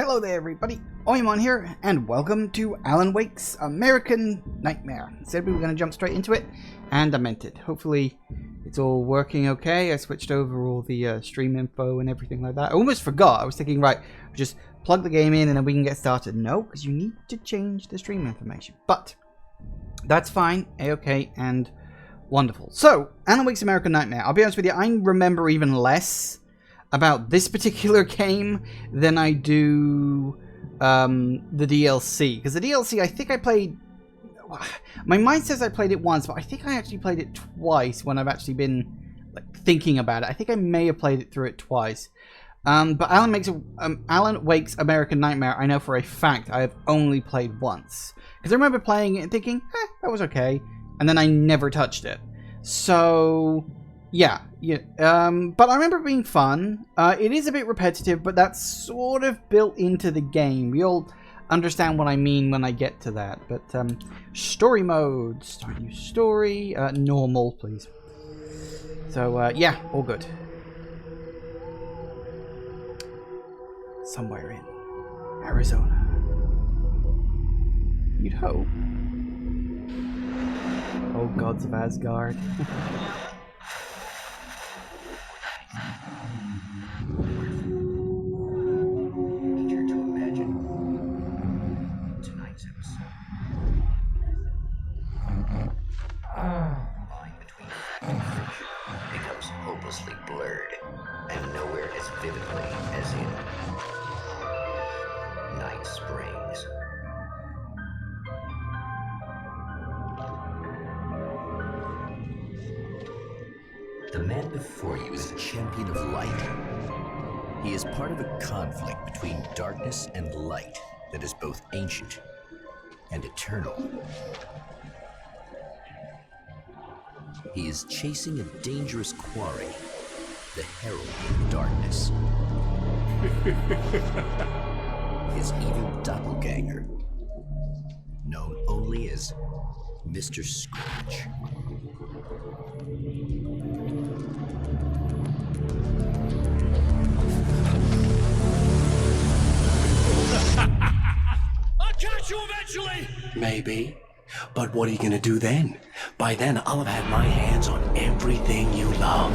Hello there everybody, Oimon here, and welcome to Alan Wake's American Nightmare. Said we were going to jump straight into it, and I meant it. Hopefully it's all working okay. I switched over all the stream info and everything like that. I almost forgot. I was thinking, right, just plug the game in and then we can get started. No, because you need to change the stream information. But that's fine, A-okay, and wonderful. So, Alan Wake's American Nightmare. I'll be honest with you, I remember even less about this particular game than I do the DLC. Because the DLC, I think I played... My mind says I played it once, but I think I actually played it twice when I've actually been thinking about it. I think I may have played it through it twice. But Alan Wake's American Nightmare, I know for a fact I have only played once. Because I remember playing it and thinking, that was okay. And then I never touched it. So... Yeah. But I remember it being fun. It is a bit repetitive, but that's sort of built into the game. You'll understand what I mean when I get to that. But story mode, start new story, normal, please. So yeah, all good. Somewhere in Arizona, you'd hope. Oh, gods of Asgard. Eager to imagine tonight's episode. The line between fact and fiction becomes hopelessly blurred, and nowhere as vividly as in Night Springs. The man before you is a champion of light. He is part of a conflict between darkness and light that is both ancient and eternal. He is chasing a dangerous quarry, the Herald of Darkness. His evil doppelganger, known only as Mr. Scratch. I'll catch you eventually! Maybe. But what are you gonna do then? By then, I'll have had my hands on everything you love.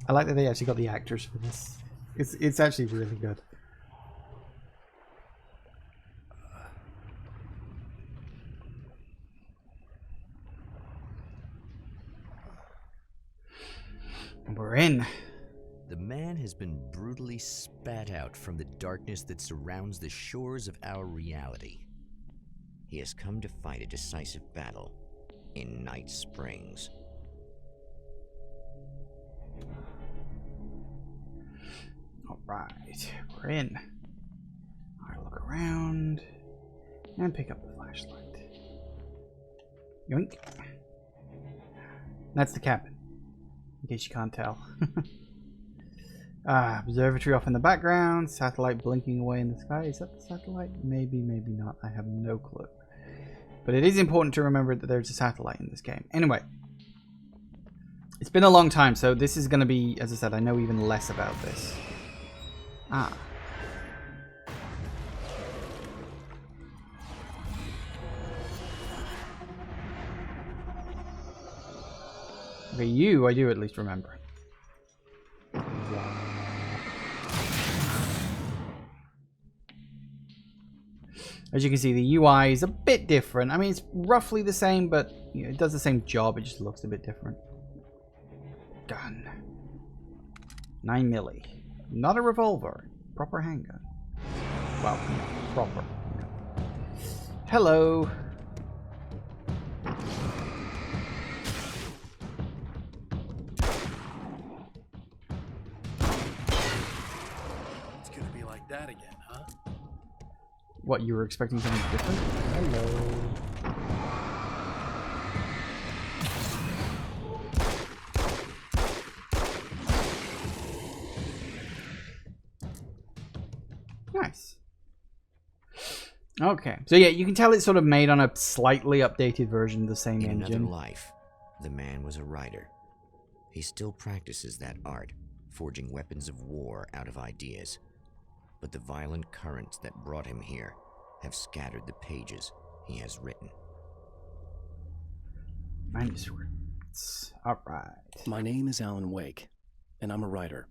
I like that they actually got the actors for this. It's actually really good. We're in. The man has been brutally spat out from the darkness that surrounds the shores of our reality. He has come to fight a decisive battle in Night Springs. Alright, we're in. I'll look around and pick up the flashlight. Yoink. That's the cabin, in case you can't tell. Observatory off in the background, satellite blinking away in the sky. Is that the satellite? Maybe, maybe not. I have no clue. But it is important to remember that there's a satellite in this game. Anyway, it's been a long time, so this is going to be, as I said, I know even less about this. Okay, you, I do at least remember. As you can see, the UI is a bit different. I mean, it's roughly the same, but you know, it does the same job. It just looks a bit different. Gun. 9 milli. Not a revolver. Proper handgun. Well, proper. Hello. It's gonna be like that again, huh? What, you were expecting something different? Hello. Nice. Okay. So yeah, you can tell it's sort of made on a slightly updated version of the same In engine. another life, the man was a writer. He still practices that art, forging weapons of war out of ideas. But the violent currents that brought him here have scattered the pages he has written. Manuscripts. Alright. My name is Alan Wake, and I'm a writer.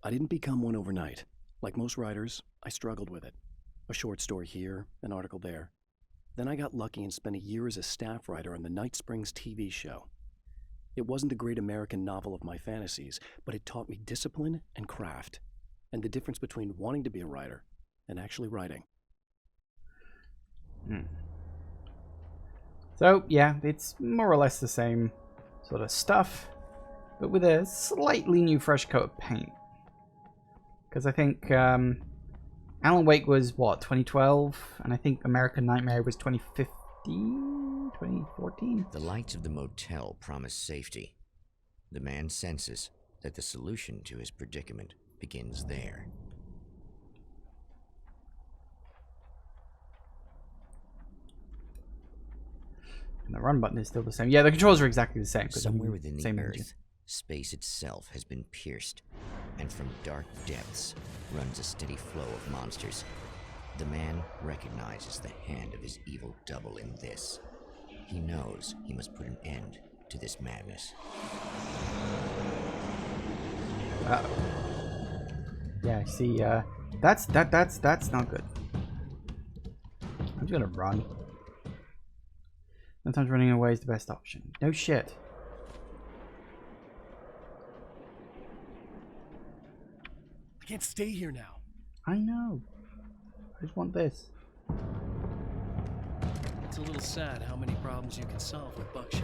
I didn't become one overnight. Like most writers, I struggled with it. A short story here, an article there. Then I got lucky and spent a year as a staff writer on the Night Springs TV show. It wasn't the great American novel of my fantasies, but it taught me discipline and craft, and the difference between wanting to be a writer and actually writing. So, yeah, it's more or less the same sort of stuff, but with a slightly new fresh coat of paint. Because I think Alan Wake was, what, 2012? And I think American Nightmare was 2015? 2014? The lights of the motel promise safety. The man senses that the solution to his predicament begins there. And the run button is still the same. Yeah, the controls are exactly the same. Somewhere within the same earth, engine. space itself has been pierced, and from dark depths runs a steady flow of monsters. The man recognizes the hand of his evil double in this. He knows he must put an end to this madness. Yeah, I see. That's not good. I'm just gonna run. Sometimes running away is the best option. No shit. I can't stay here now. I know. I just want this. It's a little sad how many problems you can solve with buckshot.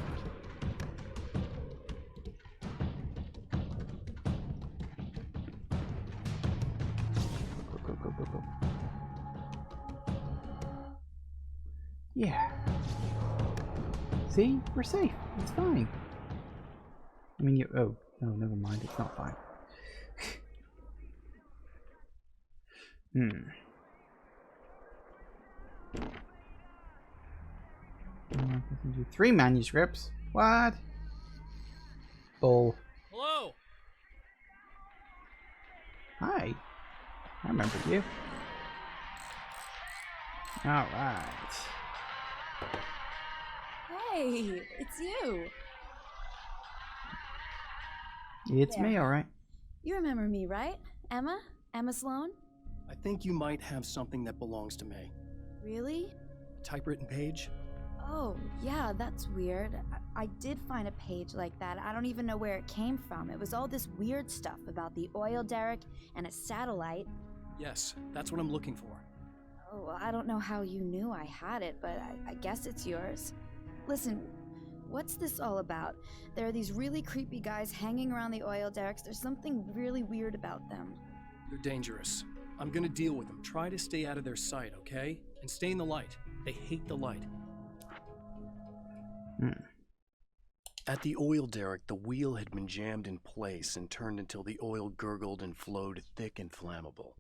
Go. Yeah. See? We're safe. It's fine. I mean, oh, no, never mind. It's not fine. 3 manuscripts. What? Bull. Hello. Hi. I remember you. Alright. Hey, it's you. It's me, Yeah. alright. You remember me, right? Emma? Emma Sloan? I think you might have something that belongs to me. Really? Typewritten page? Oh, yeah, that's weird. I did find a page like that. I don't even know where it came from. It was all this weird stuff about the oil derrick and a satellite. Yes, that's what I'm looking for. Oh, I don't know how you knew I had it, but I guess it's yours. Listen, what's this all about? There are these really creepy guys hanging around the oil derricks. There's something really weird about them. They're dangerous. I'm gonna deal with them. Try to stay out of their sight, okay? And stay in the light. They hate the light. At the oil derrick, the wheel had been jammed in place and turned until the oil gurgled and flowed thick and flammable.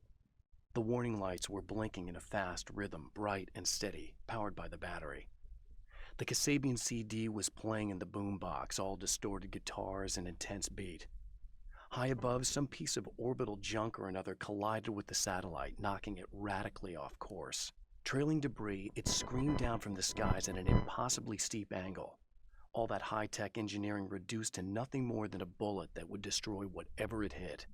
The warning lights were blinking in a fast rhythm, bright and steady, powered by the battery. The Kasabian CD was playing in the boombox, all distorted guitars and intense beat. High above, some piece of orbital junk or another collided with the satellite, knocking it radically off course. Trailing debris, it screamed down from the skies at an impossibly steep angle. All that high-tech engineering reduced to nothing more than a bullet that would destroy whatever it hit.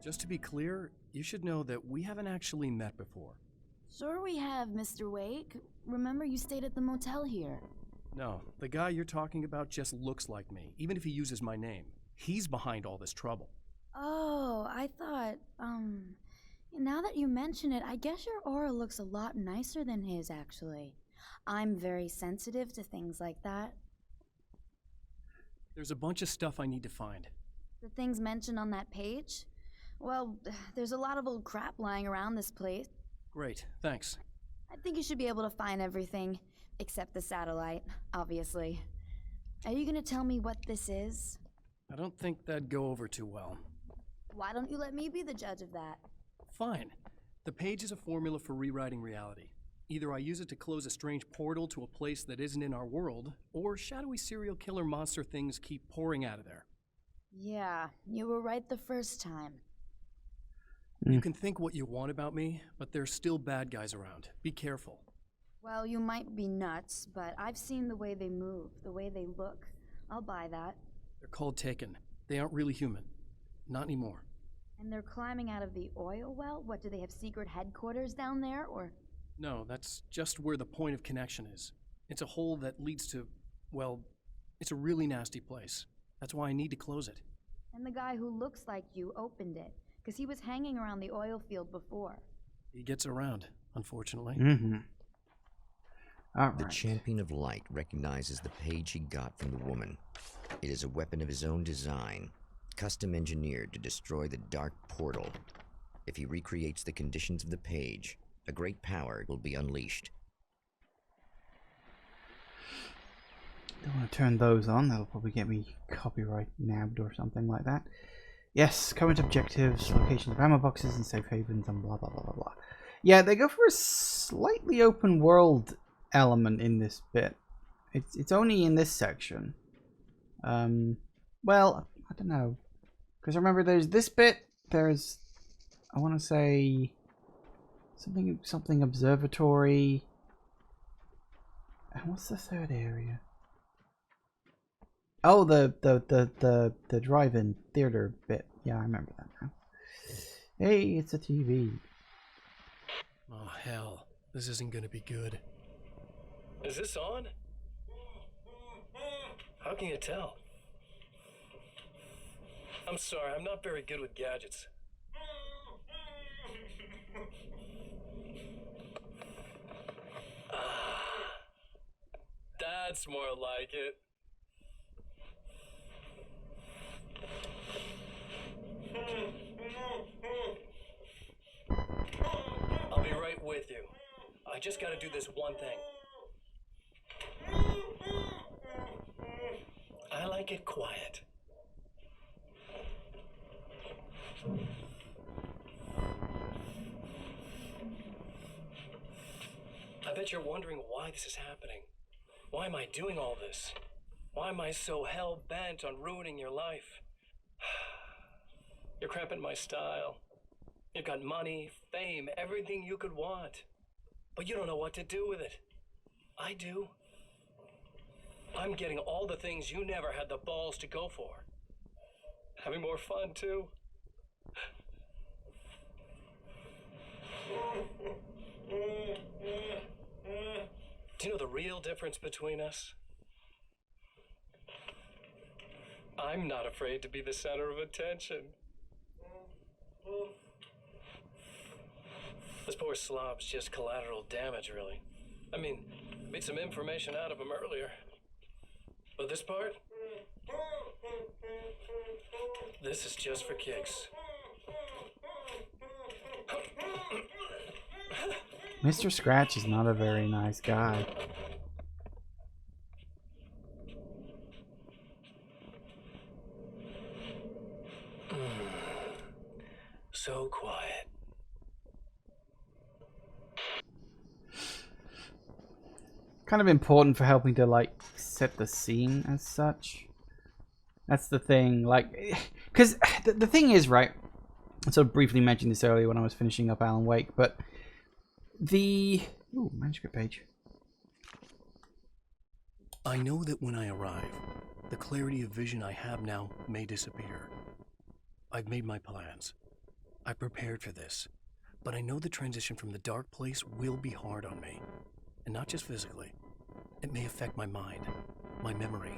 Just to be clear, you should know that we haven't actually met before. Sure we have, Mr. Wake. Remember you stayed at the motel here. No, the guy you're talking about just looks like me, even if he uses my name. He's behind all this trouble. Oh, I thought, now that you mention it, I guess your aura looks a lot nicer than his, actually. I'm very sensitive to things like that. There's a bunch of stuff I need to find. The things mentioned on that page? Well, there's a lot of old crap lying around this place. Great, thanks. I think you should be able to find everything, except the satellite, obviously. Are you gonna tell me what this is? I don't think that'd go over too well. Why don't you let me be the judge of that? Fine. The page is a formula for rewriting reality. Either I use it to close a strange portal to a place that isn't in our world, or shadowy serial killer monster things keep pouring out of there. Yeah, you were right the first time. You can think what you want about me, but there's still bad guys around. Be careful. Well, you might be nuts, but I've seen the way they move, the way they look. I'll buy that. They're called Taken. They aren't really human. Not anymore. And they're climbing out of the oil well? What, do they have secret headquarters down there, or...? No, that's just where the point of connection is. It's a hole that leads to, well, it's a really nasty place. That's why I need to close it. And the guy who looks like you opened it, because he was hanging around the oil field before. He gets around, unfortunately. Mm-hmm. All The right. champion of light recognizes the page he got from the woman. It is a weapon of his own design, custom engineered to destroy the dark portal. If he recreates the conditions of the page, a great power will be unleashed. Don't want to turn those on. That'll probably get me copyright nabbed or something like that. Yes, current objectives, locations of ammo boxes and safe havens, and blah blah blah blah blah. Yeah, they go for a slightly open world element in this bit. It's only in this section. Well, I don't know, because remember, there's this bit. There's, I want to say, something observatory. And what's the third area? Oh, the drive-in theater bit. Yeah, I remember that now. Hey, it's a TV. Oh, hell. This isn't gonna be good. Is this on? How can you tell? I'm sorry, I'm not very good with gadgets. That's more like it. I'll be right with you. I just gotta do this one thing. I like it quiet. I bet you're wondering why this is happening. Why am I doing all this? Why am I so hell-bent on ruining your life? You're cramping my style. You've got money, fame, everything you could want. But you don't know what to do with it. I do. I'm getting all the things you never had the balls to go for. Having more fun, too. Do you know the real difference between us? I'm not afraid to be the center of attention. This poor slob's just collateral damage, really. I mean, beat some information out of him earlier. But this part? This is just for kicks. Mr. Scratch is not a very nice guy. So quiet. Kind of important for helping to, like, set the scene as such. That's the thing, like, because the thing is, right, I sort of briefly mentioned this earlier when I was finishing up Alan Wake, but the... Ooh, manuscript page. I know that when I arrive, the clarity of vision I have now may disappear. I've made my plans. I prepared for this, but I know the transition from the dark place will be hard on me. And not just physically. It may affect my mind, my memory.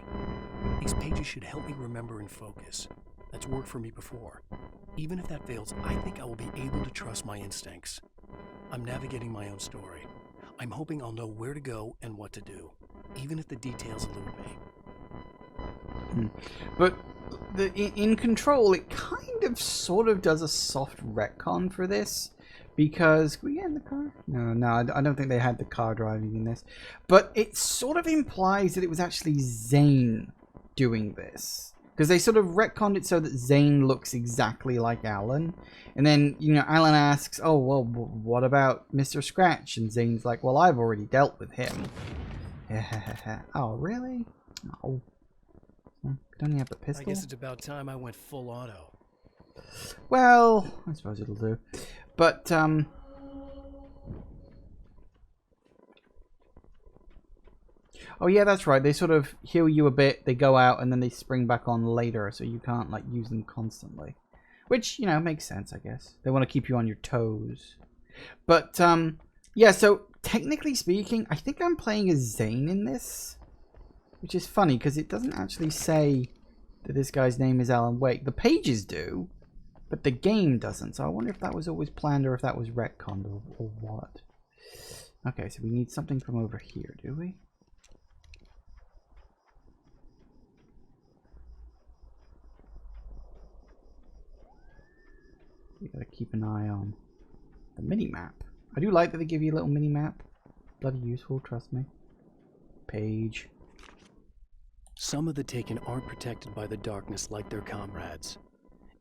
These pages should help me remember and focus. That's worked for me before. Even if that fails, I think I will be able to trust my instincts. I'm navigating my own story. I'm hoping I'll know where to go and what to do, even if the details elude me. But in Control, it kind of sort of does a soft retcon for this. Because, can we get in the car? No, I don't think they had the car driving in this. But it sort of implies that it was actually Zane doing this. Because they sort of retconned it so that Zane looks exactly like Alan. And then, you know, Alan asks, oh, well, what about Mr. Scratch? And Zane's like, well, I've already dealt with him. Oh, really? Oh. Don't you have the pistol? I guess it's about time I went full auto. Well, I suppose it'll do. But, oh yeah, that's right. They sort of heal you a bit, they go out, and then they spring back on later, so you can't, like, use them constantly. Which, you know, makes sense, I guess. They want to keep you on your toes. But, yeah, so, technically speaking, I think I'm playing as Zane in this. Which is funny, because it doesn't actually say that this guy's name is Alan Wake. The pages do, but the game doesn't. So I wonder if that was always planned, or if that was retconned, or what. Okay, so we need something from over here, do we? We gotta keep an eye on the mini-map. I do like that they give you a little mini-map. Bloody useful, trust me. Page. Some of the Taken aren't protected by the darkness like their comrades.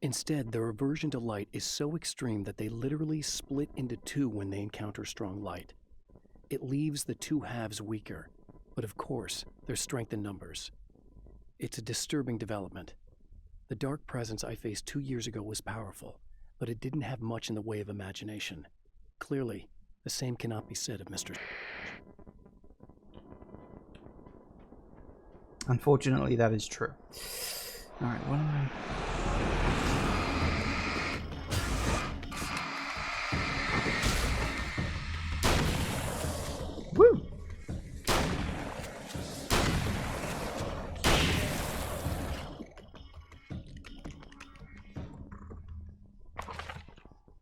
Instead, their aversion to light is so extreme that they literally split into two when they encounter strong light. It leaves the two halves weaker, but of course, there's strength in numbers. It's a disturbing development. The dark presence I faced 2 years ago was powerful, but it didn't have much in the way of imagination. Clearly, the same cannot be said of Mr. Unfortunately, that is true. Alright, what am I... Woo!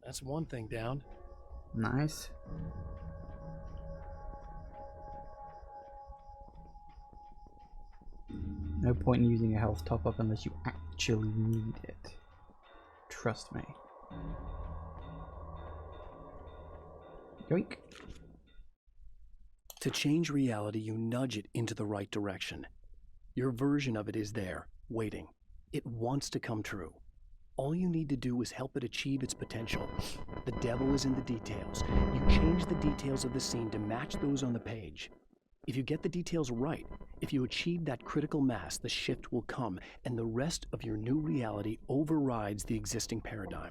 That's one thing down. Nice. No point in using a health top-up unless you actually need it. Trust me. Yoink. To change reality, you nudge it into the right direction. Your version of it is there, waiting. It wants to come true. All you need to do is help it achieve its potential. The devil is in the details. You change the details of the scene to match those on the page. If you get the details right, if you achieve that critical mass, the shift will come, and the rest of your new reality overrides the existing paradigm.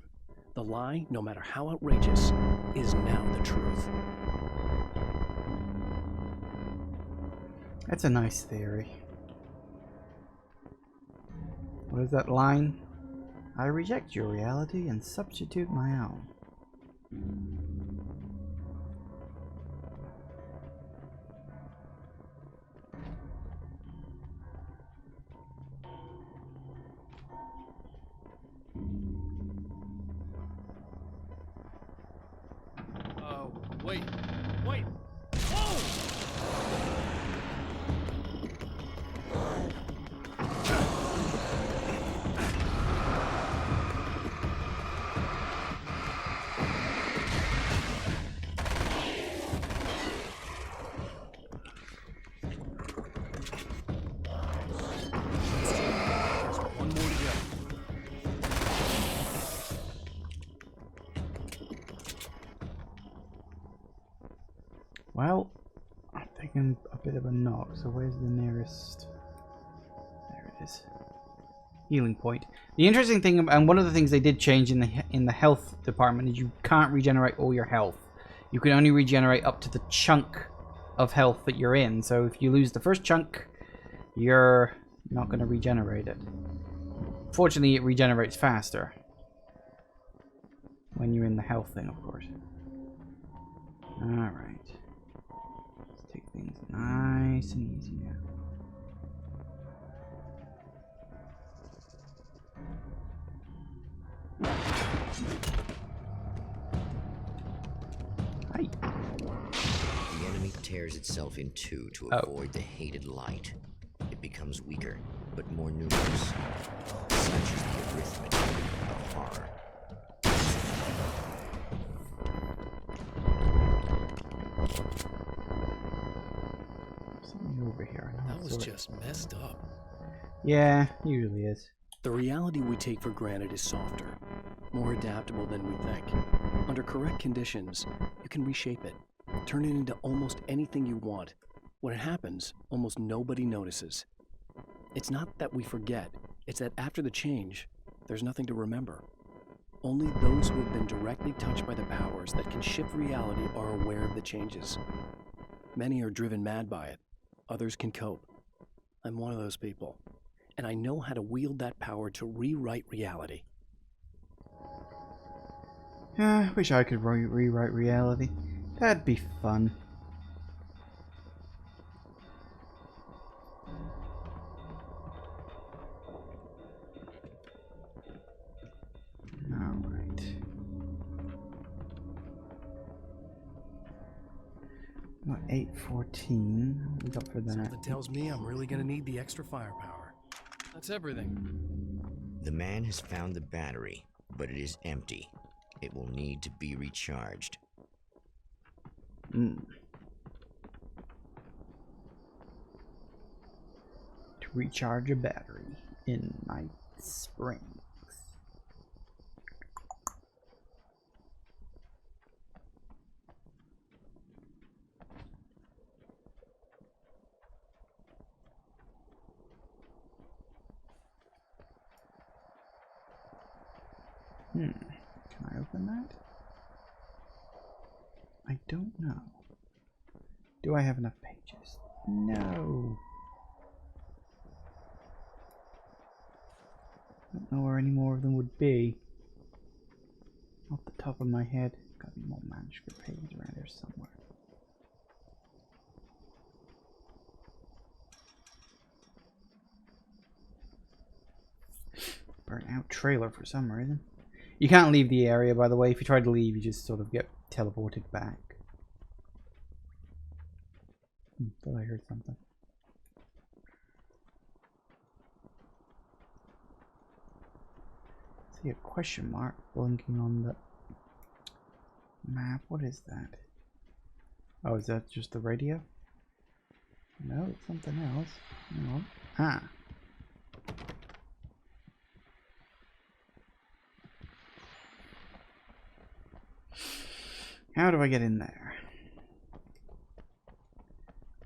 The lie, no matter how outrageous, is now the truth. That's a nice theory. What is that line? I reject your reality and substitute my own. Wait. Whoa! One more to go. Well, I'm taking a bit of a knock, so where's the nearest... There it is. Healing point. The interesting thing, and one of the things they did change in the health department, is you can't regenerate all your health. You can only regenerate up to the chunk of health that you're in, so if you lose the first chunk, you're not going to regenerate it. Fortunately, it regenerates faster. When you're in the health thing, of course. Alright. Take things nice and easy now. Hi. The enemy tears itself in two to avoid the hated light. It becomes weaker, but more numerous. Such is the arithmetic of horror. Something over here. That was just messed up. Yeah, usually is. The reality we take for granted is softer, more adaptable than we think. Under correct conditions, you can reshape it, turn it into almost anything you want. When it happens, almost nobody notices. It's not that we forget, it's that after the change, there's nothing to remember. Only those who have been directly touched by the powers that can shift reality are aware of the changes. Many are driven mad by it, others can cope. I'm one of those people. And I know how to wield that power to rewrite reality. I wish I could rewrite reality. That'd be fun. Alright. What, 8:14? What we got for that? Something tells me I'm really gonna need the extra firepower. That's everything. The man has found the battery, but it is empty. It will need to be recharged. To recharge a battery in Night Springs. Can I open that? I don't know. Do I have enough pages? No. I don't know where any more of them would be. Off the top of my head, gotta be more manuscript pages around here somewhere. Burnt out trailer for some reason. You can't leave the area, by the way. If you try to leave, you just sort of get teleported back. Thought I heard something. See a question mark blinking on the map. What is that? Oh, is that just the radio? No, it's something else. Hang on. Ah. How do I get in there?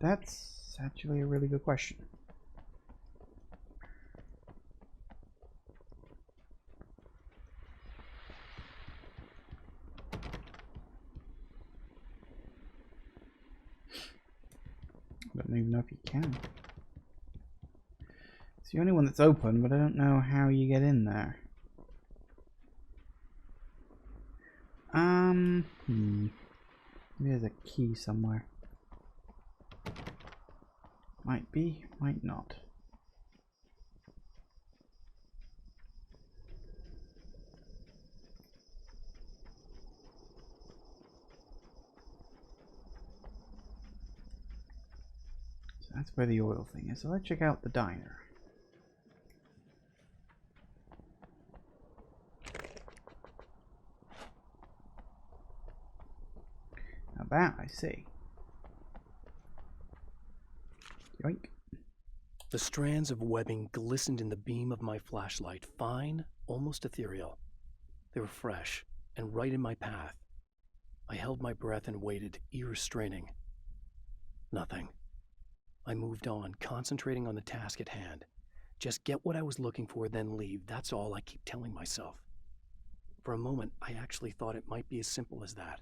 That's actually a really good question. I don't even know if you can. It's the only one that's open, but I don't know how you get in there. There's a key somewhere. Might be, might not. So that's where the oil thing is. So let's check out the diner. Now that I see. Yoink. The strands of webbing glistened in the beam of my flashlight, fine, almost ethereal. They were fresh and right in my path. I held my breath and waited, ears straining. Nothing. I moved on, concentrating on the task at hand. Just get what I was looking for, then leave. That's all I keep telling myself. For a moment, I actually thought it might be as simple as that.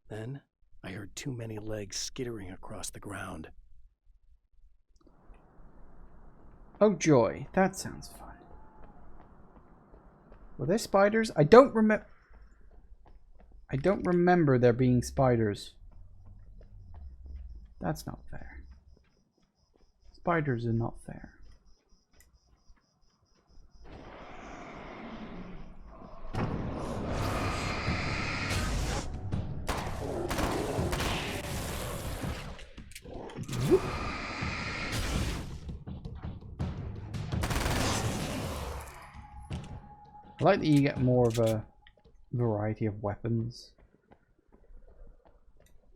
Then, I heard too many legs skittering across the ground. Oh joy, that sounds fun. Were there spiders? I don't remember there being spiders. That's not fair. Spiders are not fair. Whoop. I like that you get more of a variety of weapons.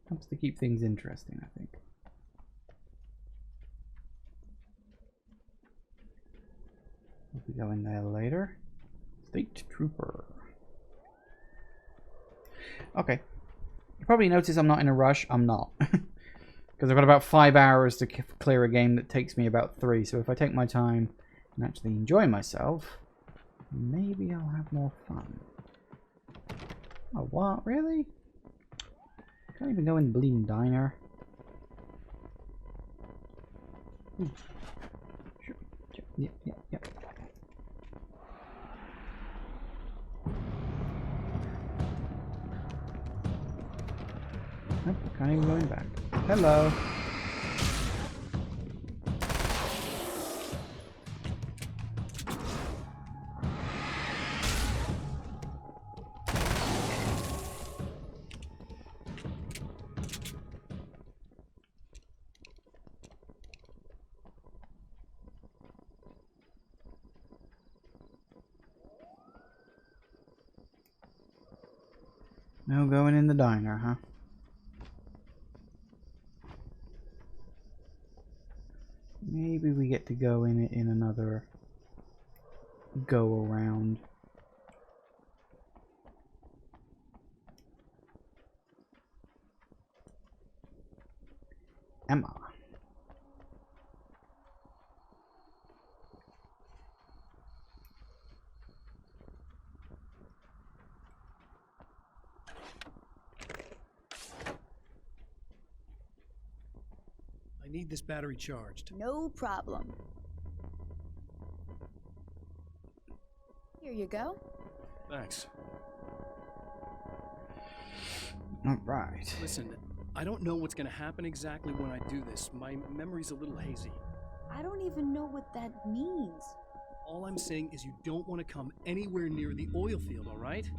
Helps to keep things interesting, I think. We'll be going there later. State Trooper. Okay. You probably notice I'm not in a rush. I'm not. Because I've got about 5 hours to clear a game that takes me about 3. So if I take my time and actually enjoy myself, maybe I'll have more fun. Oh, what? Really? Can't even go in the bleeding diner. Ooh. Sure. Yep. Nope, can't even go in back. Hello. No going in the diner, huh? Maybe we get to go in it in another go around. Emma. I need this battery charged. No problem. Here you go. Thanks. All right. Listen, I don't know what's gonna happen exactly when I do this. My memory's a little hazy. I don't even know what that means. All I'm saying is you don't want to come anywhere near the oil field, all right?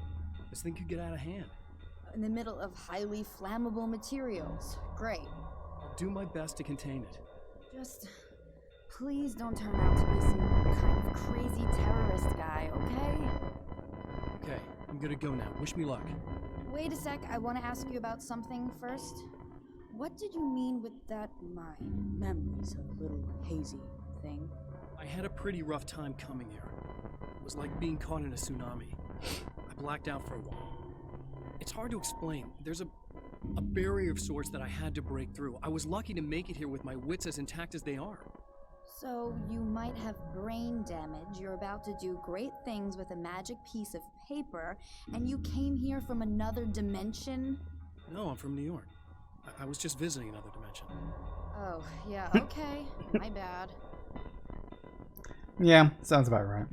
This thing could get out of hand. In the middle of highly flammable materials. Great. I'll do my best to contain it. Just please don't turn out to be some kind of crazy terrorist guy, okay? Okay, I'm gonna go now. Wish me luck. Wait a sec, I want to ask you about something first. What did you mean with that my memory's a little hazy thing? I had a pretty rough time coming here. It was like being caught in a tsunami. I blacked out for a while. It's hard to explain. There's a barrier of sorts that I had to break through. I was lucky to make it here with my wits as intact as they are. So you might have brain damage, you're about to do great things with a magic piece of paper, and you came here from another dimension? No, I'm from New York. I was just visiting another dimension. Oh, yeah, okay. My bad. Yeah, sounds about right.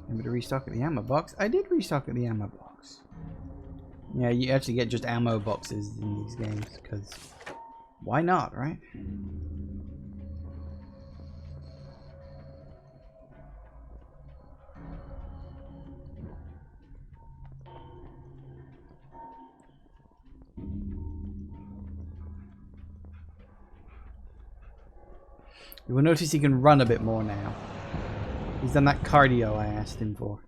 Remember to restock at the ammo box? I did restock at the ammo box. Yeah, you actually get just ammo boxes in these games, because why not, right? You will notice he can run a bit more now. He's done that cardio I asked him for.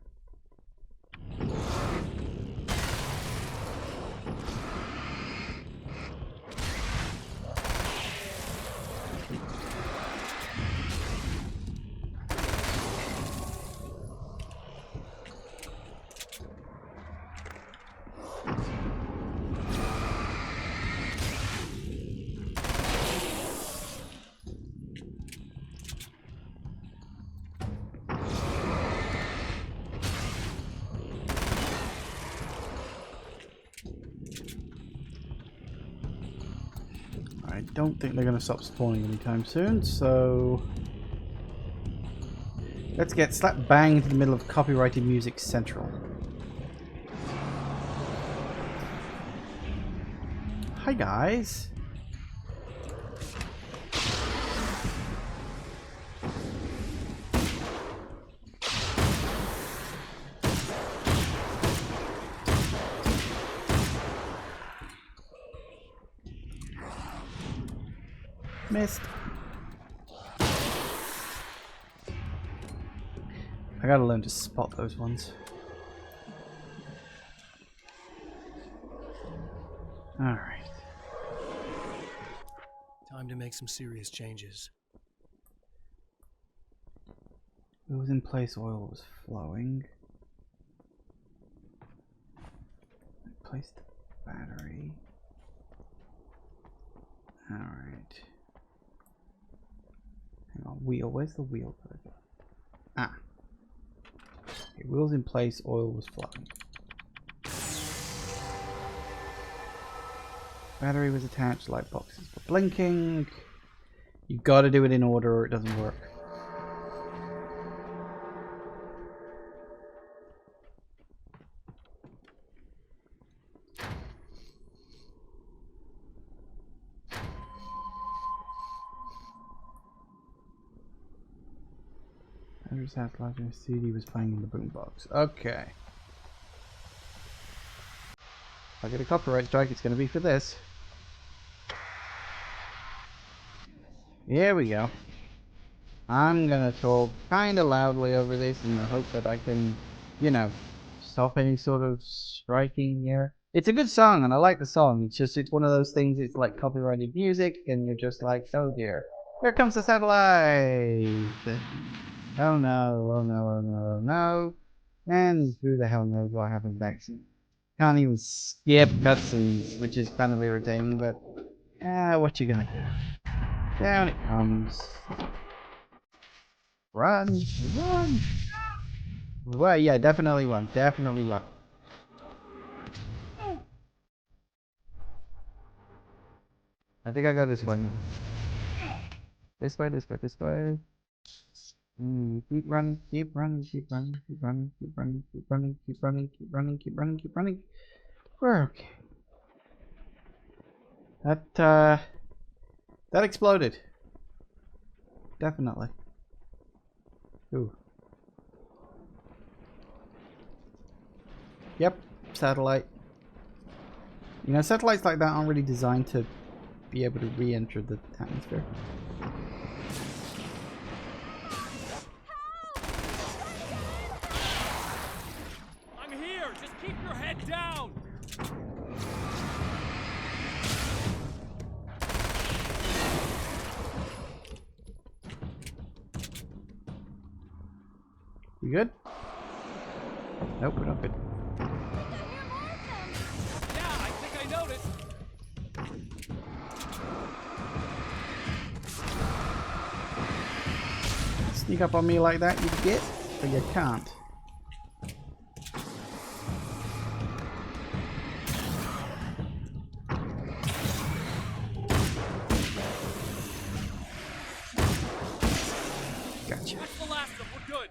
I don't think they're going to stop spawning anytime soon, so let's get slap bang into the middle of copyrighted music central. Hi guys. Missed. I gotta learn to spot those ones. Alright. Time to make some serious changes. It was in place, oil was flowing. Placed the battery. Alright. Hang on, wheel. Where's the wheel? Ah. Okay, wheels in place, oil was flowing. Battery was attached, light boxes were blinking. You gotta do it in order or it doesn't work. Andrew's house large and CD was playing in the boombox. Okay. If I get a copyright strike, it's gonna be for this. Here we go. I'm gonna talk kinda loudly over this in the hope that I can, you know, stop any sort of striking here. It's a good song and I like the song. It's just, it's one of those things, it's like copyrighted music and you're just like, oh dear. Here comes the satellite! Oh no, oh no, oh no, oh no. And who the hell knows what happens next. Can't even skip cutscenes, which is kind of irritating, but what you gonna do? Down it comes. Run! Run! Well, yeah, definitely run. Definitely run. I think I got this one. This way, this way, this way. Keep running, keep running, keep running, keep running, keep running, keep running, keep running, keep running, keep running, keep running. We're okay. That exploded. Definitely. Ooh. Yep, satellite. You know, satellites like that aren't really designed to be able to re-enter the atmosphere. I'm here! Just keep your head down! You good? Nope, we're not good. Yeah, I think I noticed. Sneak up on me like that, you get, but you can't. Gotcha. That's the last of them. We're good.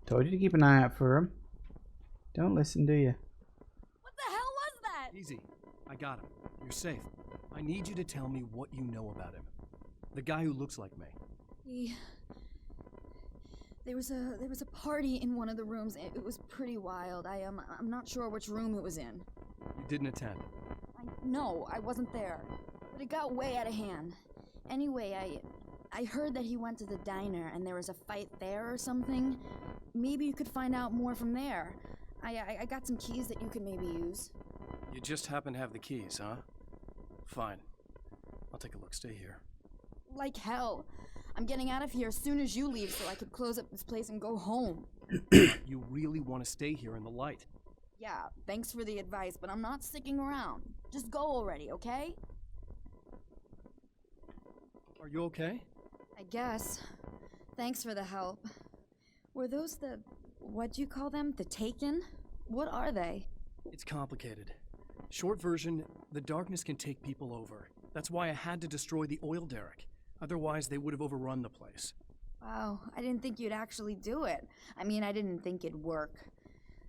Told you to keep an eye out for him. Don't listen, do you? What the hell was that? Easy. I got him. You're safe. I need you to tell me what you know about him. The guy who looks like me. There was a party in one of the rooms. It was pretty wild. I'm not sure which room it was in. You didn't attend. No, I wasn't there. But it got way out of hand. Anyway, I heard that he went to the diner and there was a fight there or something. Maybe you could find out more from there. I got some keys that you could maybe use. You just happen to have the keys, huh? Fine. I'll take a look. Stay here. Like hell. I'm getting out of here as soon as you leave so I could close up this place and go home. You really want to stay here in the light? Yeah, thanks for the advice, but I'm not sticking around. Just go already, okay? Are you okay? I guess. Thanks for the help. Were those what'd you call them? The Taken? What are they? It's complicated. Short version, the darkness can take people over. That's why I had to destroy the oil derrick. Otherwise, they would have overrun the place. Wow, I didn't think you'd actually do it. I mean, I didn't think it'd work.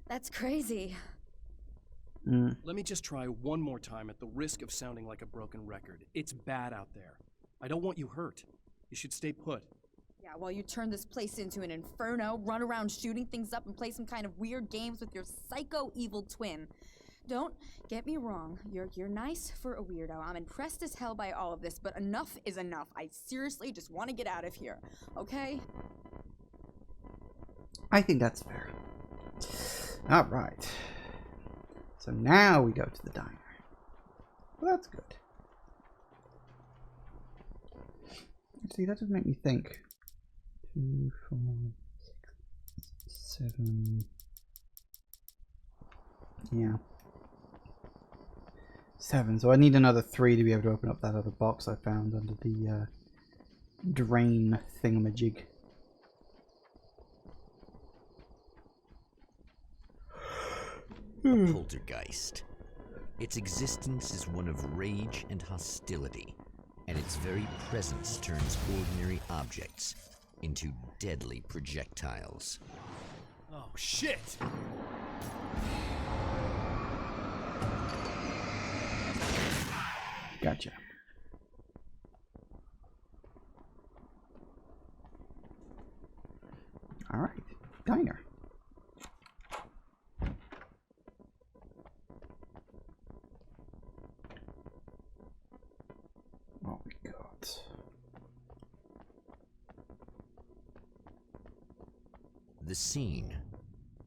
That's crazy. Let me just try one more time at the risk of sounding like a broken record. It's bad out there. I don't want you hurt. You should stay put. Yeah, while you turn this place into an inferno, run around shooting things up and play some kind of weird games with your psycho evil twin. Don't get me wrong, you're nice for a weirdo. I'm impressed as hell by all of this, but enough is enough. I seriously just want to get out of here, okay? I think that's fair. Alright. So now we go to the diner. Well, that's good. See, that does make me think. 2, 4, 6, 7. Yeah. 7. So I need another 3 to be able to open up that other box I found under the drain thingamajig. Poltergeist. Its existence is one of rage and hostility, and its very presence turns ordinary objects into deadly projectiles. Oh, shit! Gotcha. Alright. Diner. What we got? The scene.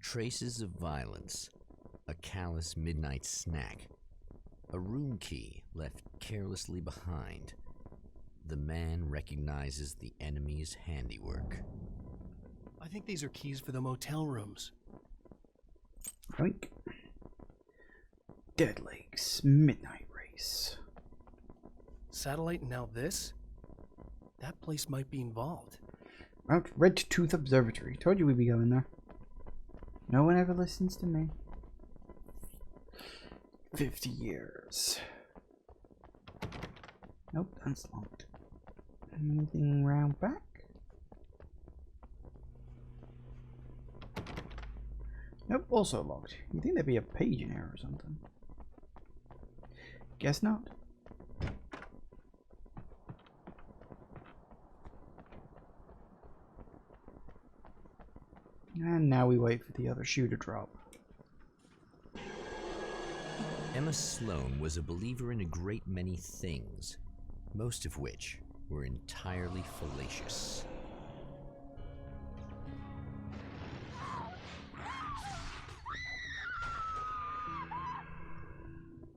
Traces of violence. A callous midnight snack. A room key left carelessly behind. The man recognizes the enemy's handiwork. I think these are keys for the motel rooms. Oink. Dead Lakes Midnight Race. Satellite and now this? That place might be involved. Mount Red Tooth Observatory. Told you we'd be going there. No one ever listens to me. 50 years. Nope, that's locked. Anything round back? Nope, also locked. You think there'd be a page in here or something? Guess not. And now we wait for the other shoe to drop. Emma Sloan was a believer in a great many things, most of which were entirely fallacious.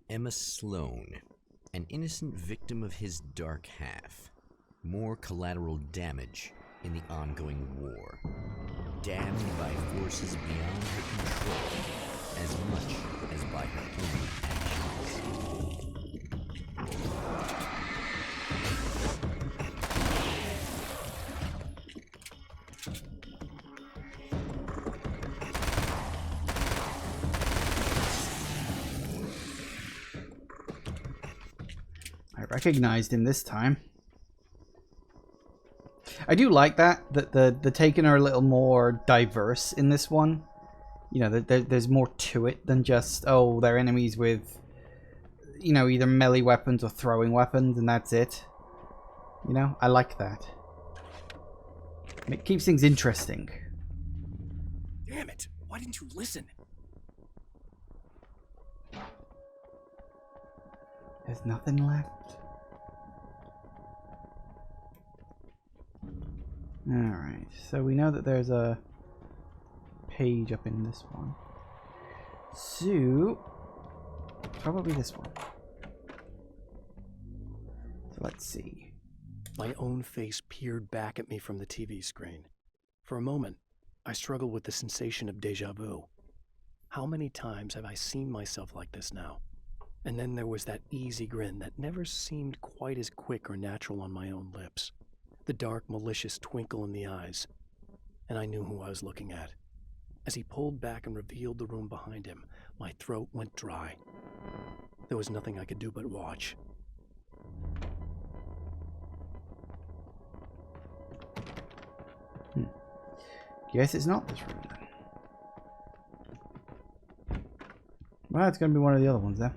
Emma Sloan, an innocent victim of his dark half. More collateral damage in the ongoing war. Damned by forces beyond her control, as much as by her own actions. I recognized him this time. I do like that the Taken are a little more diverse in this one. You know, there's more to it than just, oh, they're enemies with, you know, either melee weapons or throwing weapons, and that's it. You know, I like that. It keeps things interesting. Damn it! Why didn't you listen? There's nothing left. Alright, so we know that there's a page up in this one. So, probably this one. So let's see. My own face peered back at me from the TV screen. For a moment, I struggled with the sensation of déjà vu. How many times have I seen myself like this now? And then there was that easy grin that never seemed quite as quick or natural on my own lips. The dark, malicious twinkle in the eyes. And I knew who I was looking at. As he pulled back and revealed the room behind him, my throat went dry. There was nothing I could do but watch. Guess it's not this room then. Well, it's going to be one of the other ones then.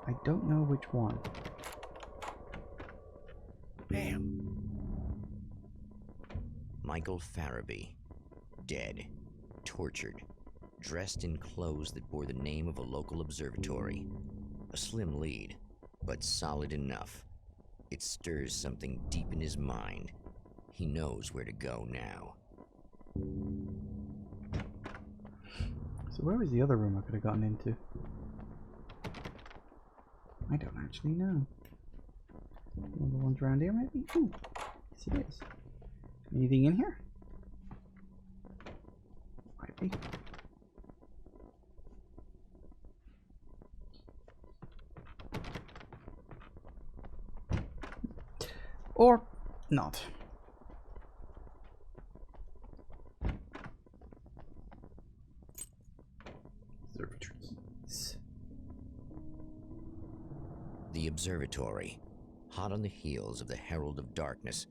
I don't know which one. Bam! Michael Farabee, dead, tortured, dressed in clothes that bore the name of a local observatory. A slim lead, but solid enough. It stirs something deep in his mind. He knows where to go now. So where was the other room I could have gotten into? I don't actually know. One of the ones around here, maybe? Ooh, yes it is. Anything in here? Might be. Or not. Observatories. The observatory. Hot on the heels of the Herald of Darkness,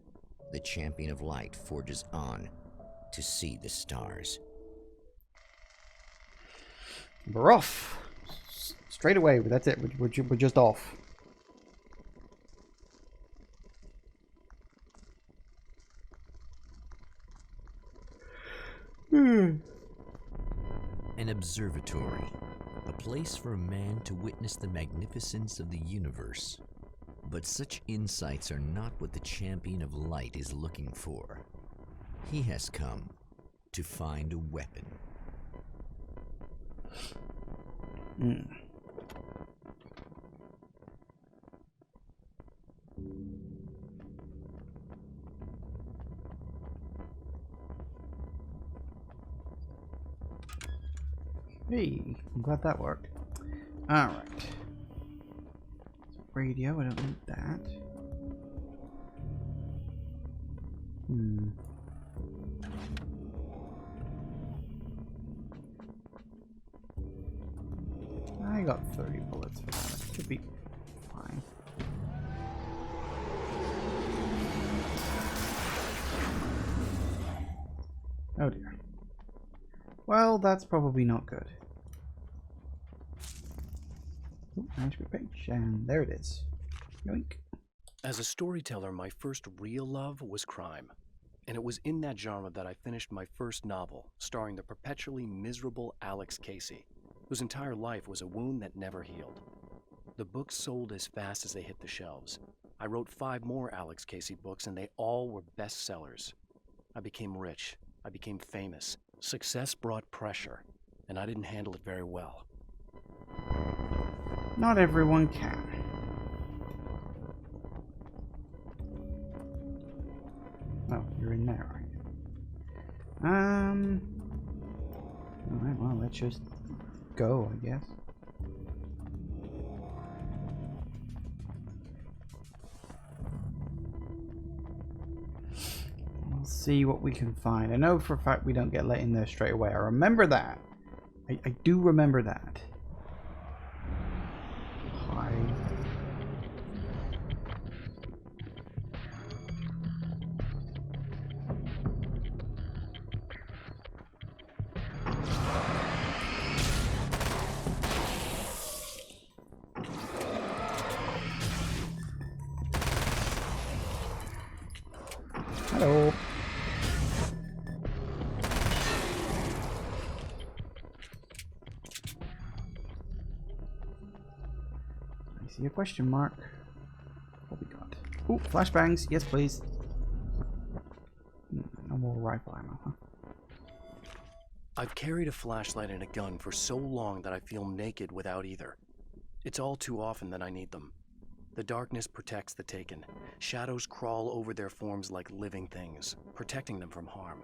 the Champion of Light forges on to see the stars. We're off. Straight away, that's it. We're just off. An observatory. A place for a man to witness the magnificence of the universe. But such insights are not what the Champion of Light is looking for. He has come to find a weapon. Hey, I'm glad that worked. Alright. Radio, I don't need that. I got 30 bullets for that. Should be fine. Oh dear. Well, that's probably not good. Oh, manuscript page, and there it is. Yoink. As a storyteller, my first real love was crime. And it was in that genre that I finished my first novel, starring the perpetually miserable Alex Casey, whose entire life was a wound that never healed. The books sold as fast as they hit the shelves. I wrote 5 more Alex Casey books, and they all were bestsellers. I became rich. I became famous. Success brought pressure, and I didn't handle it very well. Not everyone can. Oh, you're in there, aren't you? Alright, well, let's just go, I guess. We'll see what we can find. I know for a fact we don't get let in there straight away. I remember that. I do remember that. Hide. Hello. I see a question mark. What we got? Ooh, flashbangs. Yes, please. No more rifle ammo, huh? I've carried a flashlight and a gun for so long that I feel naked without either. It's all too often that I need them. The darkness protects the taken. Shadows crawl over their forms like living things, protecting them from harm.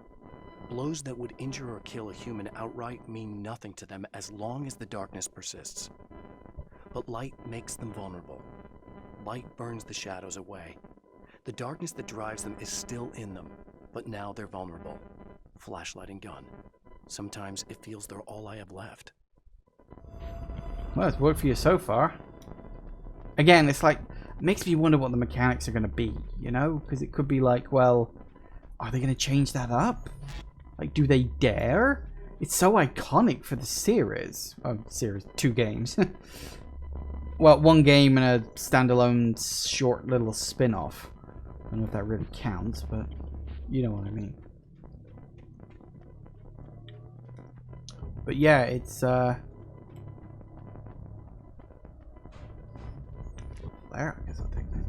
Blows that would injure or kill a human outright mean nothing to them as long as the darkness persists. But light makes them vulnerable. Light burns the shadows away. The darkness that drives them is still in them, but now they're vulnerable. Flashlight and gun. Sometimes it feels they're all I have left. Well, it's worked for you so far. Again, it's like, makes me wonder what the mechanics are going to be, you know? Because it could be like, well, are they going to change that up? Like, do they dare? It's so iconic for the series. Oh, series, 2 games. Well, 1 game and a standalone short little spin-off. I don't know if that really counts, but you know what I mean. But yeah, it's there, I guess I'll take that.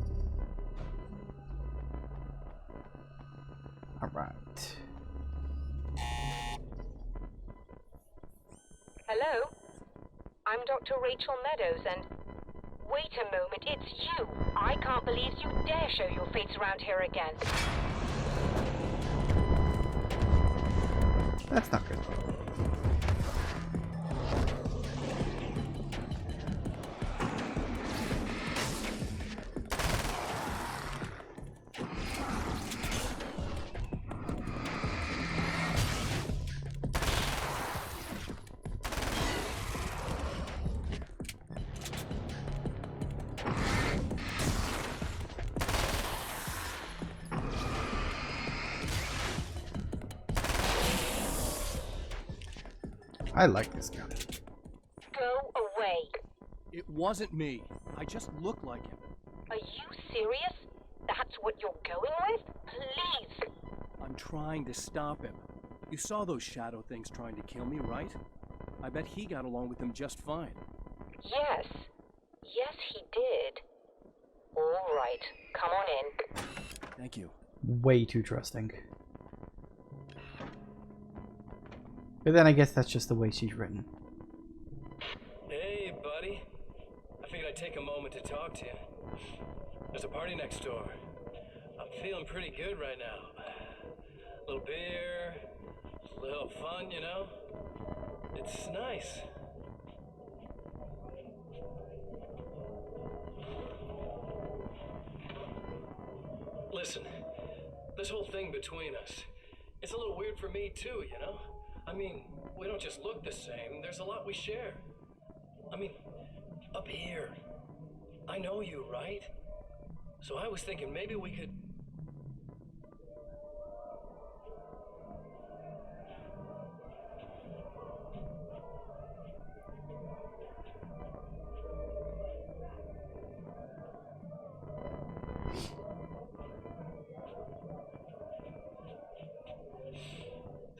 Alright. Hello? I'm Dr. Rachel Meadows, and Wait a moment, it's you. I can't believe you dare show your face around here again. That's not good. I like this gun. Go away. It wasn't me. I just look like him. Are you serious? That's what you're going with? Please. I'm trying to stop him. You saw those shadow things trying to kill me, right? I bet he got along with them just fine. Yes. Yes, he did. All right. Come on in. Thank you. Way too trusting. But then I guess that's just the way she's written. Hey, buddy. I figured I'd take a moment to talk to you. There's a party next door. I'm feeling pretty good right now. A little beer, a little fun, you know? It's nice. Listen, this whole thing between us, it's a little weird for me too, you know? I mean, we don't just look the same, there's a lot we share. I mean, up here, I know you, right? So I was thinking maybe we could...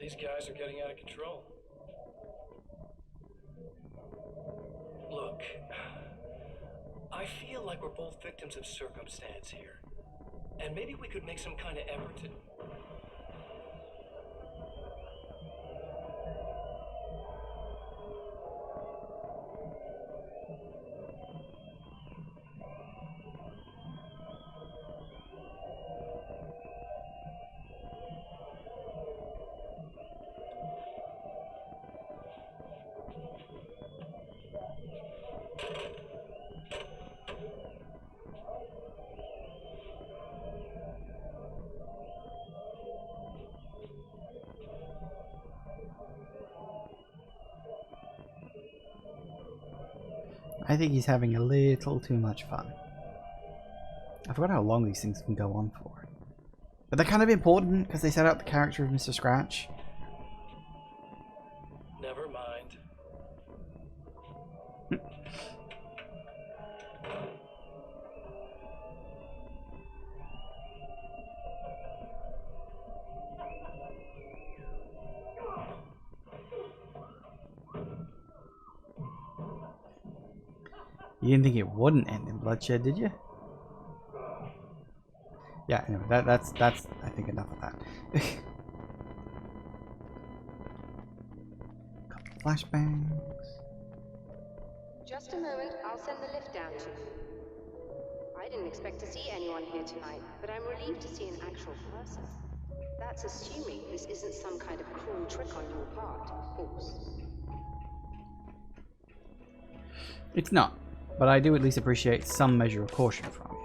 These guys are getting out of control. Look, I feel like we're both victims of circumstance here. And maybe we could make some kind of effort to... I think he's having a little too much fun. I forgot how long these things can go on for. But they're kind of important because they set out the character of Mr. Scratch. Never mind. You didn't think it wouldn't end in bloodshed, did you? Yeah, anyway, that's I think enough of that. Couple flashbangs. Just a moment, I'll send the lift down to you. I didn't expect to see anyone here tonight, but I'm relieved to see an actual person. That's assuming this isn't some kind of cruel trick on your part, of course. It's not, but I do at least appreciate some measure of caution from you.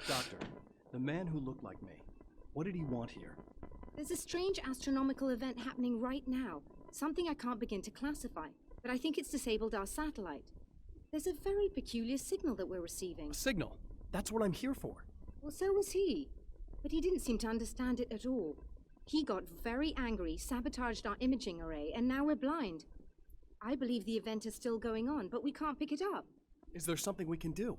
Doctor, the man who looked like me, what did he want here? There's a strange astronomical event happening right now. Something I can't begin to classify, but I think it's disabled our satellite. There's a very peculiar signal that we're receiving. A signal. That's what I'm here for. Well, so was he. But he didn't seem to understand it at all. He got very angry, sabotaged our imaging array, and now we're blind. I believe the event is still going on, but we can't pick it up. Is there something we can do?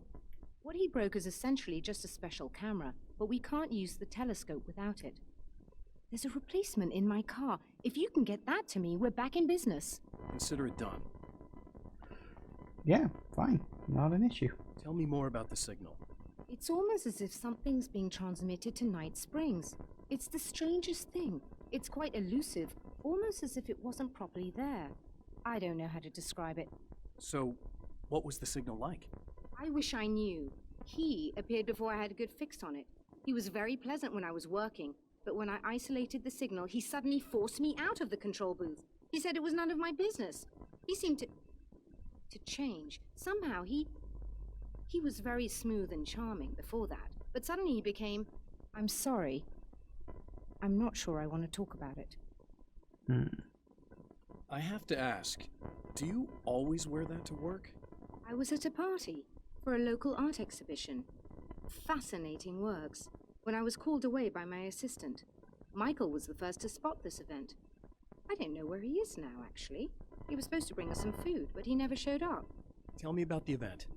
What he broke is essentially just a special camera, but we can't use the telescope without it. There's a replacement in my car. If you can get that to me, we're back in business. Consider it done. yeah, fine. Not an issue. Tell me more about the signal. It's almost as if something's being transmitted to Night Springs. It's the strangest thing. It's quite elusive, almost as if it wasn't properly there. I don't know how to describe it. So, what was the signal like? I wish I knew. He appeared before I had a good fix on it. He was very pleasant when I was working, but when I isolated the signal, he suddenly forced me out of the control booth. He said it was none of my business. He seemed to change. Somehow he was very smooth and charming before that, but suddenly he became, I'm sorry. I'm not sure I want to talk about it. I have to ask, do you always wear that to work? I was at a party for a local art exhibition. Fascinating works. When I was called away by my assistant, Michael was the first to spot this event. I don't know where he is now, actually. He was supposed to bring us some food, but he never showed up. Tell me about the event.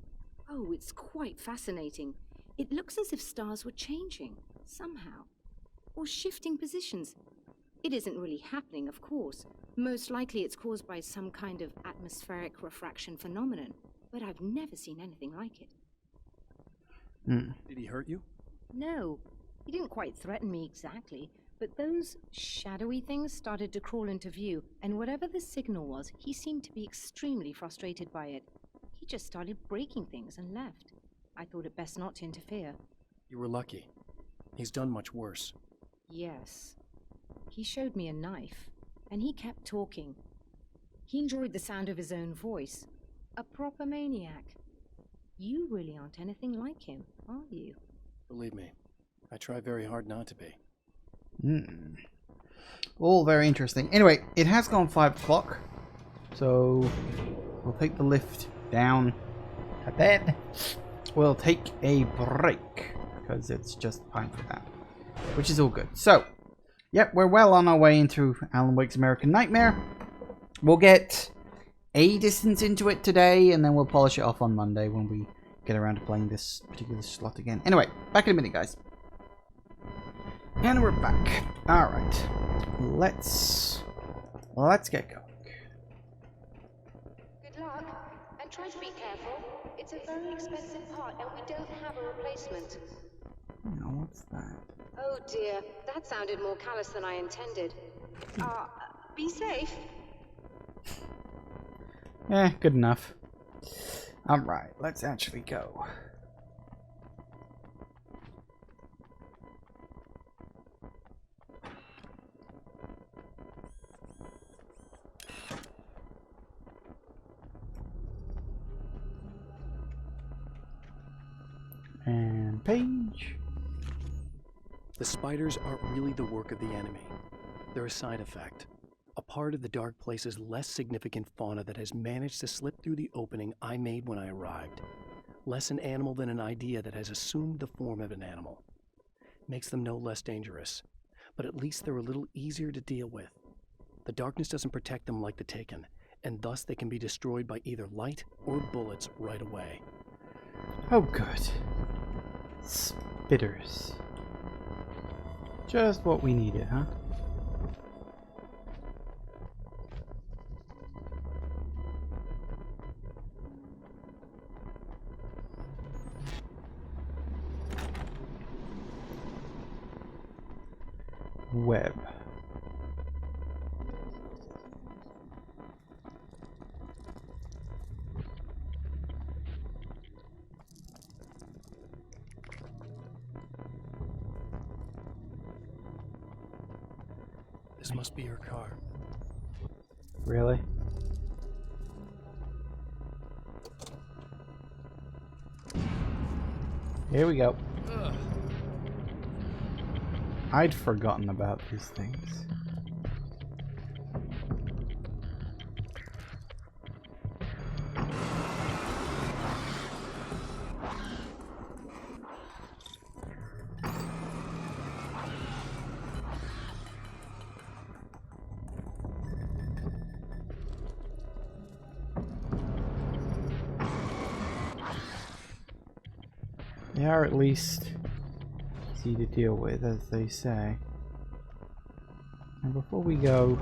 Oh, it's quite fascinating. It looks as if stars were changing, somehow. Or shifting positions. It isn't really happening, of course. Most likely it's caused by some kind of atmospheric refraction phenomenon. But I've never seen anything like it. Did he hurt you? No, he didn't quite threaten me exactly. But those shadowy things started to crawl into view. And whatever the signal was, he seemed to be extremely frustrated by it. He just started breaking things and left. I thought it best not to interfere. You were lucky. He's done much worse. Yes. He showed me a knife, and he kept talking. He enjoyed the sound of his own voice. A proper maniac. You really aren't anything like him, are you? Believe me, I try very hard not to be. All very interesting. Anyway, it has gone 5 o'clock, so we'll take the lift down, and then we'll take a break, because it's just time for that, which is all good. So, yep, we're well on our way into Alan Wake's American Nightmare. We'll get a distance into it today, and then we'll polish it off on Monday when we get around to playing this particular slot again. Anyway, back in a minute, guys. And we're back. Alright. Let's get going. Good luck, and try to be careful. It's a very expensive part, and we don't have a replacement. Now, what's that? Oh dear, that sounded more callous than I intended. Be safe. Good enough. Alright, let's actually go. And page. The spiders aren't really the work of the enemy. They're a side effect. A part of the dark place's less significant fauna that has managed to slip through the opening I made when I arrived. Less an animal than an idea that has assumed the form of an animal. Makes them no less dangerous, but at least they're a little easier to deal with. The darkness doesn't protect them like the Taken, and thus they can be destroyed by either light or bullets right away. Oh, good. Spitters. Just what we needed, huh? Web. This must be her car. Really? Here we go. Ugh. I'd forgotten about these things. They are at least easy to deal with, as they say. And before we go,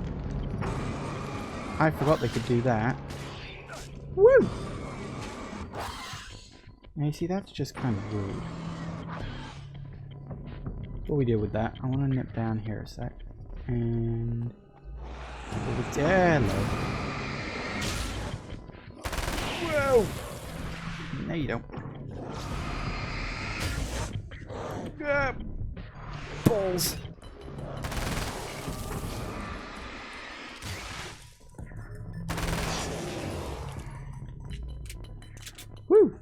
I forgot they could do that. Woo! Now you see, that's just kind of rude. Before we deal with that, I want to nip down here a sec. And... over there, whoa! No, you don't. Balls. Woo!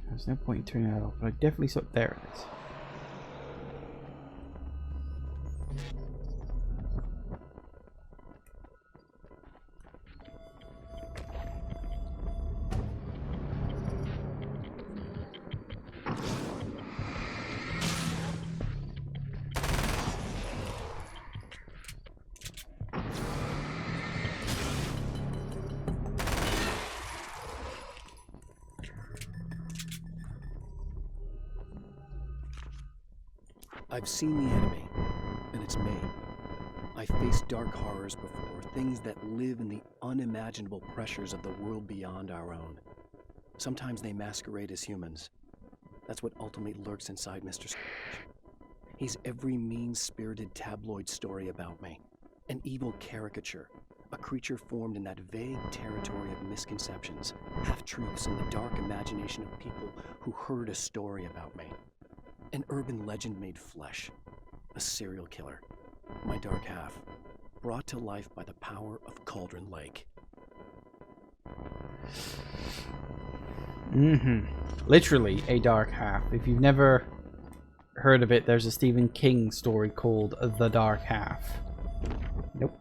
There's no point in turning that off, but I definitely saw. There it is. I've seen the enemy, and it's me. I faced dark horrors before, things that live in the unimaginable pressures of the world beyond our own. Sometimes they masquerade as humans. That's what ultimately lurks inside Mr. Scrooge. He's every mean-spirited tabloid story about me, an evil caricature, a creature formed in that vague territory of misconceptions, half-truths, and the dark imagination of people who heard a story about me. An urban legend made flesh. A serial killer. My dark half. Brought to life by the power of Cauldron Lake. Literally a dark half. If you've never heard of it, there's a Stephen King story called The Dark Half. Nope.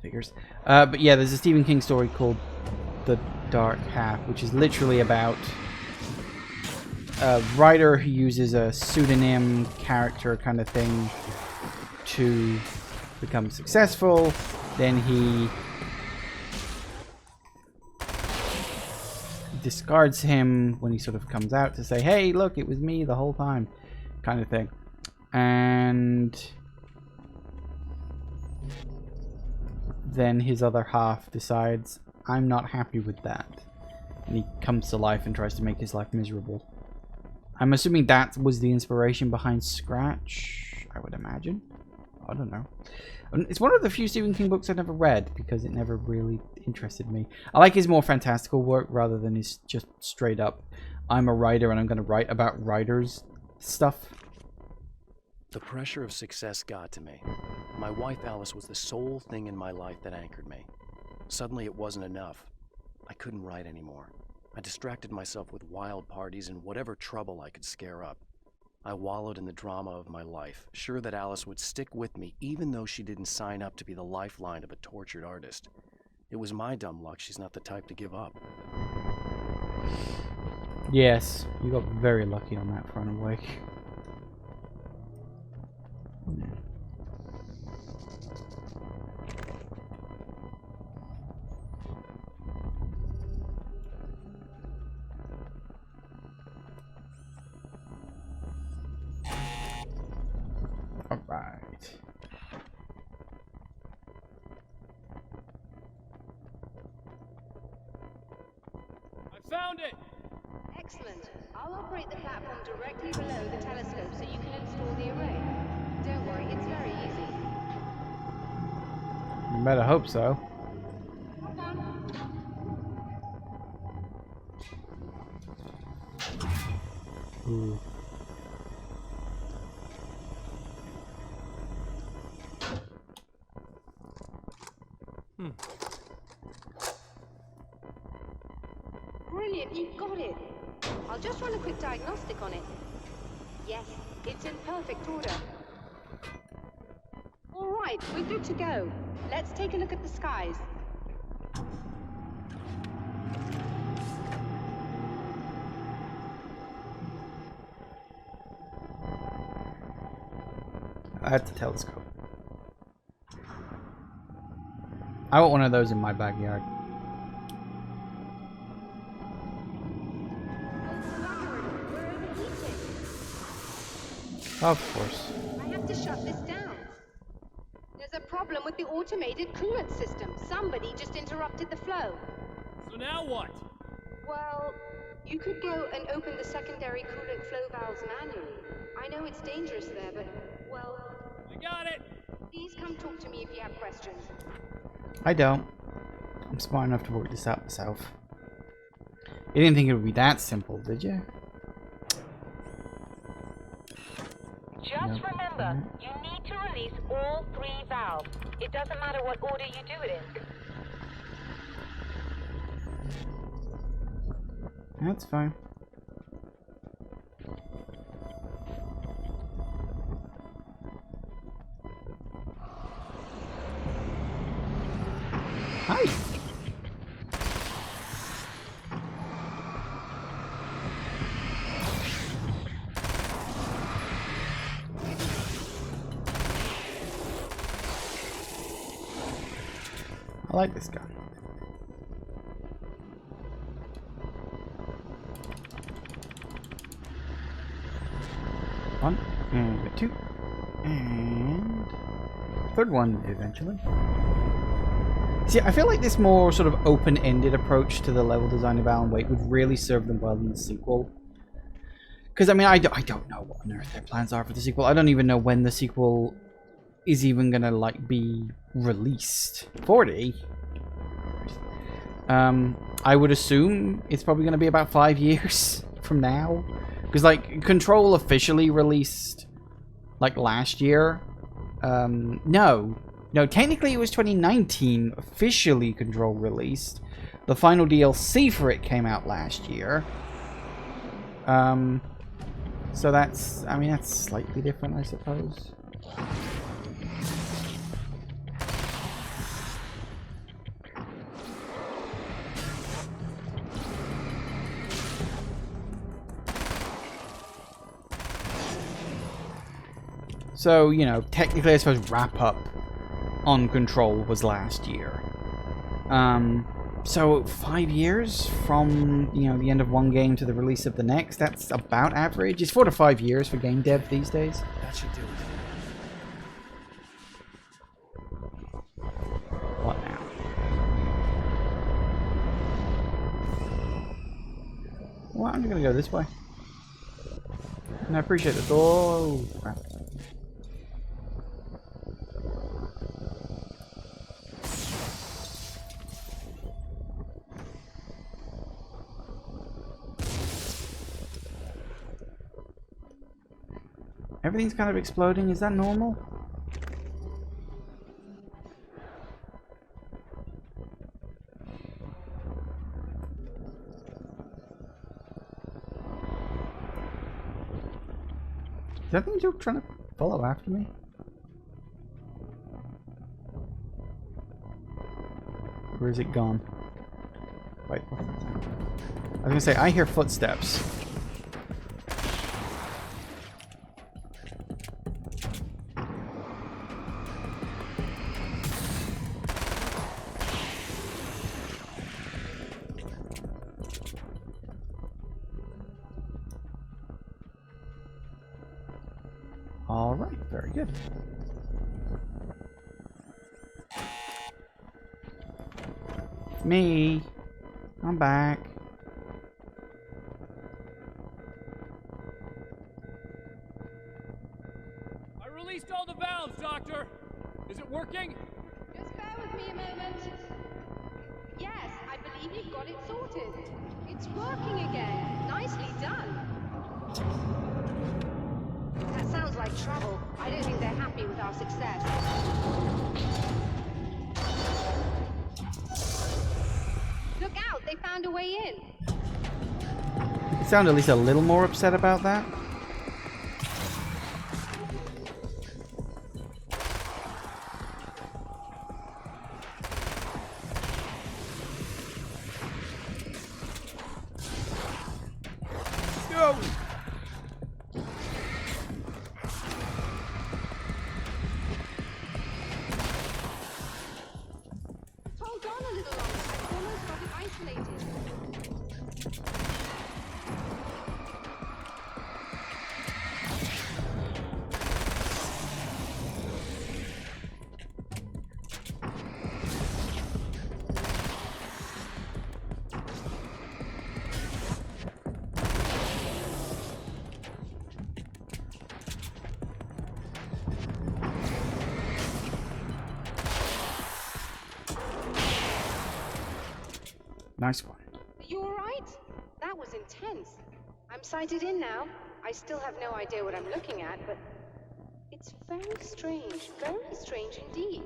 Figures. But yeah, there's a Stephen King story called The Dark Half, which is literally about a writer who uses a pseudonym character kind of thing to become successful. Then he discards him when he sort of comes out to say, hey, look, it was me the whole time, kind of thing. And then his other half decides, I'm not happy with that. And he comes to life and tries to make his life miserable. I'm assuming that was the inspiration behind Scratch, I would imagine. I don't know. It's one of the few Stephen King books I've never read because it never really interested me. I like his more fantastical work rather than his just straight up, I'm a writer and I'm going to write about writers stuff. The pressure of success got to me. My wife Alice was the sole thing in my life that anchored me. Suddenly it wasn't enough. I couldn't write anymore. I distracted myself with wild parties and whatever trouble I could scare up. I wallowed in the drama of my life, sure that Alice would stick with me even though she didn't sign up to be the lifeline of a tortured artist. It was my dumb luck she's not the type to give up. Yes, you got very lucky on that front, Awake. Alright. I found it! Excellent. I'll operate the platform directly below the telescope so you can install the array. Don't worry, it's very easy. You better hope so. Ooh. Brilliant, you've got it. I'll just run a quick diagnostic on it. Yes, it's in perfect order. All right, we're good to go. Let's take a look at the skies. That's a telescope. I want one of those in my backyard. Of course. I have to shut this down. There's a problem with the automated coolant system. Somebody just interrupted the flow. So now what? Well, You could go and open the secondary coolant flow valves manually. I know it's dangerous there, but, well... I got it! Please come talk to me if you have questions. I don't. I'm smart enough to work this out myself. You didn't think it would be that simple, did you? Just remember, you need to release all 3 valves. It doesn't matter what order you do it in. That's fine. Hi. I like this gun. One and 2 and third one eventually. See, I feel like this more sort of open-ended approach to the level design of Alan Wake would really serve them well in the sequel. Because, I mean, I don't know what on earth their plans are for the sequel. I don't even know when the sequel is even gonna, like, be released. 40? I would assume it's probably gonna be about 5 years from now. Because, like, Control officially released, like, last year. No, technically it was 2019 officially Control released. The final DLC for it came out last year. So that's, I mean, that's slightly different, I suppose. So, you know, technically I suppose wrap up on Control was last year. So 5 years from, you know, the end of one game to the release of the next, that's about average. It's 4 to 5 years for game dev these days. That should do it. What now? Well, I'm gonna go this way. And I appreciate the door. Oh, crap. Everything's kind of exploding. Is that normal? Is that thing trying to follow after me? Or is it gone? Wait. I was gonna say, I hear footsteps. Alright, very good. Me. I'm back. I released all the valves, Doctor! Is it working? Just bear with me a moment. Yes, I believe you've got it sorted. It's working again. Nicely done. That sounds like trouble. I don't think they're happy with our success. Look out! They found a way in. You sound at least a little more upset about that. No! Hold on a little longer. I've almost got it isolated. Nice one. You alright? That was intense. I'm sighted in now. I still have no idea what I'm looking at, but it's very strange indeed.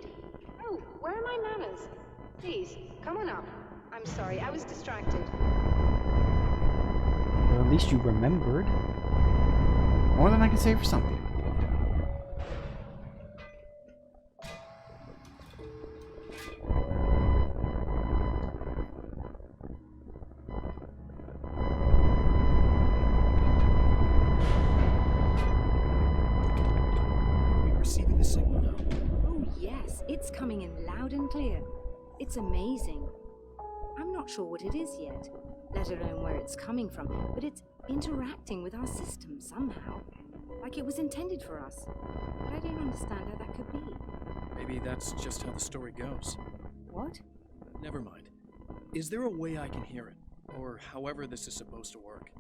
Oh, where are my manners? Please, come on up. I'm sorry, I was distracted. Well, at least you remembered. More than I can say for some people. Are we receiving the signal now? Oh, yes, it's coming in loud and clear. It's amazing. I'm not sure what it is yet, let alone where it's coming from, but it's interacting with our system somehow. Like it was intended for us. But I don't understand how that could be. Maybe that's just how the story goes. What? Never mind. Is there a way I can hear it? Or however this is supposed to work?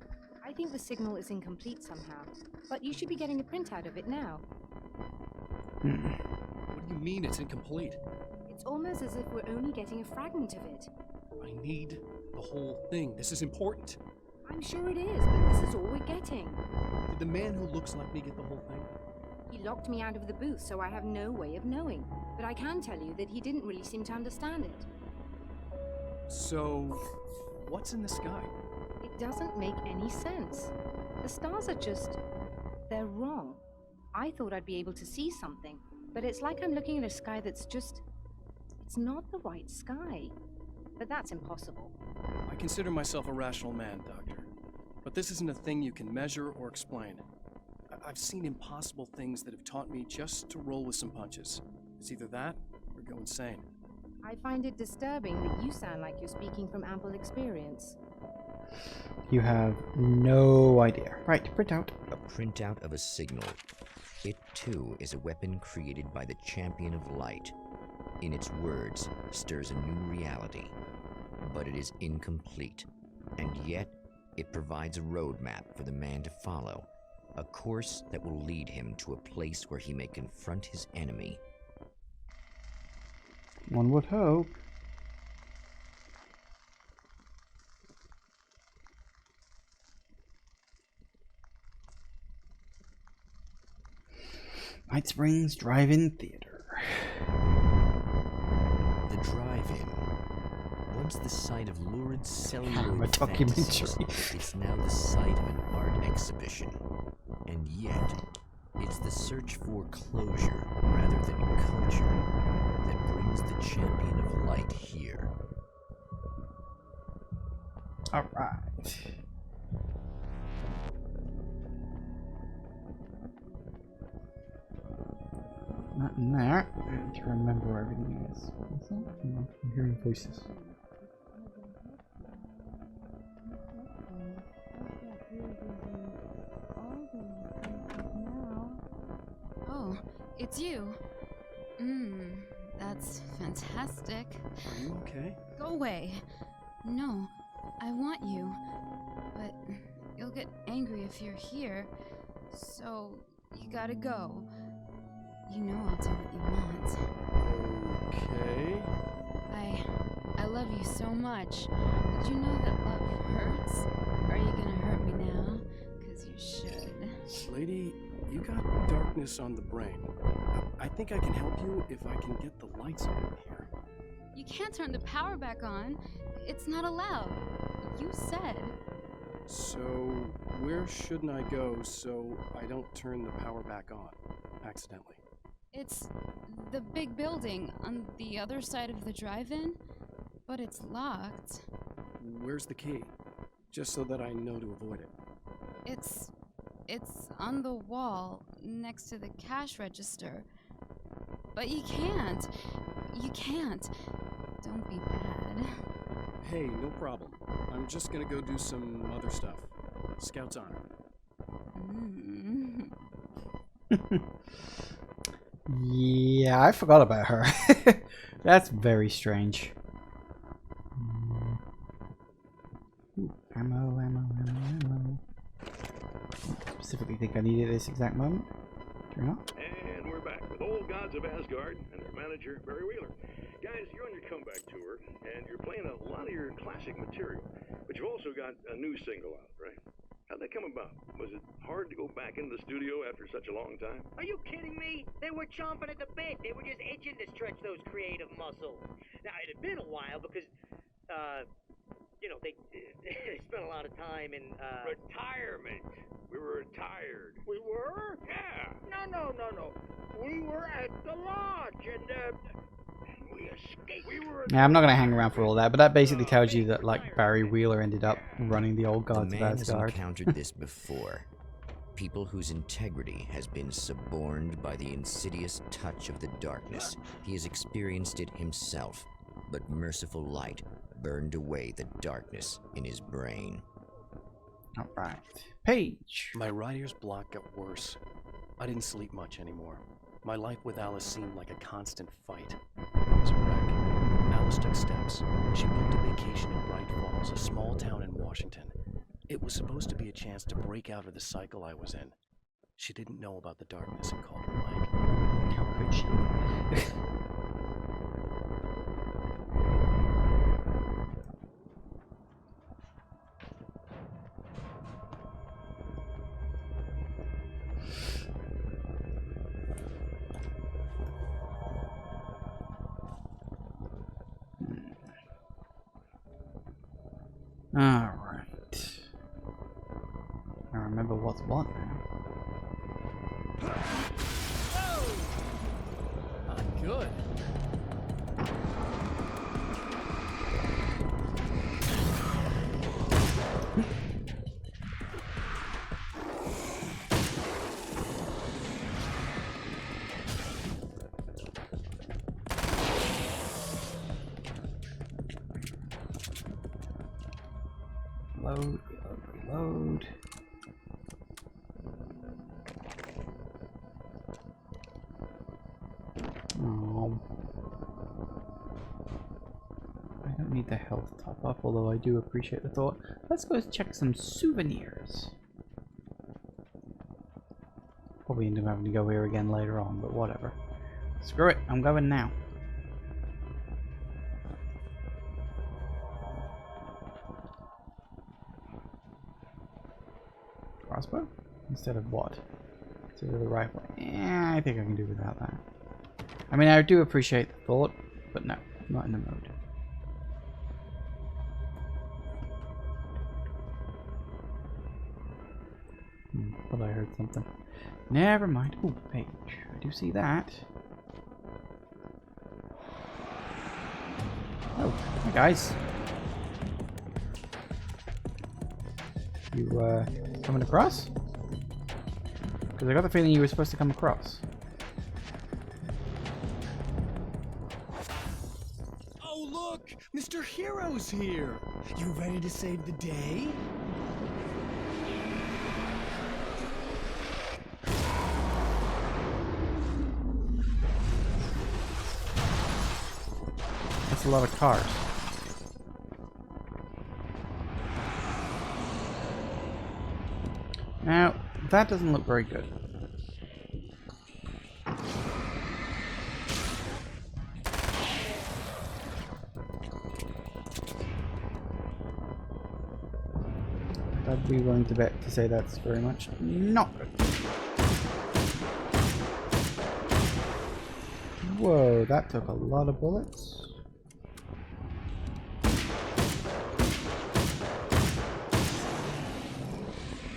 I think the signal is incomplete somehow, but you should be getting a printout of it now. What do you mean it's incomplete? It's almost as if we're only getting a fragment of it. I need the whole thing. This is important. I'm sure it is, but this is all we're getting. Did the man who looks like me get the whole thing? He locked me out of the booth, so I have no way of knowing. But I can tell you that he didn't really seem to understand it. So, what's in the sky? It doesn't make any sense. The stars are just... they're wrong. I thought I'd be able to see something, but it's like I'm looking at a sky that's just... it's not the right sky. But that's impossible. I consider myself a rational man, Doctor. But this isn't a thing you can measure or explain. I've seen impossible things that have taught me just to roll with some punches. It's either that or go insane. I find it disturbing that you sound like you're speaking from ample experience. You have no idea. Right, print out. A printout of a signal. It, too, is a weapon created by the Champion of Light. In its words, stirs a new reality. But it is incomplete. And yet, it provides a roadmap for the man to follow. A course that will lead him to a place where he may confront his enemy. One would hope. Night Springs Drive-In Theater. The drive-in. Once the site of lurid celluloid A documentary. fantasies, it's now the site of an art exhibition. And yet, it's the search for closure, rather than culture, that brings the Champion of Light here. Alright. Not in there. I have to remember where everything is. What's that? No, I'm hearing voices. Oh, it's you. That's fantastic. Are you okay? Go away. No, I want you. But you'll get angry if you're here. So, you gotta go. You know I'll do what you want. Okay. I love you so much. Did you know that love hurts? Are you gonna hurt me now? 'Cause you should. Lady, you got darkness on the brain. I think I can help you if I can get the lights on in here. You can't turn the power back on. It's not allowed. You said. So, where shouldn't I go so I don't turn the power back on accidentally? It's the big building on the other side of the drive-in, but it's locked. Where's the key? Just so that I know to avoid it. It's on the wall next to the cash register. But you can't. You can't. Don't be bad. Hey, no problem. I'm just gonna go do some other stuff. Scout's honor. Yeah, I forgot about her. That's very strange. Ooh, ammo. Specifically think I needed this exact moment. Turn up. And we're back with old gods of Asgard and their manager, Barry Wheeler. Guys, you're on your comeback tour, and you're playing a lot of your classic material. But you've also got a new single out, right? How'd that come about? Was it hard to go back into the studio after such a long time? Are you kidding me? They were chomping at the bit. They were just itching to stretch those creative muscles. Now, it had been a while because, you know, they spent a lot of time in, Retirement. We were retired. We were? Yeah. No. We were at the lodge, and, we escaped. We were... Yeah, I'm not gonna hang around for all that, but that basically tells you that like Barry Wheeler ended up running the old The gods of man has Asgard. encountered this before. People whose integrity has been suborned by the insidious touch of the darkness. He has experienced it himself, but merciful light burned away the darkness in his brain. Alright. Page. My writer's block got worse. I didn't sleep much anymore. My life with Alice seemed like a constant fight. It was a wreck. Alice took steps. She booked a vacation in Bright Falls, a small town in Washington. It was supposed to be a chance to break out of the cycle I was in. She didn't know about the darkness and called her Mike. How could she? Alright. I remember what's what now. Not good. Load. Oh. I don't need the health top up, although I do appreciate the thought. Let's go check some souvenirs. Probably end up having to go here again later on, but whatever. Screw it, I'm going now. Crossbow? Instead of what? Instead of the rifle. Yeah, I think I can do without that. I mean, I do appreciate the thought, but no, not in the mode. Thought I heard something. Never mind. Ooh, page. I do see that. Oh, hi guys. You, coming across? Because I got the feeling you were supposed to come across. Oh, look! Mr. Hero's here! You ready to save the day? That's a lot of cars. Now, that doesn't look very good. I'd be willing to bet to say that's very much not good. Whoa, that took a lot of bullets.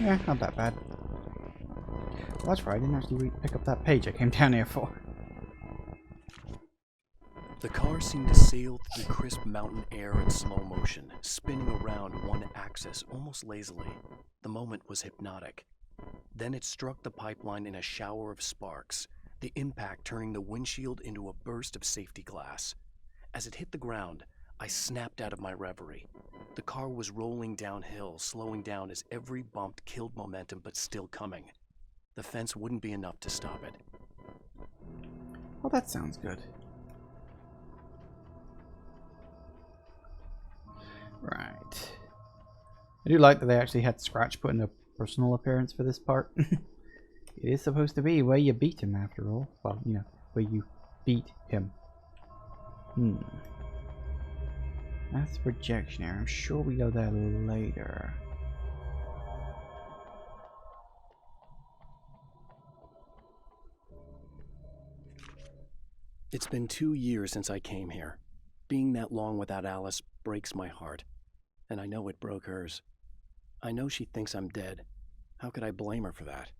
Yeah, not that bad. Well, that's right, I didn't actually pick up that page I came down here for. The car seemed to sail through the crisp mountain air in slow motion, spinning around one axis almost lazily. The moment was hypnotic. Then it struck the pipeline in a shower of sparks, the impact turning the windshield into a burst of safety glass. As it hit the ground, I snapped out of my reverie. The car was rolling downhill, slowing down as every bump killed momentum but still coming. The fence wouldn't be enough to stop it. Well, that sounds good. Right. I do like that they actually had Scratch put in a personal appearance for this part. It is supposed to be where you beat him, after all. Well, you know, where you beat him. That's the projection area. I'm sure we go there later. It's been 2 years since I came here. Being that long without Alice breaks my heart. And I know it broke hers. I know she thinks I'm dead. How could I blame her for that?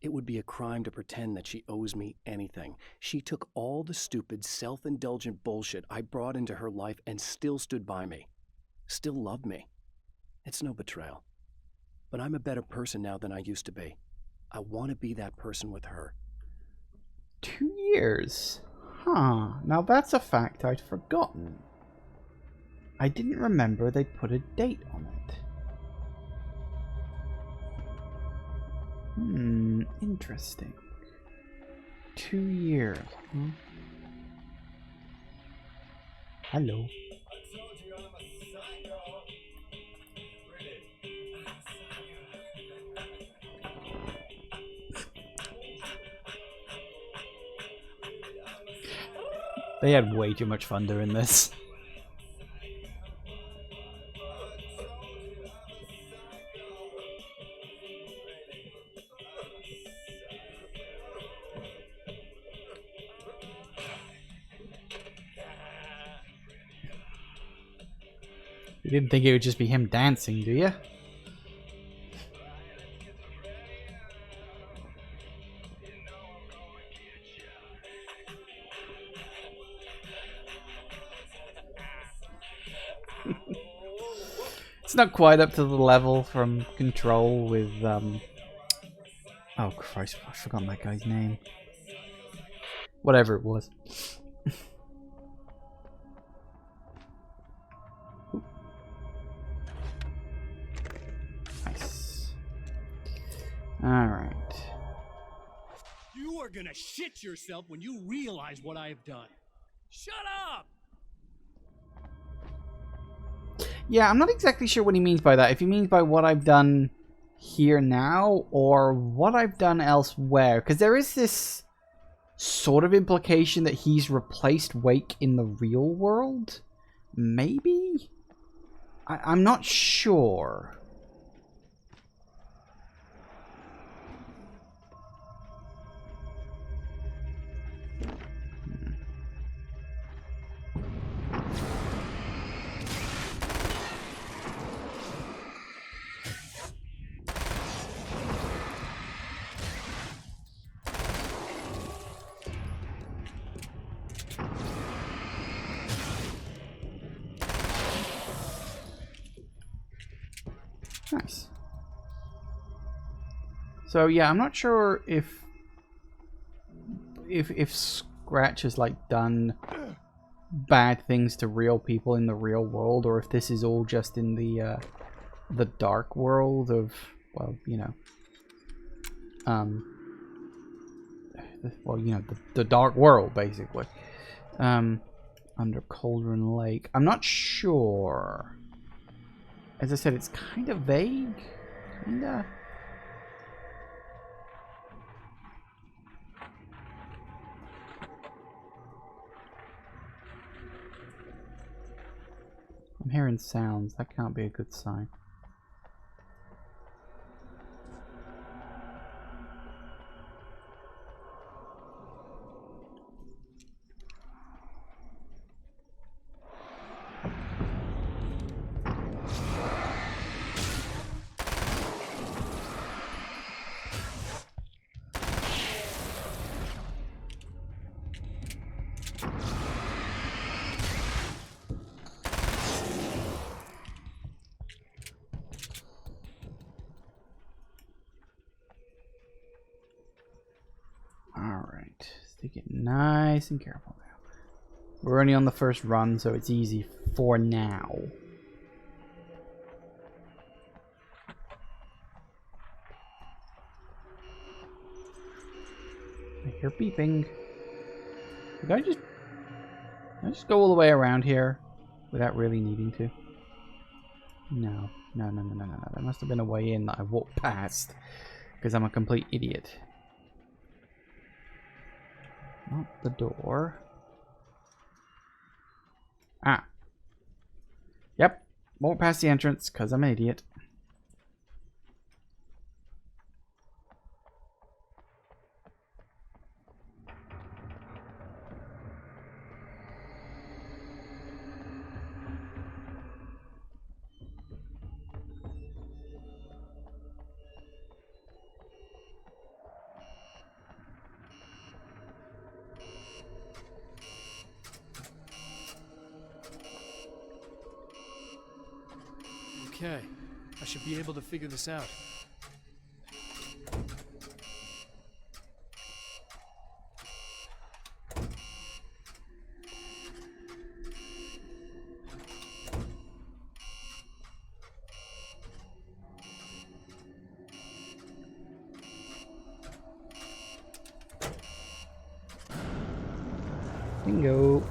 It would be a crime to pretend that she owes me anything. She took all the stupid, self-indulgent bullshit I brought into her life and still stood by me. Still loved me. It's no betrayal. But I'm a better person now than I used to be. I want to be that person with her. 2 years? Huh. Now that's a fact I'd forgotten. I didn't remember they put a date on it. Interesting. 2 years. Huh? Hello. They had way too much fun doing this. You didn't think it would just be him dancing, do you? It's not quite up to the level from Control with, oh Christ, I forgot that guy's name. Whatever it was. Nice. Alright. You are gonna shit yourself when you realize what I have done. Shut up! Yeah, I'm not exactly sure what he means by that. If he means by what I've done here now or what I've done elsewhere. Because there is this sort of implication that he's replaced Wake in the real world. Maybe? I'm not sure. Nice. So yeah, I'm not sure if Scratch has like done bad things to real people in the real world, or if this is all just in the dark world of, well, you know, the dark world basically, under Cauldron Lake. I'm not sure. As I said, it's kind of vague. Kinda. I'm hearing sounds. That can't be a good sign. Alright, take it nice and careful now. We're only on the first run, so it's easy for now. I hear beeping. Did I just go all the way around here without really needing to? No. No. There must have been a way in that I walked past because I'm a complete idiot. Not the door. Won't pass the entrance because I'm an idiot. Okay, I should be able to figure this out. Bingo.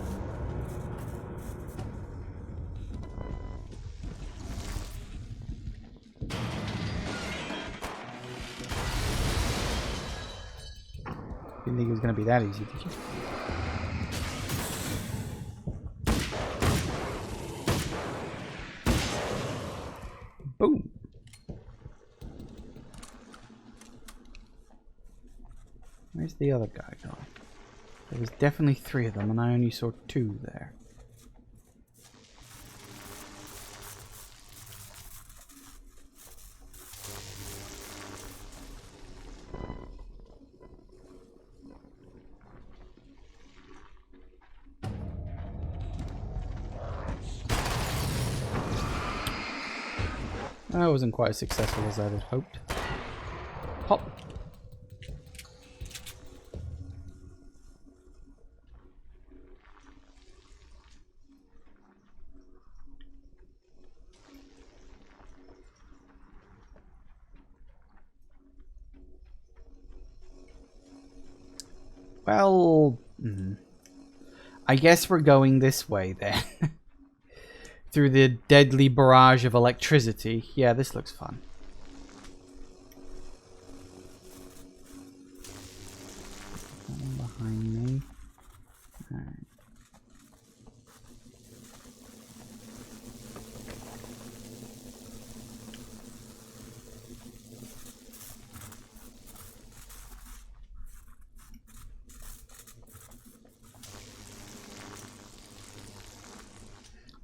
Didn't think it was going to be that easy, did you? Boom. Where's the other guy gone? There was definitely 3 of them, and I only saw 2 there. That wasn't quite as successful as I had hoped. Hop. Well, I guess we're going this way then. Through the deadly barrage of electricity. Yeah, this looks fun. Someone behind me. Alright.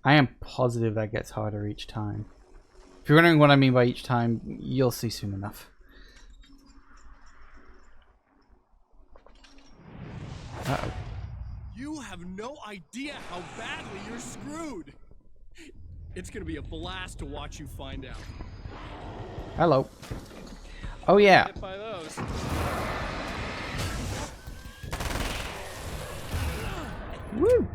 I am positive that gets harder each time. If you're wondering what I mean by each time, you'll see soon enough. Uh-oh. You have no idea how badly you're screwed. It's gonna be a blast to watch you find out. Hello. Oh yeah. Hit by those. Woo!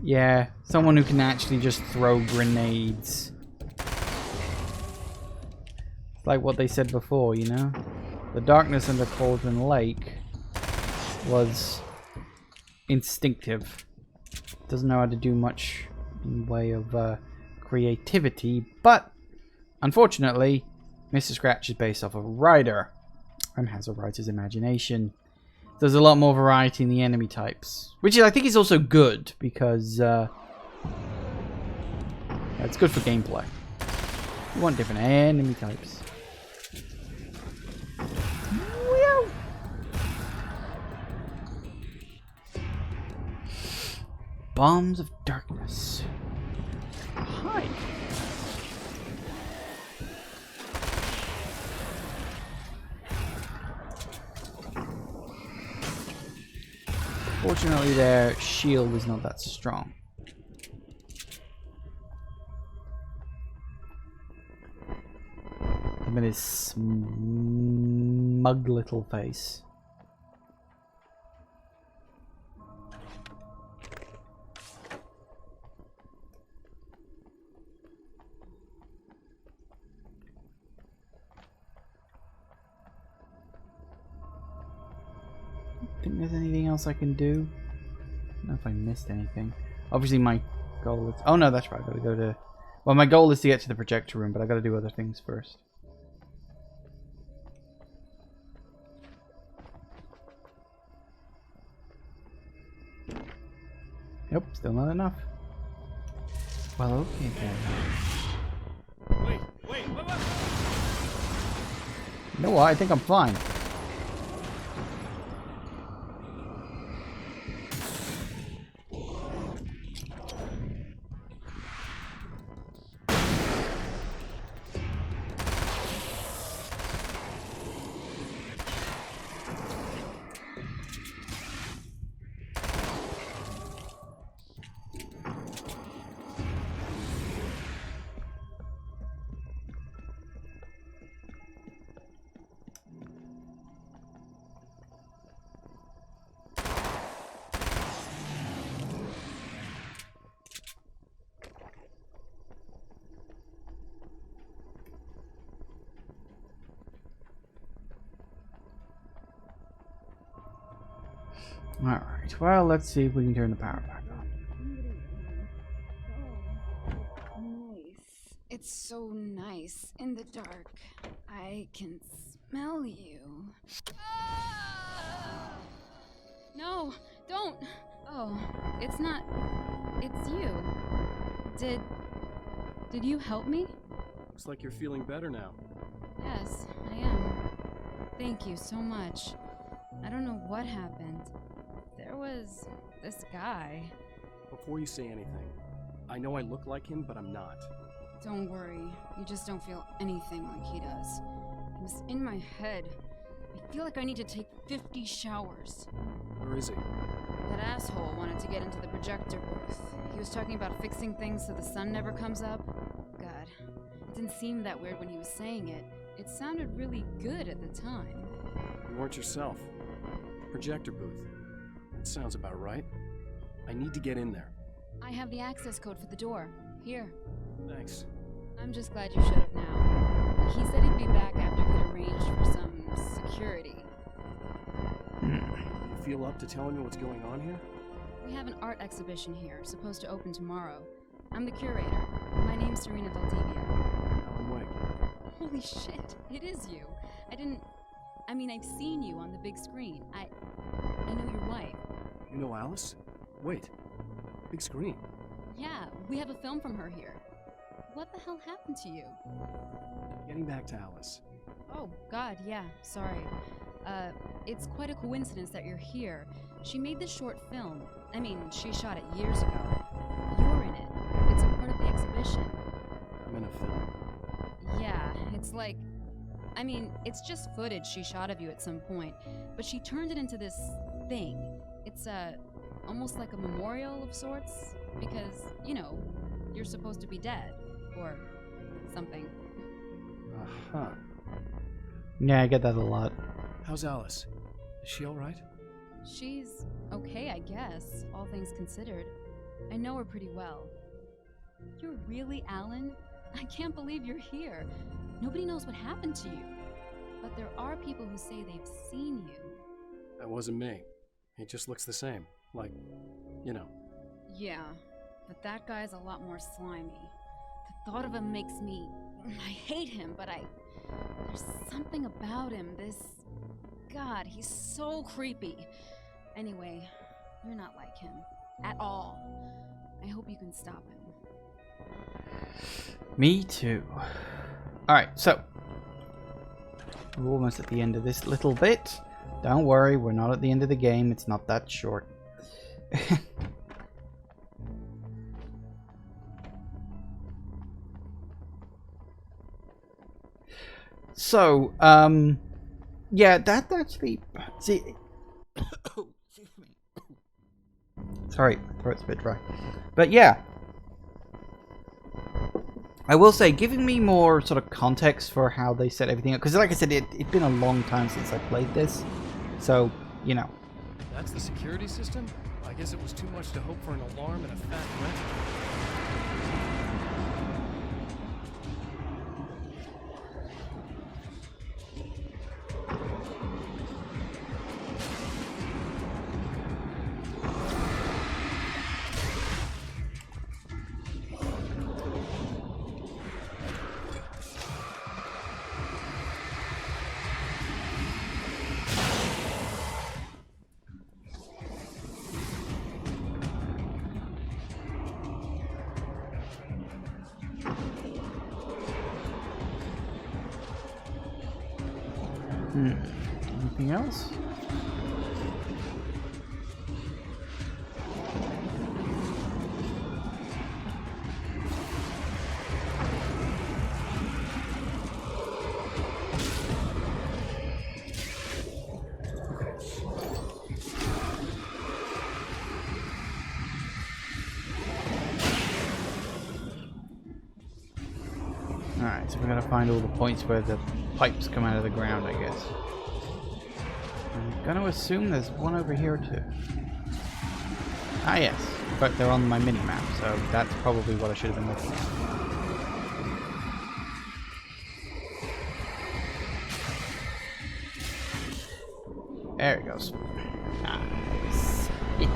Yeah, someone who can actually just throw grenades. It's like what they said before, you know? The darkness under Cauldron Lake was instinctive. Doesn't know how to do much in way of creativity, but unfortunately, Mr. Scratch is based off of a writer and has a writer's imagination. There's a lot more variety in the enemy types, which I think is also good because it's good for gameplay. You want different enemy types. Whee! Bombs of darkness. Hi. Fortunately, their shield is not that strong. Look at his smug little face. I don't think there's anything else I can do. I don't know if I missed anything. Obviously my goal is... Oh no, that's right. I gotta go to... Well, my goal is to get to the projector room, but I gotta do other things first. Nope, still not enough. Well, okay then. Wait. You know what? I think I'm fine. Alright, well, let's see if we can turn the power back on. Nice. It's so nice in the dark. I can smell you. No, don't. Oh, it's not. It's you. Did you help me? Looks like you're feeling better now. Yes, I am. Thank you so much. I don't know what happened. There was this guy. Before you say anything, I know I look like him, but I'm not. Don't worry. You just don't feel anything like he does. It was in my head. I feel like I need to take 50 showers. Where is he? That asshole wanted to get into the projector booth. He was talking about fixing things so the sun never comes up. God, it didn't seem that weird when he was saying it. It sounded really good at the time. You weren't yourself. Projector booth. That sounds about right. I need to get in there. I have the access code for the door. Here. Thanks. I'm just glad you showed up now. He said he'd be back after he'd arranged for some security. You feel up to telling me what's going on here? We have an art exhibition here, supposed to open tomorrow. I'm the curator. My name's Serena Valdivia. Alan Wake. Holy shit, it is you. I've seen you on the big screen. I know your wife. You know Alice? Wait. Big screen. Yeah, we have a film from her here. What the hell happened to you? Getting back to Alice. Oh, God, yeah, sorry. It's quite a coincidence that you're here. She made this short film. She shot it years ago. You're in it. It's a part of the exhibition. I'm in a film. Yeah, it's like... it's just footage she shot of you at some point, but she turned it into this thing. It's, almost like a memorial of sorts, because, you're supposed to be dead, or something. Uh-huh. Yeah, I get that a lot. How's Alice? Is she alright? She's okay, I guess, all things considered. I know her pretty well. You're really Alan? I can't believe you're here. Nobody knows what happened to you. But there are people who say they've seen you. That wasn't me. He just looks the same. Like, Yeah, but that guy's a lot more slimy. The thought of him makes me... I hate him, but there's something about him, God, he's so creepy. Anyway, you're not like him. At all. I hope you can stop him. Me too. Alright, so. We're almost at the end of this little bit. Don't worry, we're not at the end of the game. It's not that short. So, yeah, that actually... See... Sorry, my throat's a bit dry. But yeah. I will say, giving me more sort of context for how they set everything up. Because like I said, it'd been a long time since I played this. So, That's the security system? I guess it was too much to hope for an alarm and a fat rent. Anything else? Alright, so we gotta find all the points where the pipes come out of the ground, I guess. I'm gonna assume there's one over here too. Ah yes, in fact they're on my mini-map, so that's probably what I should have been looking at. There it goes. Nice. Yeah.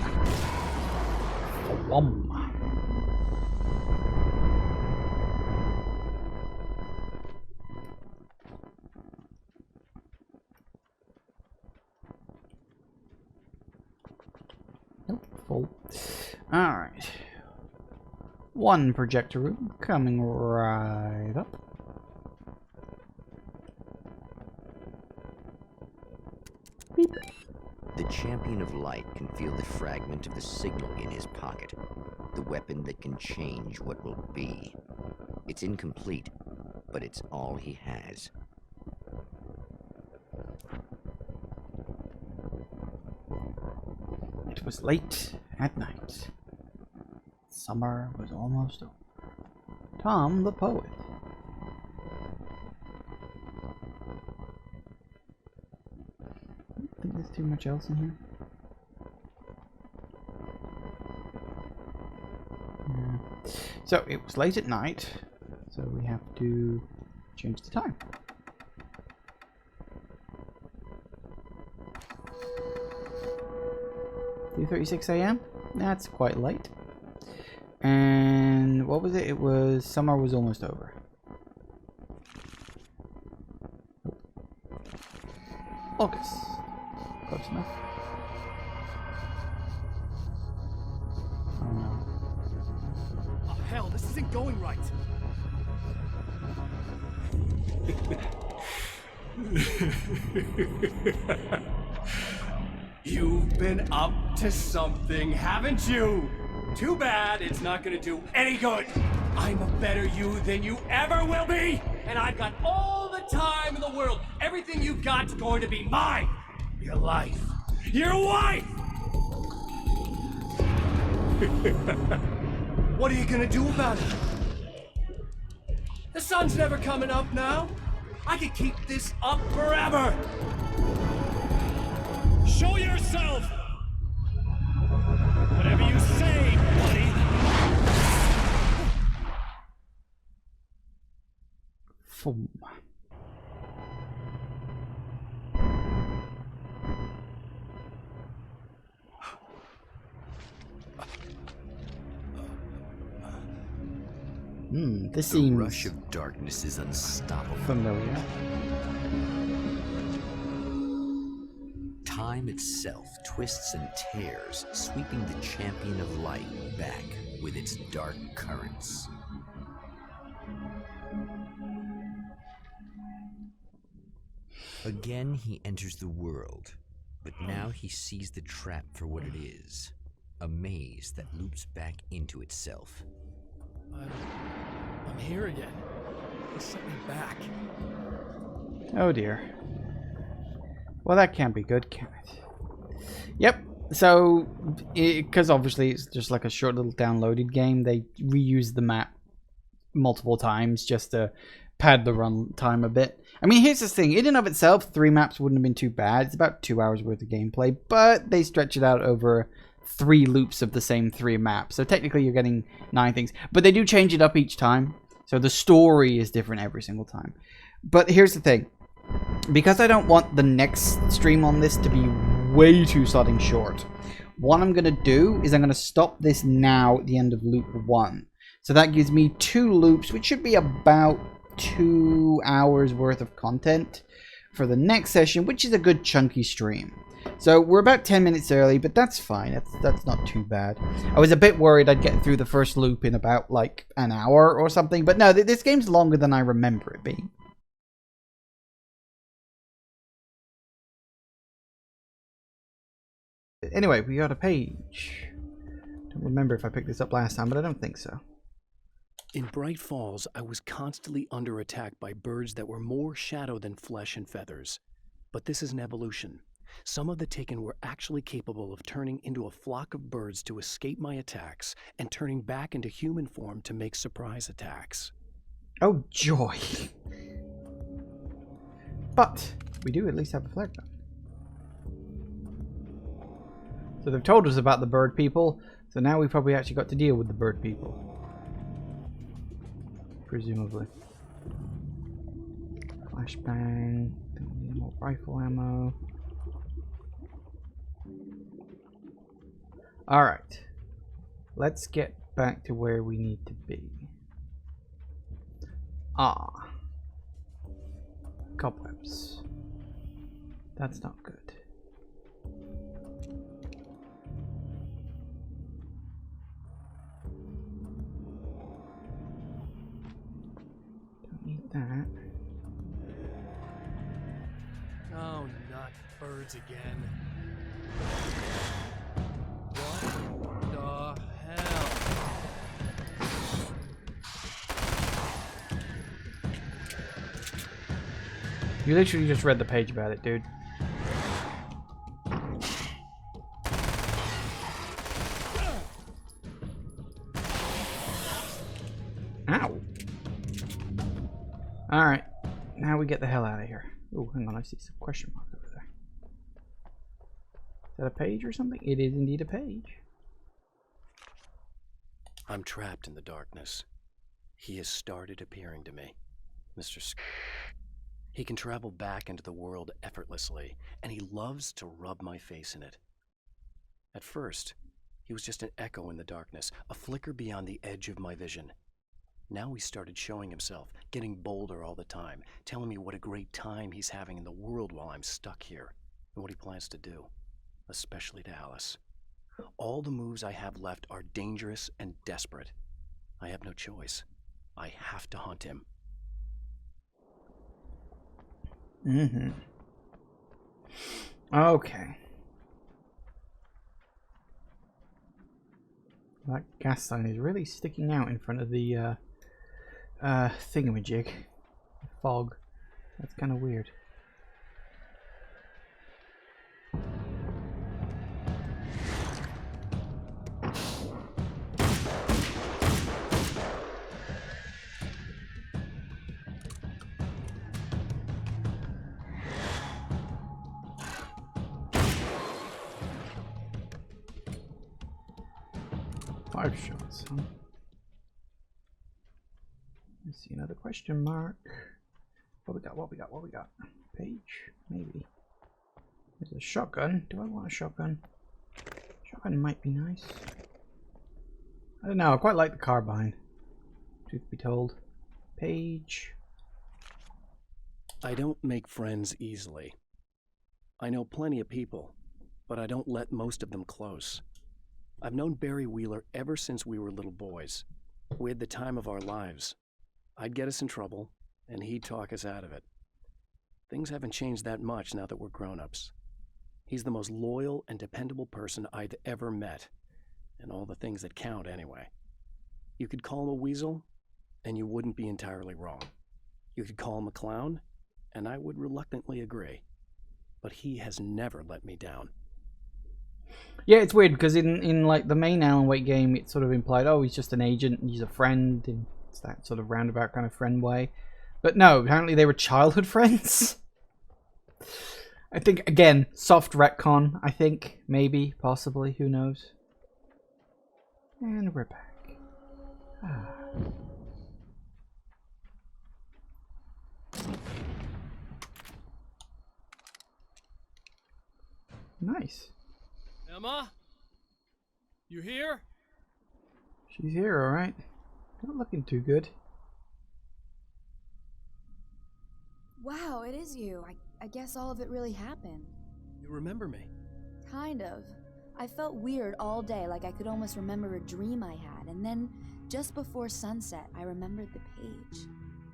Nope, full. Alright. One projector room coming right up. Beep. The champion of light can feel the fragment of the signal in his pocket, the weapon that can change what will be. It's incomplete, but it's all he has. It was late at night. Summer was almost over. Tom the poet. I think there's too much else in here. Yeah. So it was late at night, so we have to change the time. 3:36 a.m. That's quite late. And what was it? It was summer was almost over. August. Close enough. Oh no. Oh hell, this isn't going right. You've been up to something, haven't you? Too bad it's not gonna do any good. I'm a better you than you ever will be, and I've got all the time in the world. Everything you've got's going to be mine. Your life. Your wife! What are you gonna do about it? The sun's never coming up now. I could keep this up forever. Show yourself! Whatever you say, buddy! Fum. This The seems rush of darkness is unstoppable. familiar. Time itself twists and tears, sweeping the champion of light back with its dark currents. Again, he enters the world, but now he sees the trap for what it is, a maze that loops back into itself. I'm here again. They sent me back. Oh dear. Well, that can't be good, can it? Yep. So, because obviously it's just like a short little downloaded game, they reuse the map multiple times just to pad the run time a bit. I mean, here's the thing. In and of itself, 3 maps wouldn't have been too bad. It's about 2 hours worth of gameplay, but they stretch it out over 3 loops of the same 3 maps. So technically you're getting 9 things. But they do change it up each time. So the story is different every single time. But here's the thing. Because I don't want the next stream on this to be way too sodding short, what I'm going to do is I'm going to stop this now at the end of loop 1. So that gives me 2 loops, which should be about 2 hours worth of content for the next session, which is a good chunky stream. So we're about 10 minutes early, but that's fine. That's not too bad. I was a bit worried I'd get through the first loop in about like an hour or something, but no, this game's longer than I remember it being. Anyway, we got a page. Don't remember if I picked this up last time, but I don't think so. In Bright Falls, I was constantly under attack by birds that were more shadow than flesh and feathers. But this is an evolution. Some of the Taken were actually capable of turning into a flock of birds to escape my attacks and turning back into human form to make surprise attacks. Oh, joy. But we do at least have a flag gun. So they've told us about the bird people, so now we've probably actually got to deal with the bird people. Presumably. Flashbang. Don't need more rifle ammo. Alright. Let's get back to where we need to be. Ah. Cobwebs. That's not good. Don't need that. Oh, not birds again. What the hell? You literally just read the page about it, dude. Ow. Alright. Now we get the hell out of here. Oh, hang on. I see some question mark over there. Is that a page or something? It is indeed a page. I'm trapped in the darkness. He has started appearing to me. Mr. He can travel back into the world effortlessly, and he loves to rub my face in it. At first, he was just an echo in the darkness, a flicker beyond the edge of my vision. Now he started showing himself, getting bolder all the time, telling me what a great time he's having in the world while I'm stuck here, and what he plans to do, especially to Alice. All the moves I have left are dangerous and desperate. I have no choice. I have to hunt him. Mm-hmm. Okay. That gas sign is really sticking out in front of the thingamajig. Fog. That's kind of weird. Five shots, huh? Let's see, another question mark. What we got? What we got? What we got? Page? Maybe. There's a shotgun. Do I want a shotgun? Shotgun might be nice. I don't know. I quite like the carbine. Truth be told. Page. I don't make friends easily. I know plenty of people, but I don't let most of them close. I've known Barry Wheeler ever since we were little boys. We had the time of our lives. I'd get us in trouble, and he'd talk us out of it. Things haven't changed that much now that we're grown-ups. He's the most loyal and dependable person I've ever met, and all the things that count anyway. You could call him a weasel, and you wouldn't be entirely wrong. You could call him a clown, and I would reluctantly agree. But he has never let me down. Yeah, it's weird because in like the main Alan Wake game, it's sort of implied, oh, he's just an agent and he's a friend, and it's that sort of roundabout kind of friend way. But no, apparently they were childhood friends. I think, again, soft retcon, I think. Maybe, possibly, who knows. And we're back. Ah. Nice. Emma? You here? She's here, alright. Not looking too good. Wow, it is you. I guess all of it really happened. You remember me? Kind of. I felt weird all day, like I could almost remember a dream I had, and then just before sunset, I remembered the page.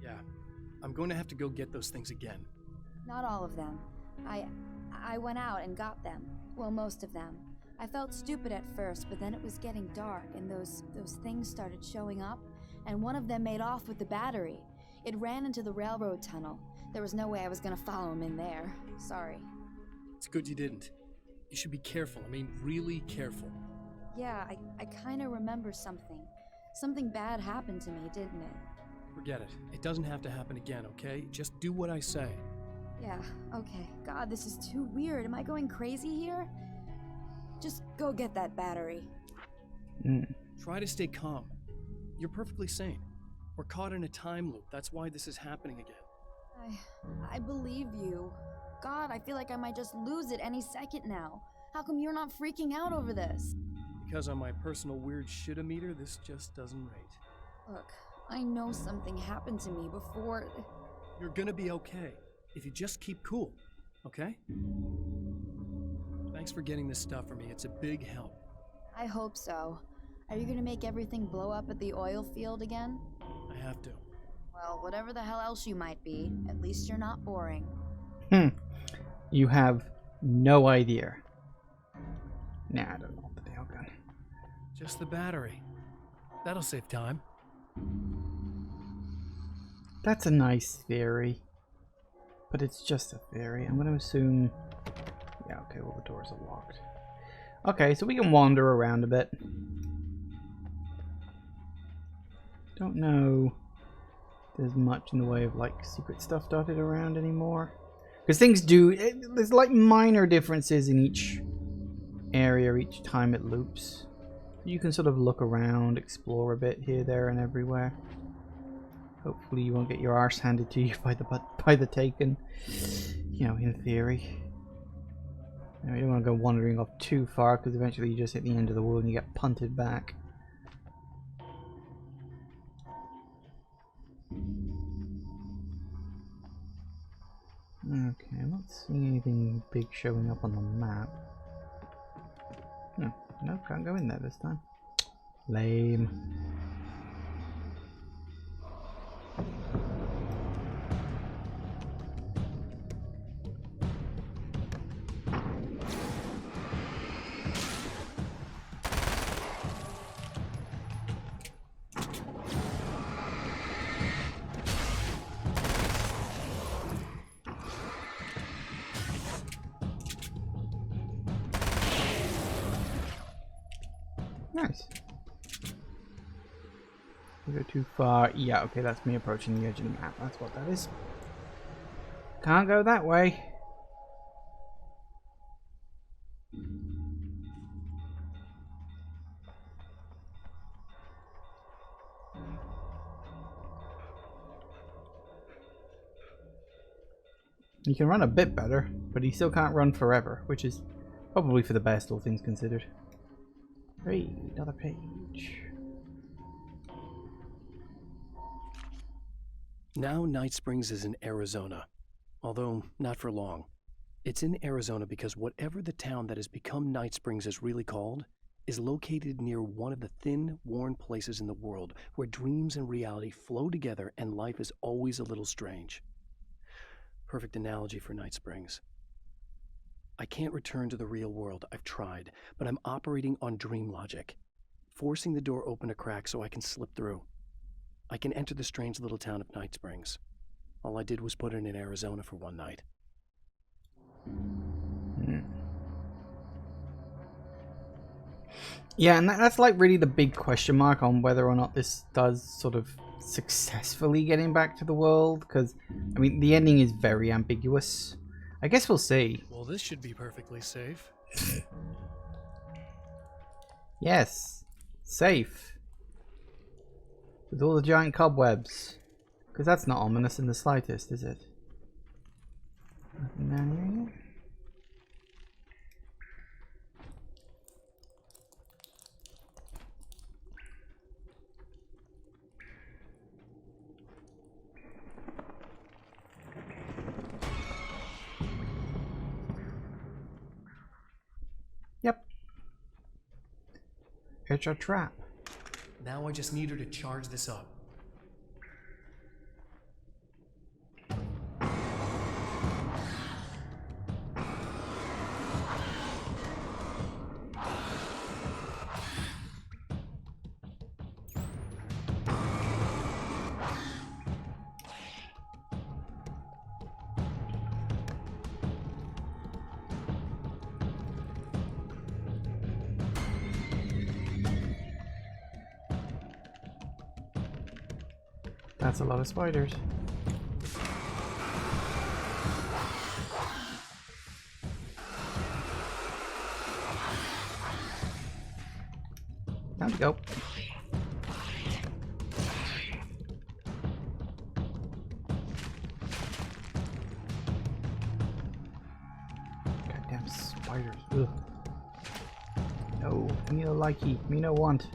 Yeah. I'm going to have to go get those things again. Not all of them. I went out and got them. Well, most of them. I felt stupid at first, but then it was getting dark and those things started showing up, and one of them made off with the battery. It ran into the railroad tunnel. There was no way I was gonna follow him in there. Sorry. It's good you didn't. You should be careful. I mean, really careful. Yeah, I kinda remember something. Something bad happened to me, didn't it? Forget it. It doesn't have to happen again, okay? Just do what I say. Yeah, okay. God, this is too weird. Am I going crazy here? Just go get that battery. Try to stay calm. You're perfectly sane. We're caught in a time loop. That's why this is happening again. I believe you. God, I feel like I might just lose it any second now. How come you're not freaking out over this? Because on my personal weird shit-o-meter, this just doesn't rate. Look, I know something happened to me before. You're gonna be okay. If you just keep cool, okay? Thanks for getting this stuff for me. It's a big help. I hope so. Are you gonna make everything blow up at the oil field again? I have to. Well, whatever the hell else you might be, at least you're not boring. You have no idea. Nah, I don't know the nail gun. Just the battery. That'll save time. That's a nice theory. But it's just a theory. I'm going to assume... Yeah, okay, well the doors are locked. Okay, so we can wander around a bit. Don't know if there's much in the way of like secret stuff dotted around anymore. Because things do... There's like minor differences in each area each time it loops. You can sort of look around, explore a bit here, there, and everywhere. Hopefully you won't get your arse handed to you by the Taken. You know, in theory. Now, you don't want to go wandering off too far, because eventually you just hit the end of the wall and you get punted back. Okay, I'm not seeing anything big showing up on the map. No, can't go in there this time. Lame. Nice. We go too far. Yeah, okay, that's me approaching the edge of the map. That's what that is. Can't go that way. He can run a bit better, but he still can't run forever, which is probably for the best, all things considered. Hey, another page. Now Night Springs is in Arizona, although not for long. It's in Arizona because whatever the town that has become Night Springs is really called is located near one of the thin, worn places in the world where dreams and reality flow together and life is always a little strange. Perfect analogy for Night Springs. I can't return to the real world, I've tried, but I'm operating on dream logic, forcing the door open a crack so I can slip through. I can enter the strange little town of Night Springs. All I did was put it in Arizona for one night. Yeah, and that's like really the big question mark on whether or not this does sort of successfully getting back to the world, because I mean the ending is very ambiguous. I guess we'll see. Well, this should be perfectly safe. Yes, safe. With all the giant cobwebs. Because that's not ominous in the slightest, is it? Nothing down here yet? Yep. It's a trap. Now I just need her to charge this up. That's a lot of spiders. Time to go. Goddamn spiders. Ugh. No, me no likey, me no want.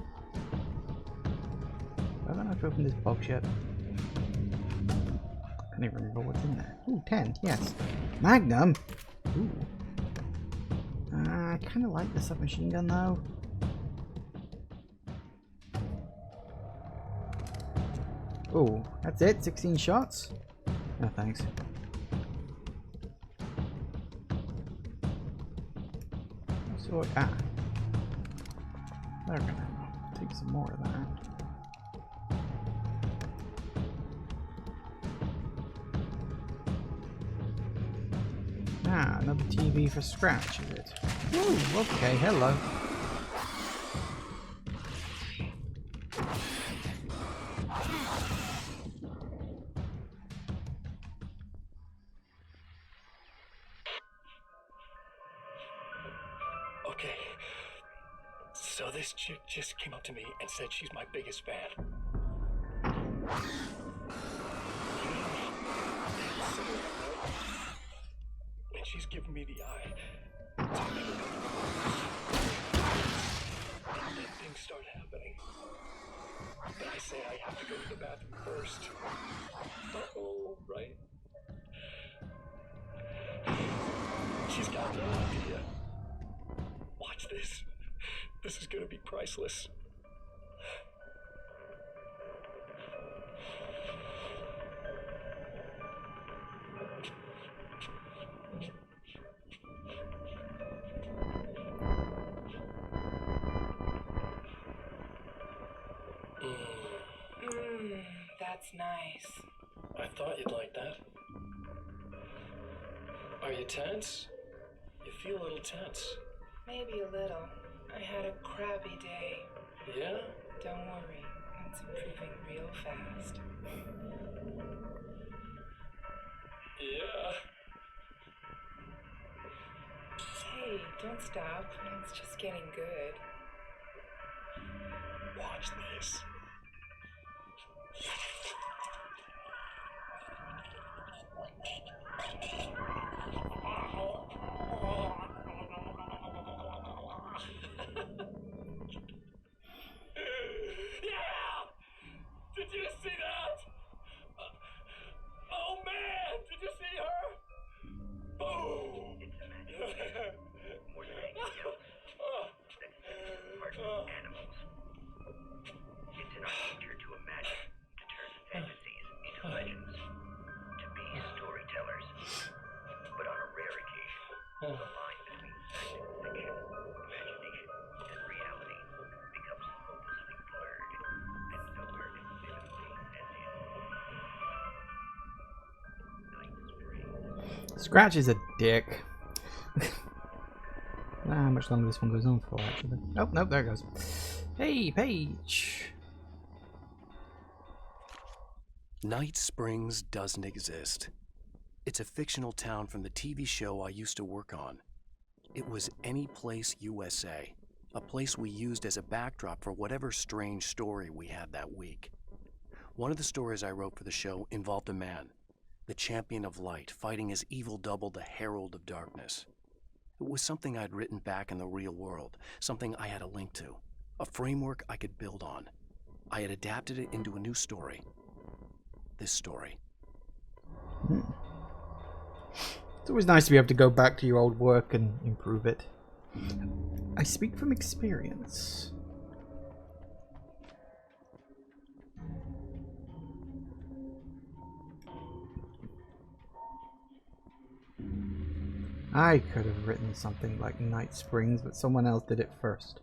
Have I not opened this box yet? I can't even remember what's in there. Ooh, 10, yes. Magnum! Ooh. I kind of like the submachine gun though. Oh, that's it? 16 shots? No thanks. So, they're gonna take some more of that. Ah, another TV for Scratch, is it? Ooh, okay, hello. Okay. So this chick just came up to me and said she's my biggest fan. And she's giving me the eye. And then things start happening. But I say I have to go to the bathroom first. Uh-oh, right? She's got no idea. Watch this. This is gonna be priceless. That's nice. I thought you'd like that. Are you tense? You feel a little tense. Maybe a little. I had a crappy day. Yeah? Don't worry, it's improving real fast. Yeah. Hey, don't stop. It's just getting good. Watch this. Yeah! Did you see that? Oh man! Did you see her? Boom! More than anything else, that's part of animals. It's in our nature to imagine, to turn fantasies into legends, to be storytellers. But on a rare occasion, the line between fact and fiction, imagination and reality becomes hopelessly blurred, and nowhere can vividly as in Night Springs. Scratch is a dick. How much longer this one goes on for, actually. Oh, nope, there it goes. Hey, Paige! Night Springs doesn't exist. It's a fictional town from the TV show I used to work on. It was Any Place USA, a place we used as a backdrop for whatever strange story we had that week. One of the stories I wrote for the show involved a man, the champion of light, fighting his evil double, the Herald of Darkness. It was something I'd written back in the real world, something I had a link to, a framework I could build on. I had adapted it into a new story. This story. It's always nice to be able to go back to your old work and improve it. I speak from experience. I could have written something like Night Springs, but someone else did it first.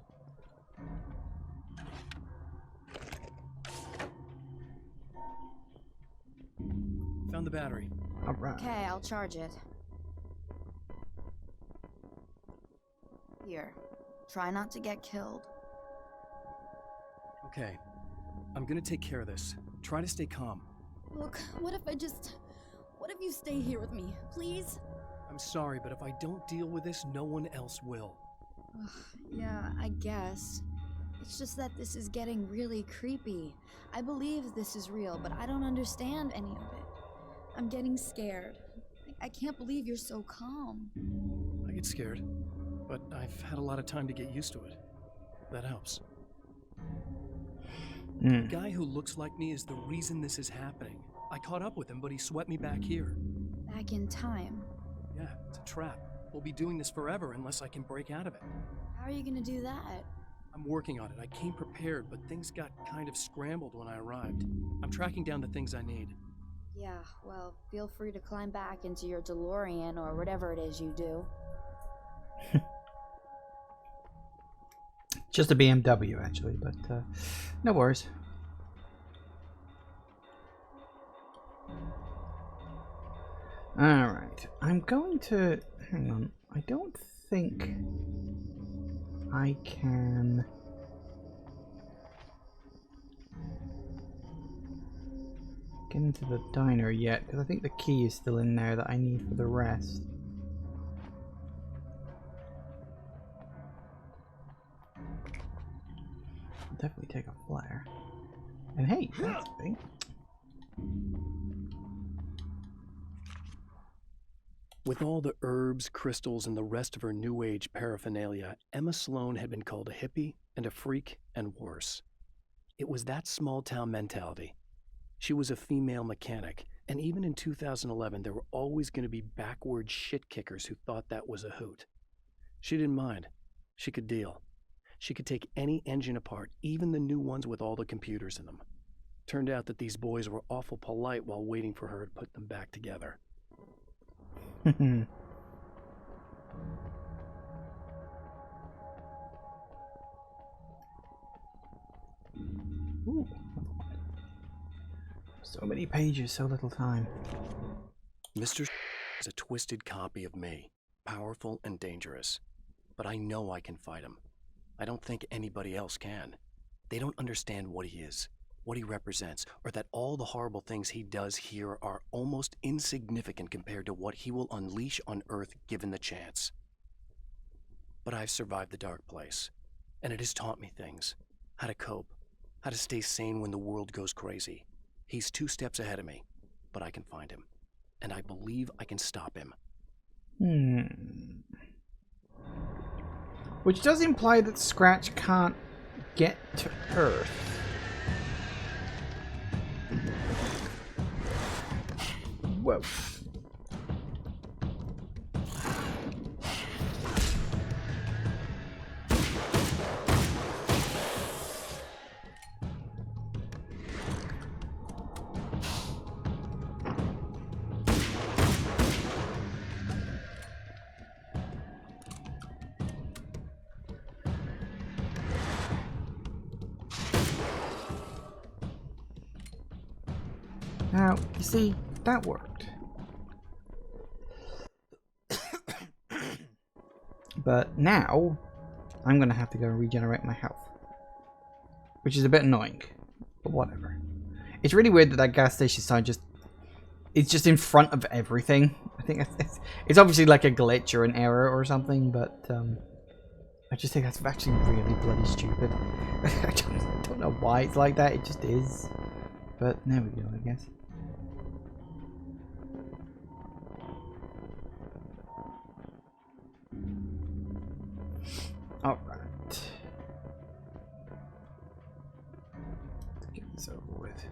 Found the battery. Alright. Okay, I'll charge it. Here. Try not to get killed. Okay. I'm gonna take care of this. Try to stay calm. Look, what if you stay here with me, please? I'm sorry, but if I don't deal with this, no one else will. Ugh, yeah, I guess. It's just that this is getting really creepy. I believe this is real, but I don't understand any of it. I'm getting scared. I can't believe you're so calm. I get scared, but I've had a lot of time to get used to it. That helps. The guy who looks like me is the reason this is happening. I caught up with him, but he swept me back here. Back in time. Yeah, it's a trap. We'll be doing this forever unless I can break out of it. How are you gonna do that? I'm working on it. I came prepared, but things got kind of scrambled when I arrived. I'm tracking down the things I need. Yeah, well, feel free to climb back into your DeLorean or whatever it is you do. Just a BMW, actually, but no worries. Alright, I'm going to... Hang on. I don't think I can... get into the diner yet, because I think the key is still in there that I need for the rest. I'll definitely take a flare. And hey, that's a thing. With all the herbs, crystals, and the rest of her New Age paraphernalia, Emma Sloan had been called a hippie and a freak and worse. It was that small-town mentality. She was a female mechanic, and even in 2011, there were always going to be backward shit-kickers who thought that was a hoot. She didn't mind. She could deal. She could take any engine apart, even the new ones with all the computers in them. Turned out that these boys were awful polite while waiting for her to put them back together. Ooh. So many pages, so little time. Mr. is a twisted copy of me, powerful and dangerous. But I know I can fight him. I don't think anybody else can. They don't understand what he is, what he represents, or that all the horrible things he does here are almost insignificant compared to what he will unleash on Earth given the chance. But I've survived the dark place, and it has taught me things. How to cope, how to stay sane when the world goes crazy. He's 2 steps ahead of me, but I can find him, and I believe I can stop him. Which does imply that Scratch can't get to Earth. Whoa. Now, you see, that worked. But now, I'm going to have to go and regenerate my health. Which is a bit annoying, but whatever. It's really weird that that gas station sign it's just in front of everything. I think it's obviously like a glitch or an error or something, but I just think that's actually really bloody stupid. I don't know why it's like that, it just is. But there we go, I guess. Alright. Let's get this over with.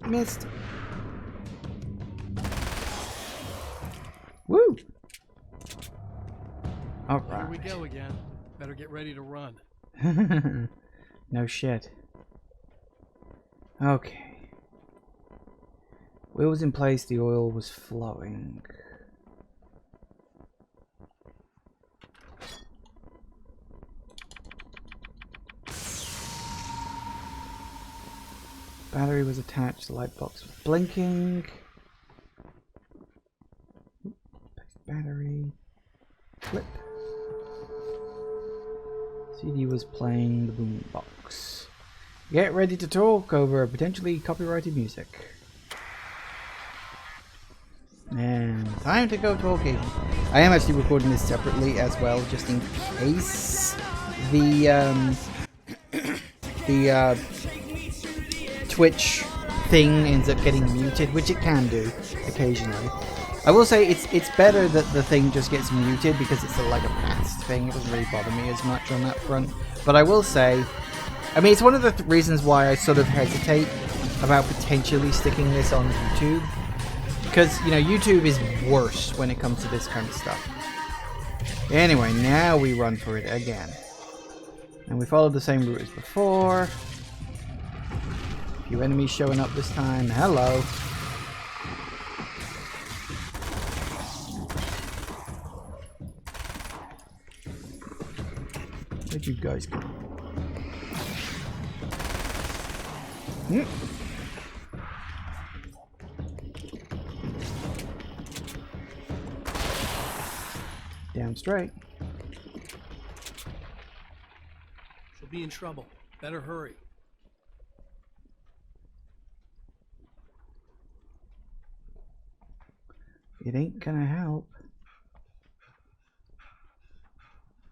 Missed. Woo! Alright. Here we go again. Better get ready to run. No shit. Okay. Wheel was in place, the oil was flowing. Battery was attached. The light box was blinking. Battery. Flip. CD was playing the boombox. Get ready to talk over potentially copyrighted music. And time to go talking. I am actually recording this separately as well, just in case the Twitch thing ends up getting muted, which it can do occasionally. I will say it's better that the thing just gets muted because it's like a past thing. It doesn't really bother me as much on that front. But I will say, I mean, it's one of the reasons why I sort of hesitate about potentially sticking this on YouTube. Because, you know, YouTube is worse when it comes to this kind of stuff. Anyway, now we run for it again. And we followed the same route as before. A few enemies showing up this time. Hello. Where'd you guys go? Down straight. She'll be in trouble. Better hurry. It ain't gonna help.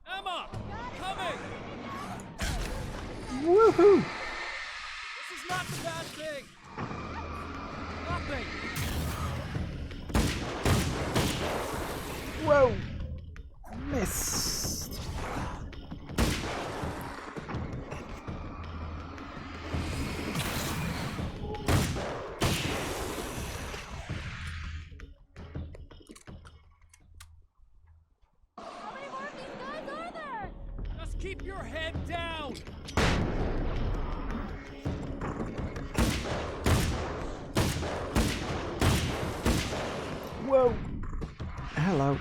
Emma! Coming! Woohoo! This is not the bad thing! Nothing! Whoa! Missed. How many more of these guys are there? Just keep your head down! Whoa! Hello.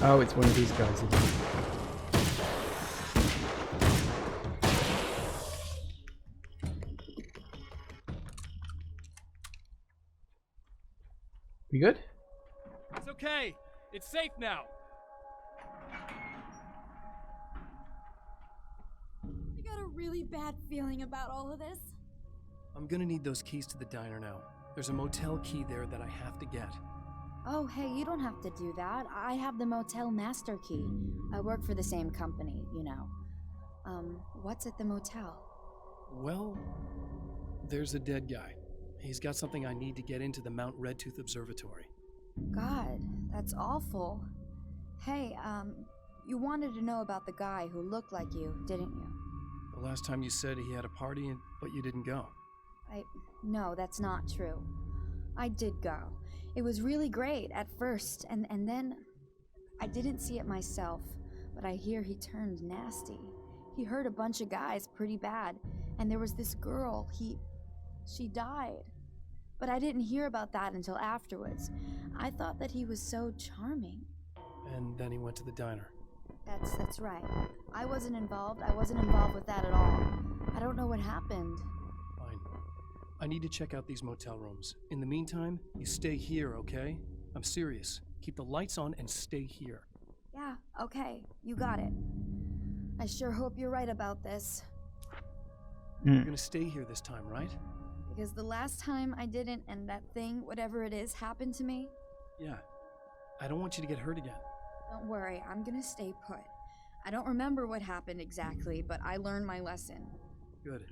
Oh, it's one of these guys, isn't it? You good? It's okay. It's safe now. I got a really bad feeling about all of this. I'm gonna need those keys to the diner now. There's a motel key there that I have to get. Oh, hey, you don't have to do that. I have the motel master key. I work for the same company, you know. What's at the motel? Well, there's a dead guy. He's got something I need to get into the Mount Redtooth Observatory. God, that's awful. Hey, you wanted to know about the guy who looked like you, didn't you? The last time you said he had a party, but you didn't go. No, that's not true. I did go. It was really great at first, and then I didn't see it myself, but I hear he turned nasty. He hurt a bunch of guys pretty bad, and there was this girl, she died. But I didn't hear about that until afterwards. I thought that he was so charming. And then he went to the diner. That's right. I wasn't involved. I wasn't involved with that at all. I don't know what happened. Fine. I need to check out these motel rooms. In the meantime, you stay here, okay? I'm serious. Keep the lights on and stay here. Yeah, okay. You got it. I sure hope you're right about this. You're gonna stay here this time, right? Because the last time I didn't, and that thing, whatever it is, happened to me. Yeah. I don't want you to get hurt again. Don't worry, I'm gonna stay put. I don't remember what happened exactly, but I learned my lesson. Good.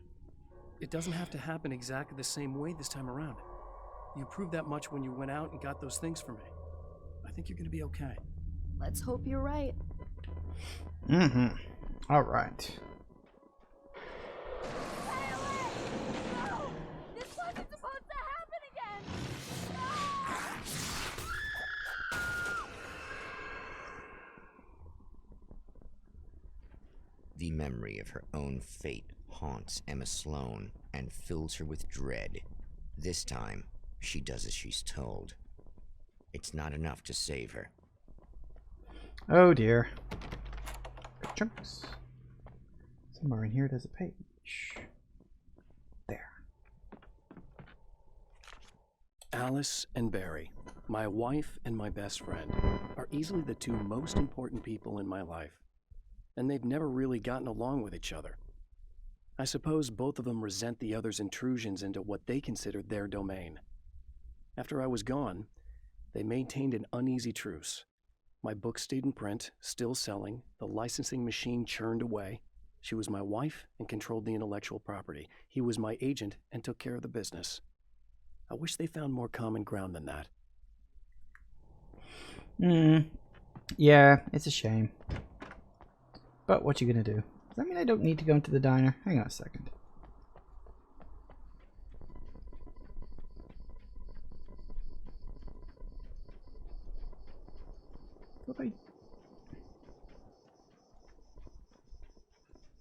It doesn't have to happen exactly the same way this time around. You proved that much when you went out and got those things for me. I think you're gonna be okay. Let's hope you're right. All right. No! This wasn't supposed to happen again! The memory of her own fate haunts Emma Sloan and fills her with dread. This time, she does as she's told. It's not enough to save her. Oh dear. chunks. Somewhere in here there's a page. There. Alice and Barry, my wife and my best friend, are easily the two most important people in my life. And they've never really gotten along with each other. I suppose both of them resent the other's intrusions into what they considered their domain. After I was gone, they maintained an uneasy truce. My book stayed in print, still selling, the licensing machine churned away. She was my wife and controlled the intellectual property. He was my agent and took care of the business. I wish they found more common ground than that. Yeah, it's a shame. But what you gonna do? Does that mean I don't need to go into the diner? Hang on a second.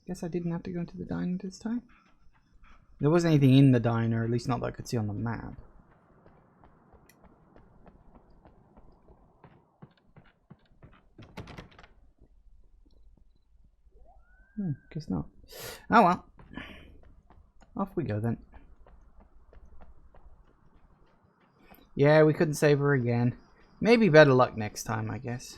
Guess I didn't have to go into the diner this time. There wasn't anything in the diner, at least not that I could see on the map. Guess not. Oh well. Off we go then. Yeah, we couldn't save her again. Maybe better luck next time, I guess.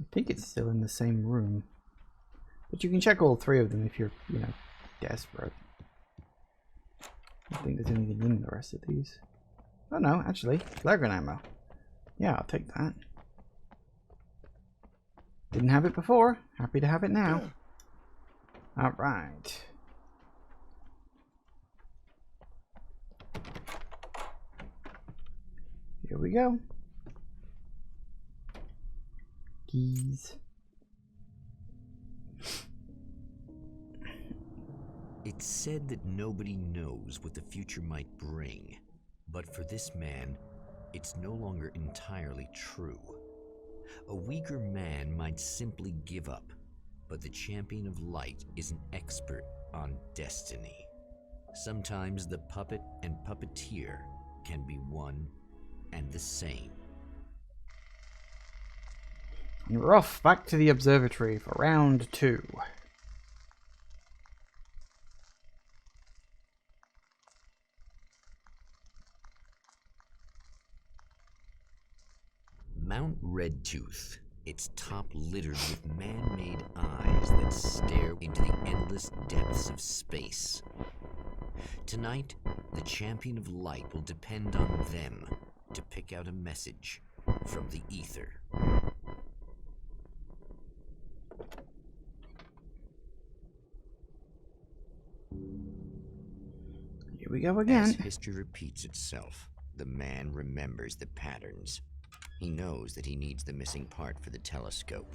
I think it's still in the same room. But you can check all three of them if you're, you know, desperate. I don't think there's anything in the rest of these. Oh no, actually, flare gun ammo. Yeah, I'll take that. Didn't have it before. Happy to have it now. Alright. Here we go. Keys. It's said that nobody knows what the future might bring, but for this man, it's no longer entirely true. A weaker man might simply give up, but the champion of light is an expert on destiny. Sometimes the puppet and puppeteer can be one and the same. And we're off back to the observatory for round 2. Mount Redtooth, its top littered with man-made eyes that stare into the endless depths of space. Tonight, the champion of light will depend on them to pick out a message from the ether. Here we go again. As history repeats itself, the man remembers the patterns. He knows that he needs the missing part for the telescope.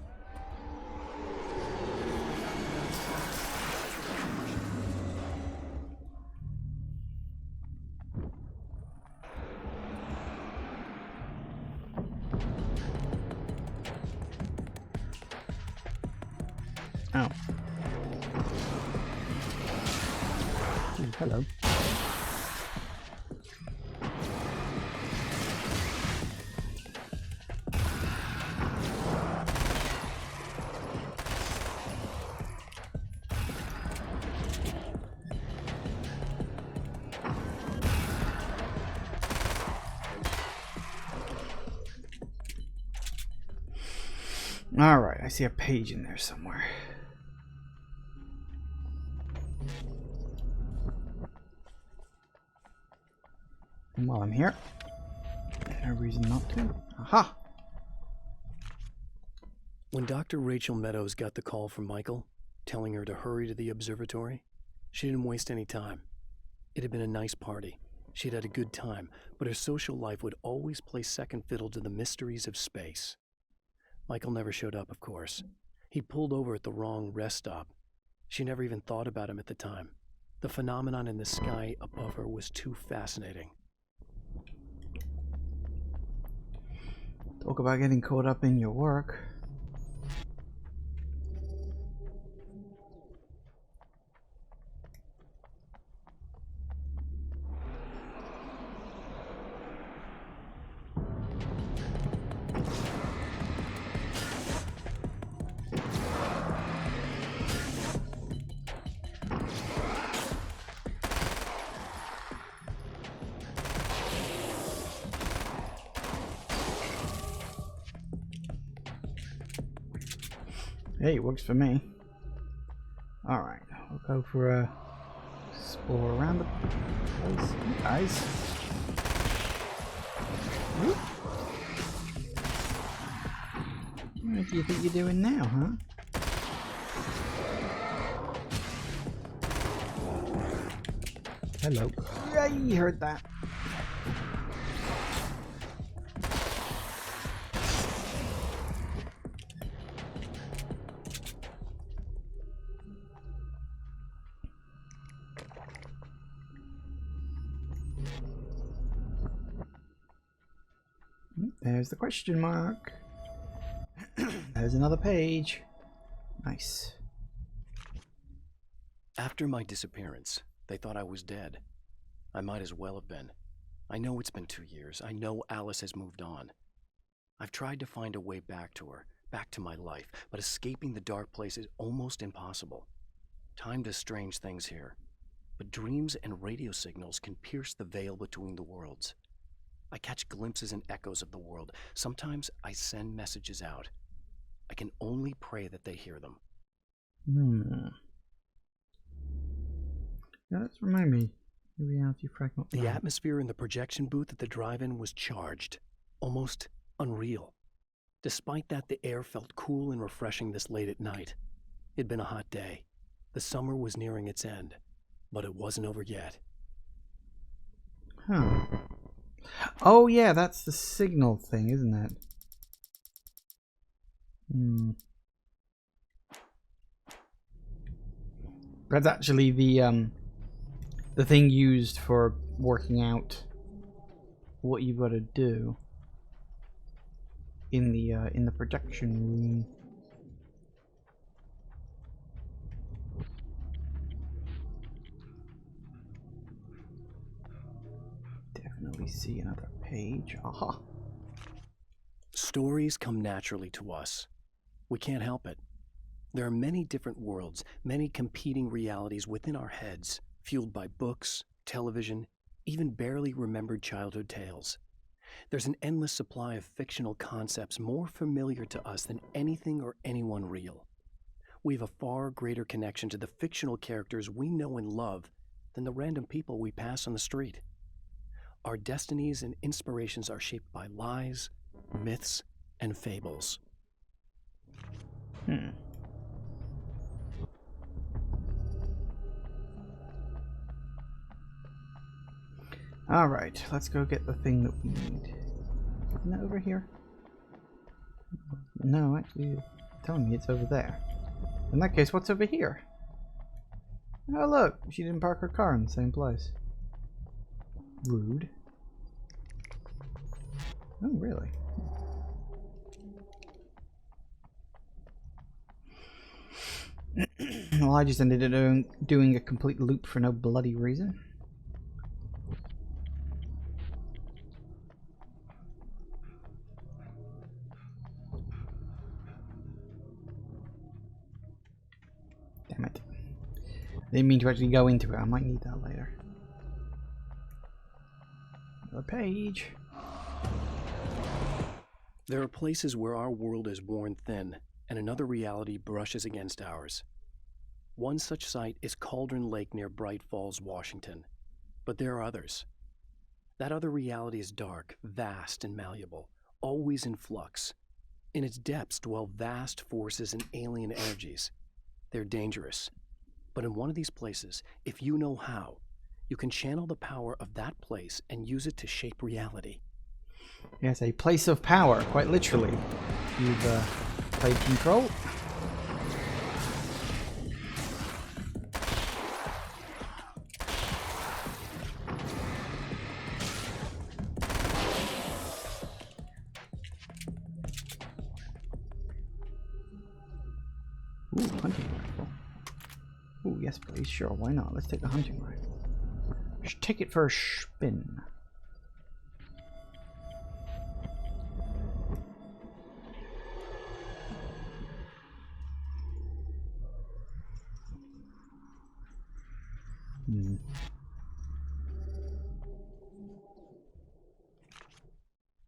Oh. Ooh, hello. Alright, I see a page in there somewhere. And while I'm here, no reason not to. Aha! When Dr. Rachel Meadows got the call from Michael, telling her to hurry to the observatory, she didn't waste any time. It had been a nice party. She'd had a good time, but her social life would always play second fiddle to the mysteries of space. Michael never showed up, of course. He pulled over at the wrong rest stop. She never even thought about him at the time. The phenomenon in the sky above her was too fascinating. Talk about getting caught up in your work. Hey, it works for me. Alright, we'll go for a explore around the place. Hey guys. Whoop. What do you think you're doing now, huh? Hello. Yeah, you heard that. There's the question mark. There's another page. Nice. After my disappearance, they thought I was dead. I might as well have been. I know it's been 2 years. I know Alice has moved on. I've tried to find a way back to her, back to my life, but escaping the dark place is almost impossible. Time does strange things here, but dreams and radio signals can pierce the veil between the worlds. I catch glimpses and echoes of the world. Sometimes I send messages out. I can only pray that they hear them. Yeah, let's remind me. The reality fragment. The atmosphere in the projection booth at the drive-in was charged, almost unreal. Despite that, the air felt cool and refreshing this late at night. It'd been a hot day. The summer was nearing its end, but it wasn't over yet. Huh. Oh yeah, that's the signal thing, isn't it? That's actually the thing used for working out what you've got to do in the projection room. Definitely see another page. Aha. Stories come naturally to us. We can't help it. There are many different worlds, many competing realities within our heads, fueled by books, television, even barely remembered childhood tales. There's an endless supply of fictional concepts more familiar to us than anything or anyone real. We have a far greater connection to the fictional characters we know and love than the random people we pass on the street. Our destinies and inspirations are shaped by lies, myths, and fables. Alright, let's go get the thing that we need. Isn't that over here? No, actually, it's telling me it's over there. In that case, what's over here? Oh look, she didn't park her car in the same place. Rude. Oh, really? Well, I just ended up doing a complete loop for no bloody reason. Damn it. I didn't mean to actually go into it. I might need that later. Another page. There are places where our world is worn thin and another reality brushes against ours. One such site is Cauldron Lake near Bright Falls, Washington. But there are others. That other reality is dark, vast, and malleable, always in flux. In its depths dwell vast forces and alien energies. They're dangerous. But in one of these places, if you know how, you can channel the power of that place and use it to shape reality. Yes, a place of power, quite literally. You've played Control. Ooh, hunting rifle. Ooh, yes please, sure, why not? Let's take the hunting rifle. Just take it for a spin.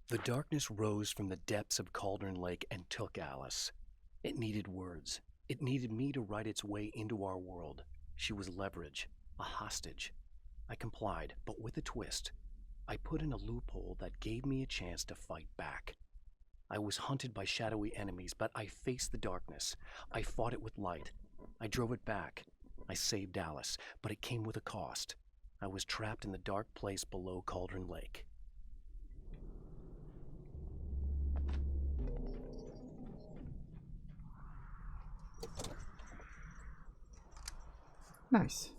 The darkness rose from the depths of Cauldron Lake and took Alice. It needed words. It needed me to write its way into our world. She was leverage, a hostage. I complied, but with a twist. I put in a loophole that gave me a chance to fight back. I was hunted by shadowy enemies, but I faced the darkness. I fought it with light. I drove it back. I saved Alice, but it came with a cost. I was trapped in the dark place below Cauldron Lake. Nice.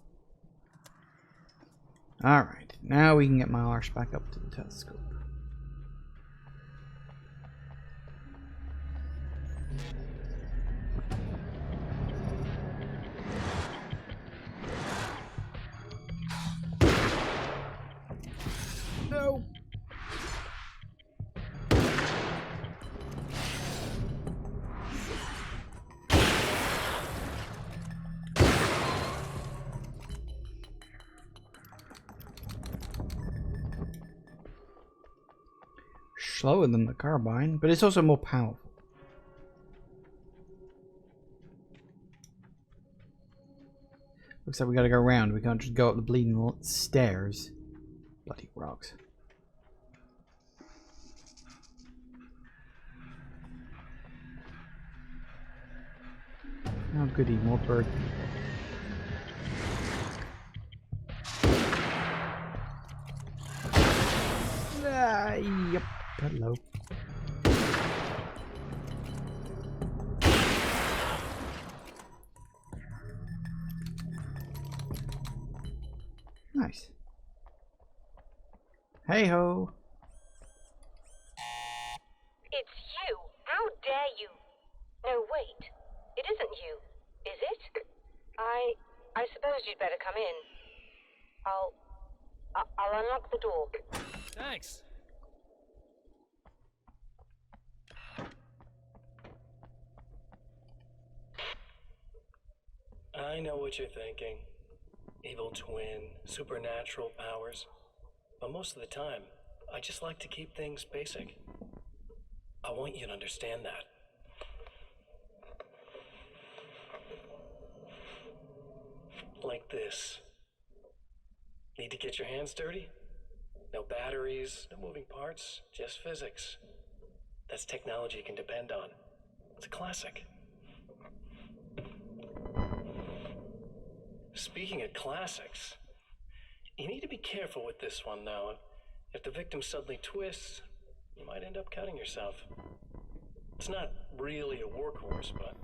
Alright, now we can get my arse back up to the telescope. No! Slower than the carbine, but it's also more powerful. Looks like we gotta go around. We can't just go up the bleeding stairs. Bloody rocks. Oh goody, more bird people. Yep. Hello. Nice. Hey ho. It's you. How dare you? No, wait. It isn't you, is it? I suppose you'd better come in. I'll unlock the door. Thanks. I know what you're thinking. Evil twin, supernatural powers. But most of the time, I just like to keep things basic. I want you to understand that. Like this. Need to get your hands dirty? No batteries, no moving parts, just physics. That's technology you can depend on. It's a classic. Speaking of classics, you need to be careful with this one, though. If the victim suddenly twists, you might end up cutting yourself. It's not really a workhorse, but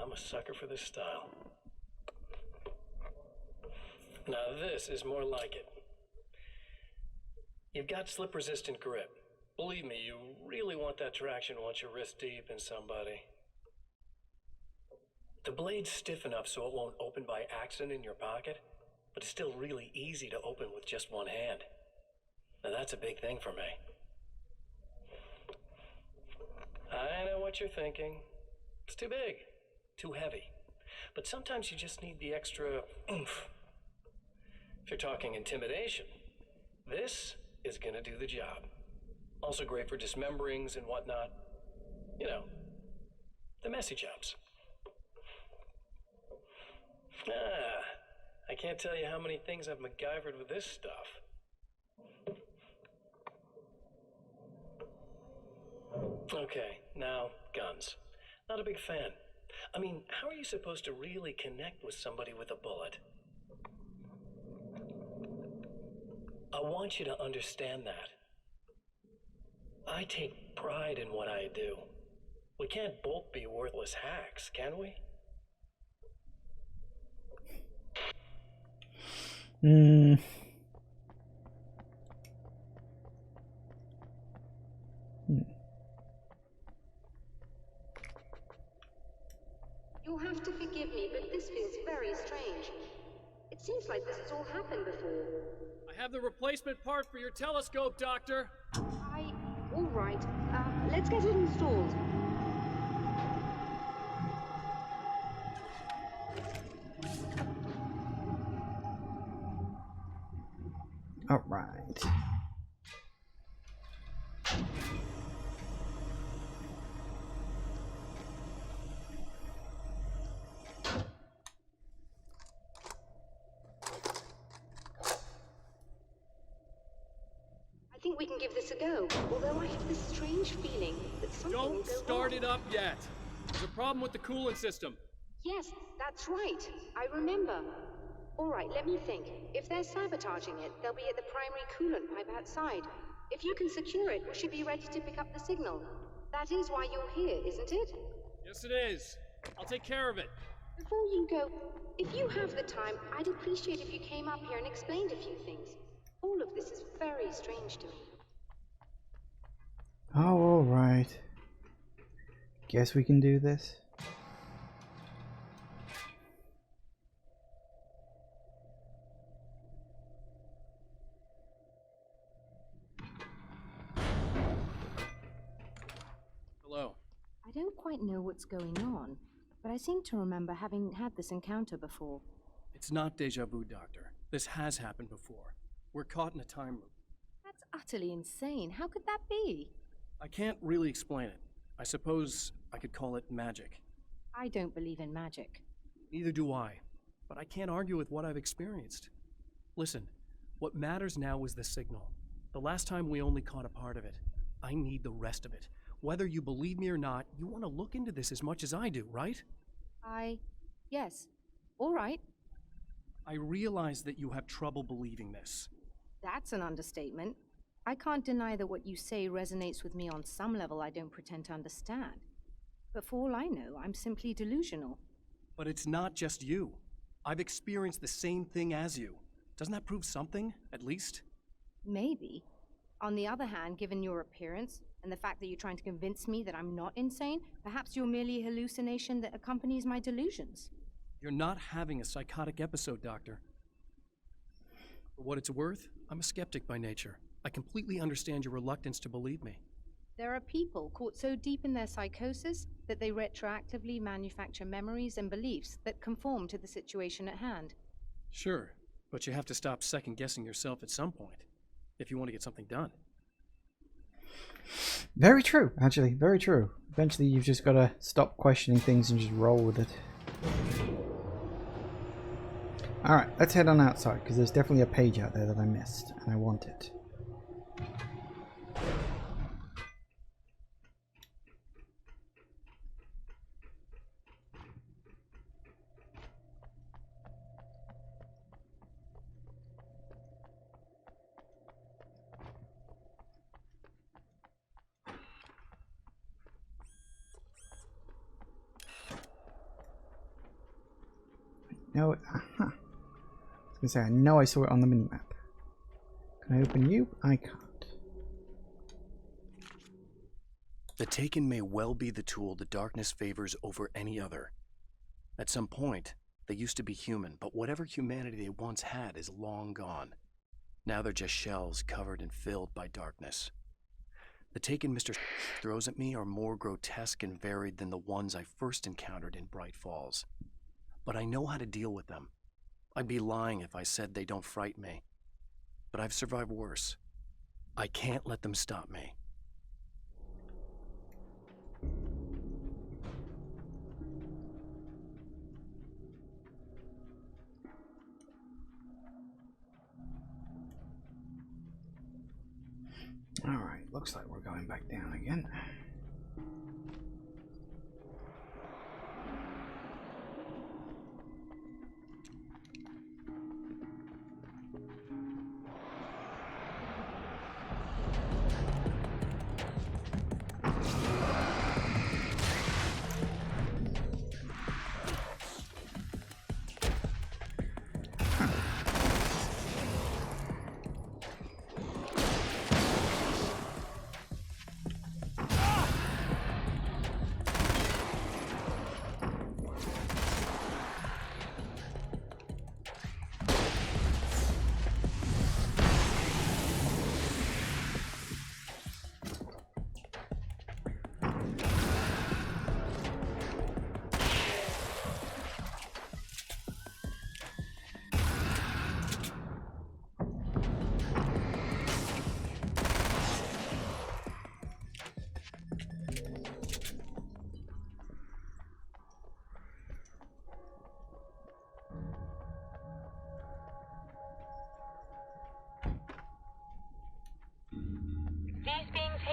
I'm a sucker for this style. Now this is more like it. You've got slip-resistant grip. Believe me, you really want that traction once you're wrist deep in somebody. The blade's stiff enough so it won't open by accident in your pocket, but it's still really easy to open with just one hand. Now that's a big thing for me. I know what you're thinking. It's too big, too heavy. But sometimes you just need the extra oomph. If you're talking intimidation, this is gonna do the job. Also great for dismemberings and whatnot. You know, the messy jobs. I can't tell you how many things I've MacGyvered with this stuff. Okay, now, guns. Not a big fan. I mean, how are you supposed to really connect with somebody with a bullet? I want you to understand that. I take pride in what I do. We can't both be worthless hacks, can we? Hmm. You'll have to forgive me, but this feels very strange. It seems like this has all happened before. I have the replacement part for your telescope, Doctor. All right. Let's get it installed. All right. think we can give this a go, although I have this strange feeling that something will Don't go start wrong. it up yet. There's a problem with the coolant system. Yes, that's right. I remember. All right, let me think. If they're sabotaging it, they'll be at the primary coolant pipe outside. If you can secure it, we should be ready to pick up the signal. That is why you're here, isn't it? Yes, it is. I'll take care of it. Before you go, if you have the time, I'd appreciate if you came up here and explained a few things. All of this is very strange to me. Oh, alright. Guess we can do this. Hello. I don't quite know what's going on, but I seem to remember having had this encounter before. It's not deja vu, Doctor. This has happened before. We're caught in a time loop. That's utterly insane. How could that be? I can't really explain it. I suppose I could call it magic. I don't believe in magic. Neither do I. But I can't argue with what I've experienced. Listen, what matters now is the signal. The last time we only caught a part of it. I need the rest of it. Whether you believe me or not, you want to look into this as much as I do, right? Yes. All right. I realize that you have trouble believing this. That's an understatement. I can't deny that what you say resonates with me on some level I don't pretend to understand. But for all I know, I'm simply delusional. But it's not just you. I've experienced the same thing as you. Doesn't that prove something, at least? Maybe. On the other hand, given your appearance, and the fact that you're trying to convince me that I'm not insane, perhaps you're merely a hallucination that accompanies my delusions. You're not having a psychotic episode, Doctor. For what it's worth, I'm a skeptic by nature. I completely understand your reluctance to believe me. There are people caught so deep in their psychosis that they retroactively manufacture memories and beliefs that conform to the situation at hand. Sure, but you have to stop second-guessing yourself at some point, if you want to get something done. Very true, actually. Very true. Eventually you've just got to stop questioning things and just roll with it. Alright, let's head on outside, because there's definitely a page out there that I missed, and I want it. No, I was gonna say, I know I saw it on the minimap. Can I open you? I can't. The Taken may well be the tool the darkness favors over any other. At some point, they used to be human, but whatever humanity they once had is long gone. Now they're just shells covered and filled by darkness. The Taken Mr. throws at me are more grotesque and varied than the ones I first encountered in Bright Falls. But I know how to deal with them. I'd be lying if I said they don't frighten me. But I've survived worse. I can't let them stop me. Alright, looks like we're going back down again.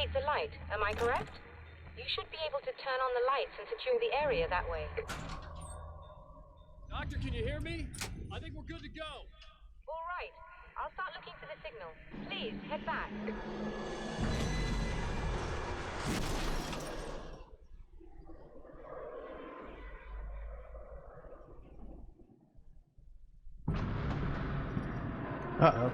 indicates a light, am I correct? You should be able to turn on the lights and secure the area that way. Doctor, can you hear me? I think we're good to go. All right. I'll start looking for the signal. Please, head back. Uh-oh.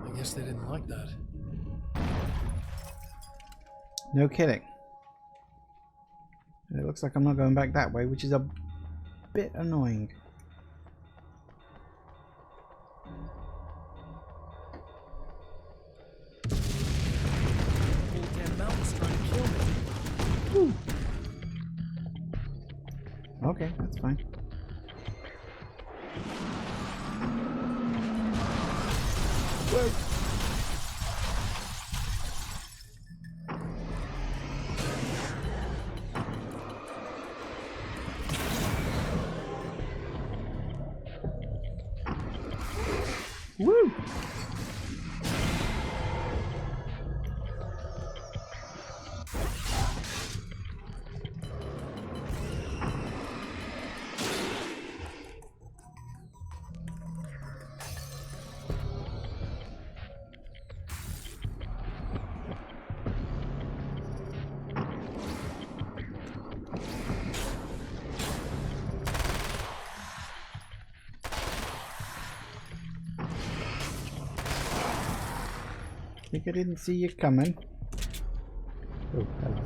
I guess they didn't like that. No kidding. It looks like I'm not going back that way, which is a bit annoying. Whole damn mountain's trying to kill me. Whew. Okay, that's fine. Whoa. Woo! I think I didn't see you coming. Oh, hello.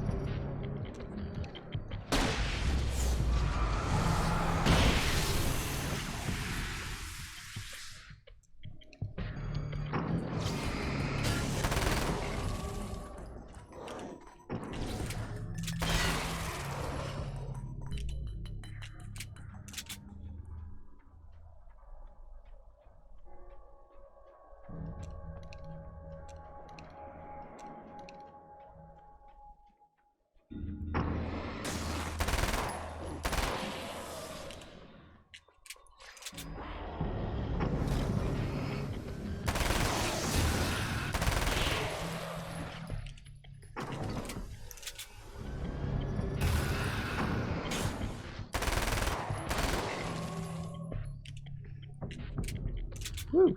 Woo!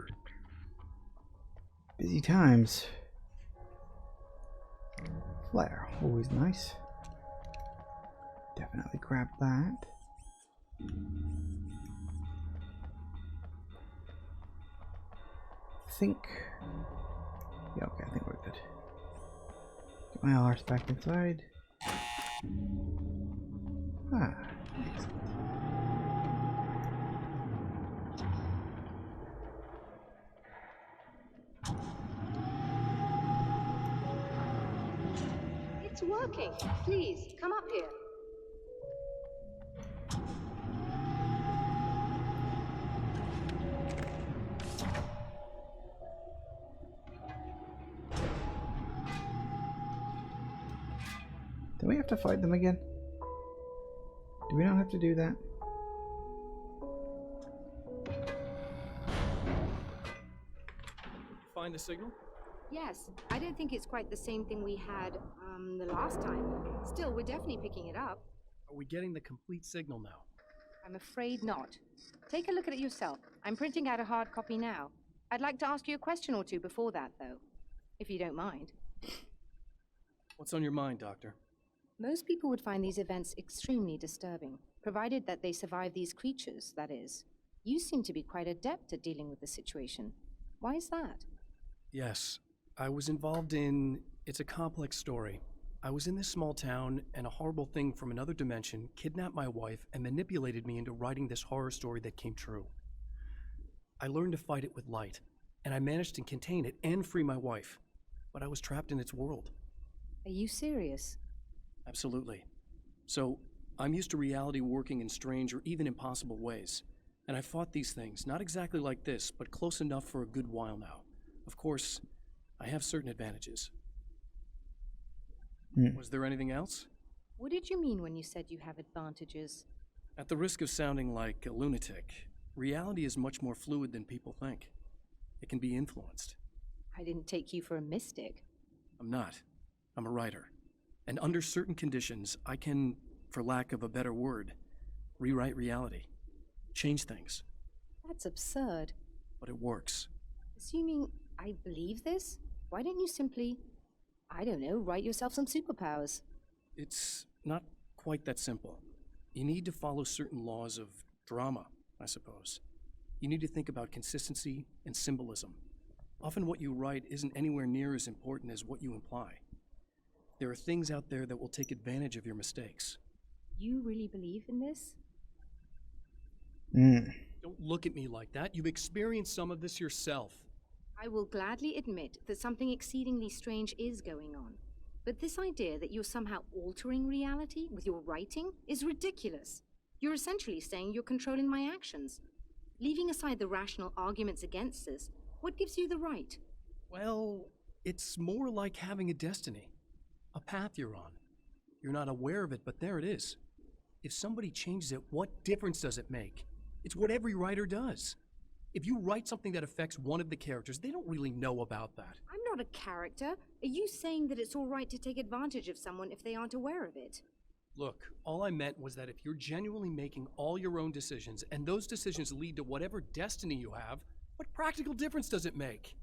Busy times. Flare, always nice. Definitely grab that. Think. Yeah, okay, I think we're good. Get my arse back inside. Ah, excellent. It's working. Please, come up here. Do we have to fight them again? Do we not have to do that? Find the signal? Yes, I don't think it's quite the same thing we had the last time. Still, we're definitely picking it up. Are we getting the complete signal now? I'm afraid not. Take a look at it yourself. I'm printing out a hard copy now. I'd like to ask you a question or two before that, though, if you don't mind. What's on your mind, Doctor? Most people would find these events extremely disturbing, provided that they survive these creatures, that is. You seem to be quite adept at dealing with the situation. Why is that? Yes, I was involved in... It's a complex story. I was in this small town, and a horrible thing from another dimension kidnapped my wife and manipulated me into writing this horror story that came true. I learned to fight it with light, and I managed to contain it and free my wife. But I was trapped in its world. Are you serious? Absolutely. So, I'm used to reality working in strange or even impossible ways. And I fought these things, not exactly like this, but close enough for a good while now. Of course, I have certain advantages. Was there anything else? What did you mean when you said you have advantages? At the risk of sounding like a lunatic, reality is much more fluid than people think. It can be influenced. I didn't take you for a mystic. I'm not. I'm a writer. And under certain conditions, I can, for lack of a better word, rewrite reality. Change things. That's absurd. But it works. Assuming I believe this, why don't you simply, I don't know, write yourself some superpowers? It's not quite that simple. You need to follow certain laws of drama, I suppose. You need to think about consistency and symbolism. Often what you write isn't anywhere near as important as what you imply. There are things out there that will take advantage of your mistakes. You really believe in this? Don't look at me like that. You've experienced some of this yourself. I will gladly admit that something exceedingly strange is going on. But this idea that you're somehow altering reality with your writing is ridiculous. You're essentially saying you're controlling my actions. Leaving aside the rational arguments against this, what gives you the right? Well, it's more like having a destiny. A path you're on. You're not aware of it, but there it is. If somebody changes it, what difference does it make? It's what every writer does. If you write something that affects one of the characters, they don't really know about that. I'm not a character. Are you saying that it's all right to take advantage of someone if they aren't aware of it? Look, all I meant was that if you're genuinely making all your own decisions, and those decisions lead to whatever destiny you have, what practical difference does it make?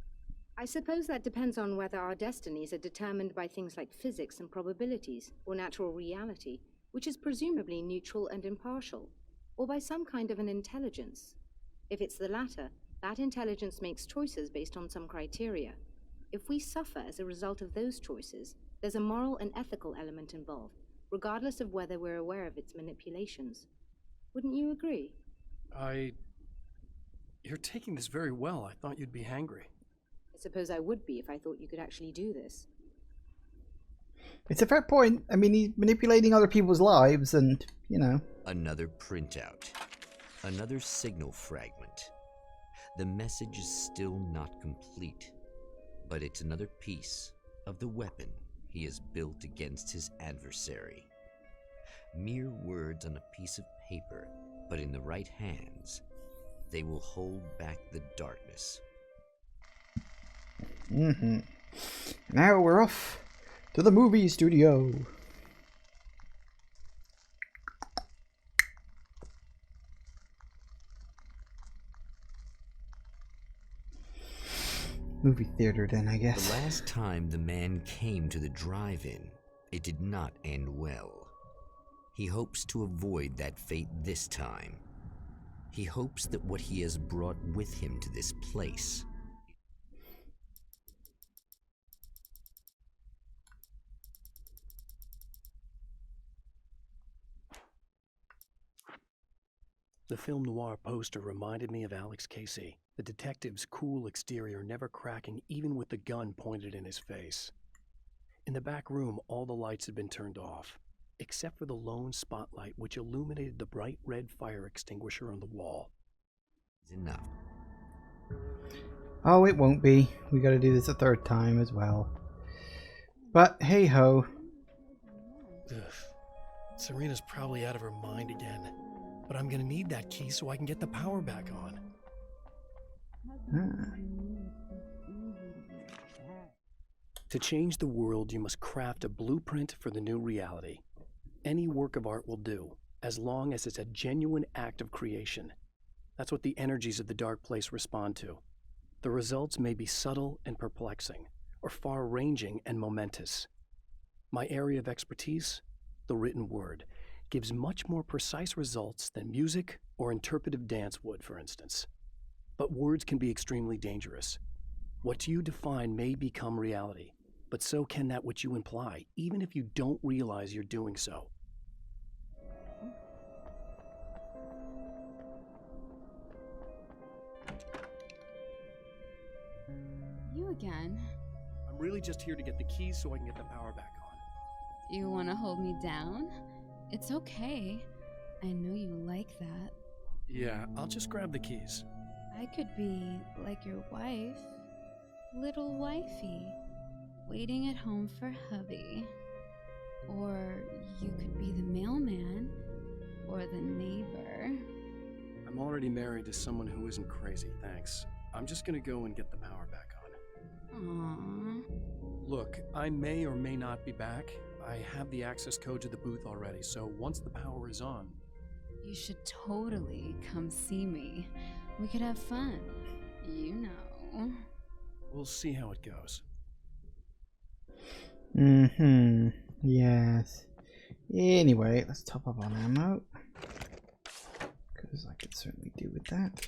I suppose that depends on whether our destinies are determined by things like physics and probabilities, or natural reality, which is presumably neutral and impartial, or by some kind of an intelligence. If it's the latter, that intelligence makes choices based on some criteria. If we suffer as a result of those choices, there's a moral and ethical element involved, regardless of whether we're aware of its manipulations. Wouldn't you agree? You're taking this very well. I thought you'd be hangry. I suppose I would be if I thought you could actually do this. It's a fair point. I mean, he's manipulating other people's lives and, you know. Another printout. Another signal fragment. The message is still not complete, but it's another piece of the weapon he has built against his adversary. Mere words on a piece of paper, but in the right hands, they will hold back the darkness. Now we're off to the movie studio. Movie theater then, I guess. The last time the man came to the drive-in, it did not end well. He hopes to avoid that fate this time. He hopes that what he has brought with him to this place The film noir poster reminded me of Alex Casey, the detective's cool exterior never cracking even with the gun pointed in his face. In the back room, all the lights had been turned off, except for the lone spotlight which illuminated the bright red fire extinguisher on the wall. enough. Oh, it won't be. We gotta do this a third time as well. But hey ho. Ugh. Serena's probably out of her mind again. But I'm gonna need that key so I can get the power back on. To change the world, you must craft a blueprint for the new reality. Any work of art will do, as long as it's a genuine act of creation. That's what the energies of the dark place respond to. The results may be subtle and perplexing, or far-ranging and momentous. My area of expertise, the written word, gives much more precise results than music or interpretive dance would, for instance. But words can be extremely dangerous. What you define may become reality, but so can that which you imply, even if you don't realize you're doing so. You again? I'm really just here to get the keys so I can get the power back on. You want to hold me down? It's okay. I know you like that. Yeah, I'll just grab the keys. I could be like your wife, little wifey, waiting at home for hubby. Or you could be the mailman, or the neighbor. already married to someone who isn't crazy, thanks. I'm just gonna go and get the power back on. Aww. Look, I may or may not be back. I have the access code to the booth already, so once the power is on... You should totally come see me. We could have fun. You know. We'll see how it goes. Yes. Anyway, let's top up on ammo. Because I could certainly do with that.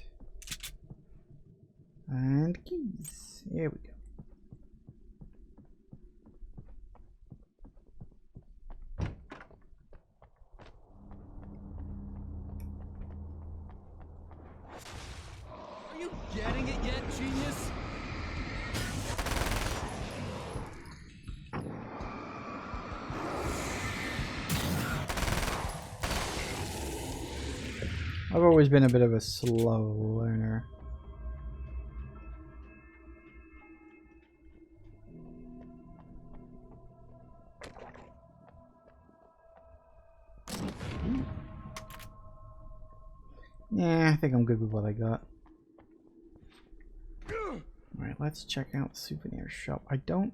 And keys. Here we go. Are you getting it yet, genius? I've always been a bit of a slow learner. Yeah, I think I'm good with what I got. Alright, let's check out the souvenir shop. I don't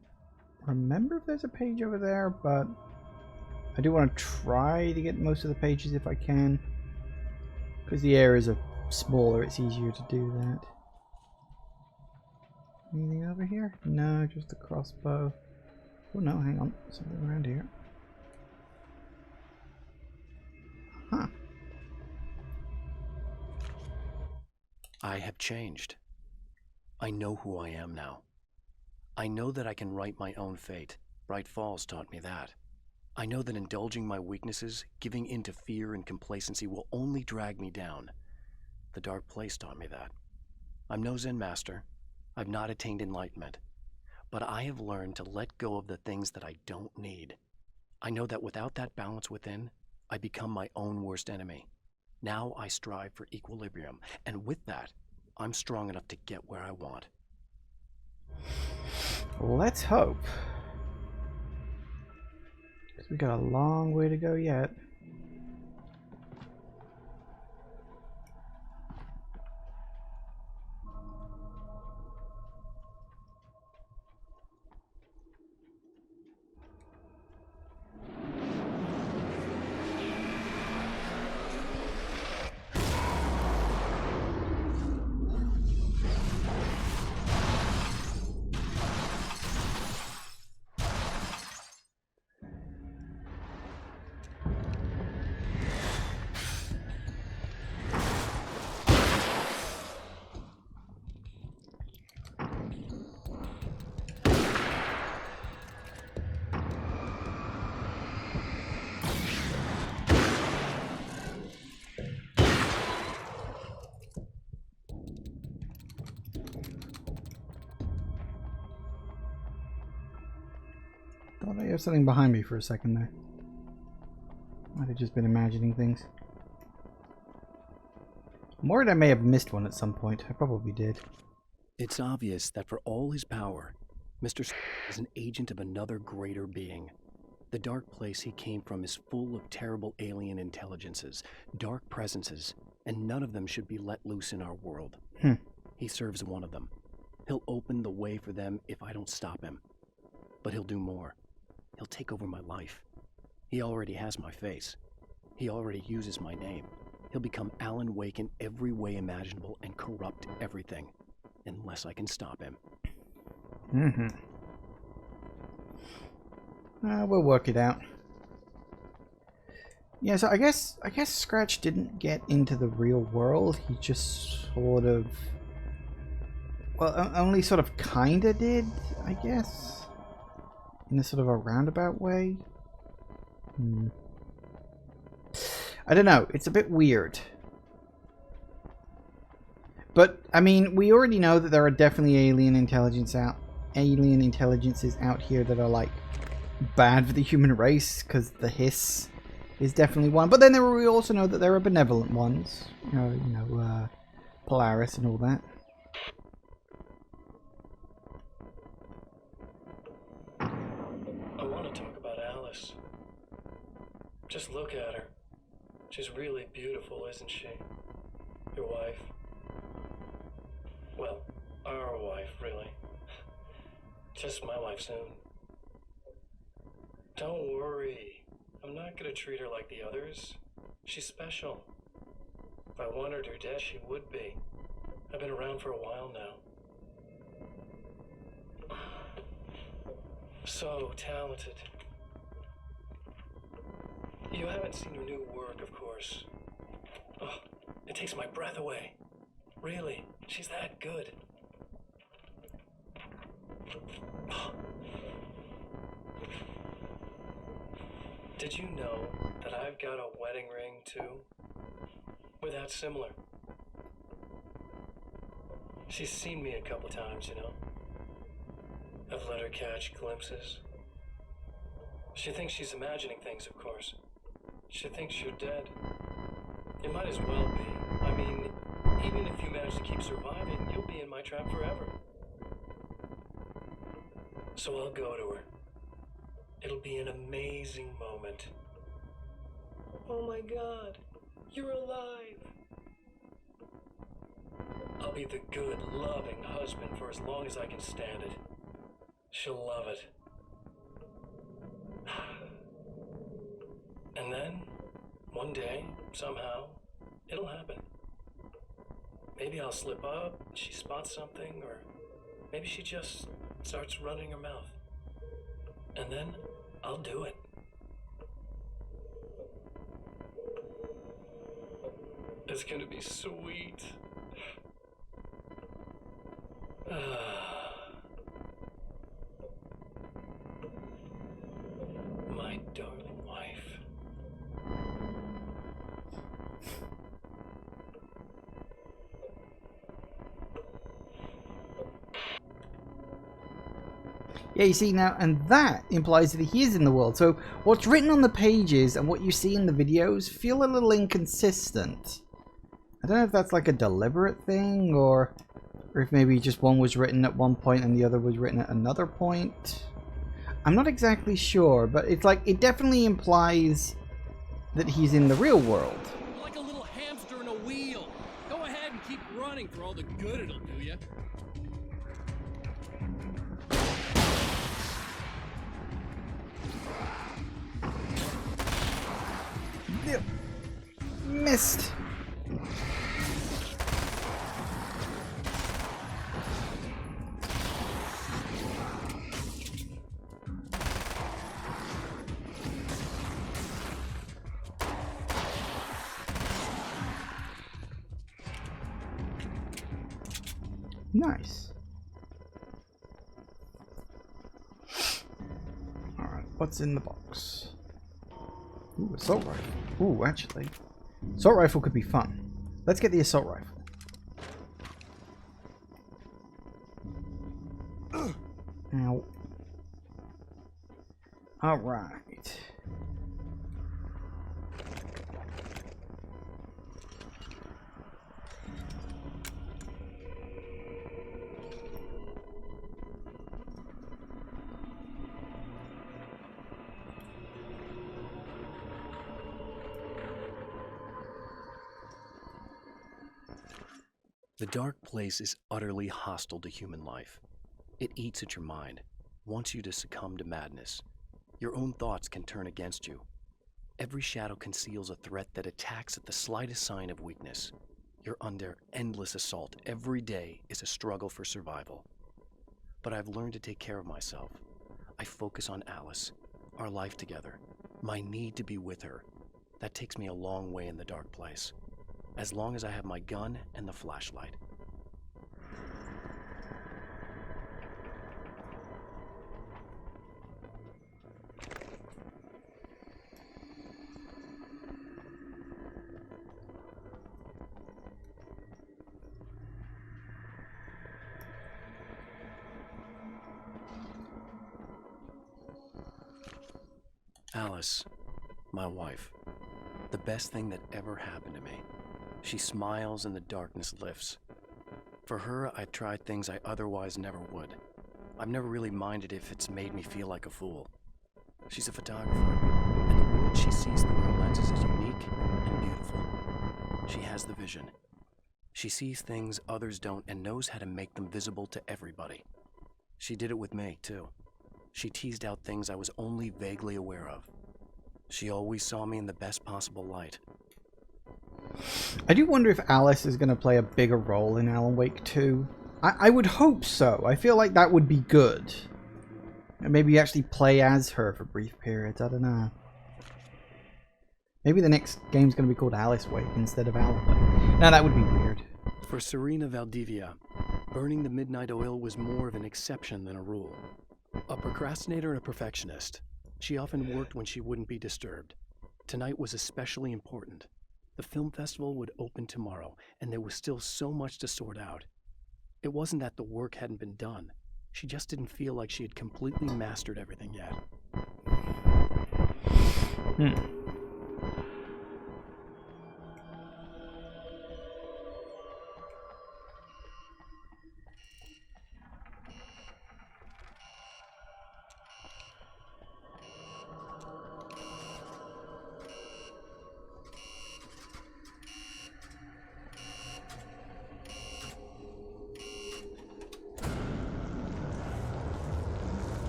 remember if there's a page over there, but I do want to try to get most of the pages if I can. Because the areas are smaller, it's easier to do that. Anything over here? No, just a crossbow. Oh no, hang on. Something around here. Huh. I have changed. I know who I am now. I know that I can write my own fate. Bright Falls taught me that. I know that indulging my weaknesses, giving in to fear and complacency will only drag me down. The Dark Place taught me that. I'm no Zen master. I've not attained enlightenment. But I have learned to let go of the things that I don't need. I know that without that balance within, I become my own worst enemy. Now I strive for equilibrium, and with that, I'm strong enough to get where I want. Let's hope. We got a long way to go yet. Thought I heard something behind me for a second there. Might have just been imagining things. I'm worried I may have missed one at some point. I probably did. It's obvious that for all his power, Mr. is an agent of another greater being. The dark place he came from is full of terrible alien intelligences, dark presences, and none of them should be let loose in our world. He serves one of them. He'll open the way for them if I don't stop him. But he'll do more. He'll take over my life. He already has my face. He already uses my name. He'll become Alan Wake in every way imaginable and corrupt everything. Unless I can stop him. We'll work it out. Yeah, so I guess Scratch didn't get into the real world. He just sort of... Well, only sort of kinda did, I guess. In a sort of a roundabout way. I don't know. It's a bit weird. But, I mean, we already know that there are definitely alien intelligences out here that are, like, bad for the human race, because the Hiss is definitely one. But then we also know that there are benevolent ones. Polaris and all that. I want to talk about Alice. Just look at her. She's really beautiful, isn't she? Your wife. Well, our wife, really. Just my wife soon. Don't worry. I'm not gonna treat her like the others. She's special. If I wanted her dead, she would be. I've been around for a while now. So talented. You haven't seen her new work, of course. Oh, it takes my breath away. Really, she's that good. Did you know that I've got a wedding ring, too? We're that similar. She's seen me a couple times, you know. I've let her catch glimpses. She thinks she's imagining things, of course. She thinks you're dead. It might as well be. I mean, even if you manage to keep surviving, you'll be in my trap forever. So I'll go to her. It'll be an amazing moment. Oh my God, you're alive. I'll be the good, loving husband for as long as I can stand it. She'll love it. And then, one day, somehow, it'll happen. Maybe I'll slip up, she spots something, or maybe she just starts running her mouth. And then, I'll do it. It's gonna be sweet. My darling wife. Yeah, you see now, and that implies that he is in the world. So what's written on the pages and what you see in the videos feel a little inconsistent. I don't know if that's like a deliberate thing, or if maybe just one was written at one point and the other was written at another point. I'm not exactly sure, but it's like, it definitely implies that he's in the real world. You're like a little hamster in a wheel. Go ahead and keep running for all the good it'll do you. Missed. Nice. Alright, what's in the box? Ooh, assault rifle. Ooh, actually. Assault rifle could be fun. Let's get the assault rifle. Ow. Alright. The dark place is utterly hostile to human life. It eats at your mind, wants you to succumb to madness. Your own thoughts can turn against you. Every shadow conceals a threat that attacks at the slightest sign of weakness. You're under endless assault. Every day is a struggle for survival. But I've learned to take care of myself. I focus on Alice, our life together, my need to be with her. That takes me a long way in the dark place. As long as I have my gun and the flashlight. Alice, my wife, the best thing that ever happened to me. She smiles and the darkness lifts. For her, I tried things I otherwise never would. I've never really minded if it's made me feel like a fool. She's a photographer, and the world she sees through her lenses is unique and beautiful. She has the vision. She sees things others don't and knows how to make them visible to everybody. She did it with me, too. She teased out things I was only vaguely aware of. She always saw me in the best possible light. I do wonder if Alice is going to play a bigger role in Alan Wake 2. I would hope so. I feel like that would be good. And maybe actually play as her for brief periods. I don't know. Maybe the next game's going to be called Alice Wake instead of Alan Wake. Now that would be weird. For Serena Valdivia, burning the midnight oil was more of an exception than a rule. A procrastinator and a perfectionist, she often worked when she wouldn't be disturbed. Tonight was especially important. The film festival would open tomorrow, and there was still so much to sort out. It wasn't that the work hadn't been done. She just didn't feel like she had completely mastered everything yet.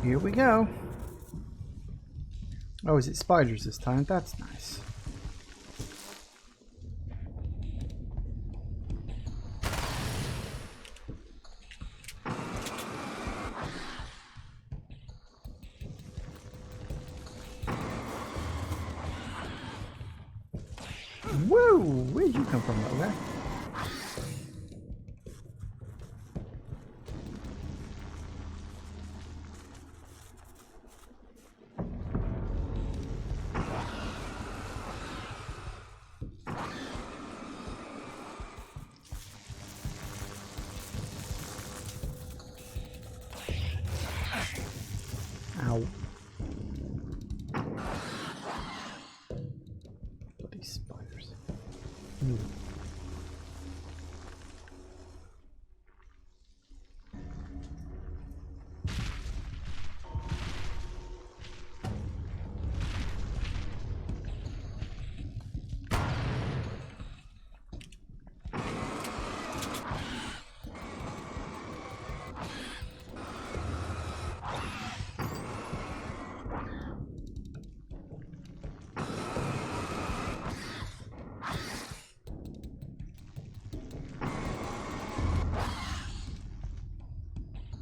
Here we go. Oh, is it spiders this time? That's nice. Whoa! Where'd you come from, little guy? Ow. Bloody spiders. Ooh.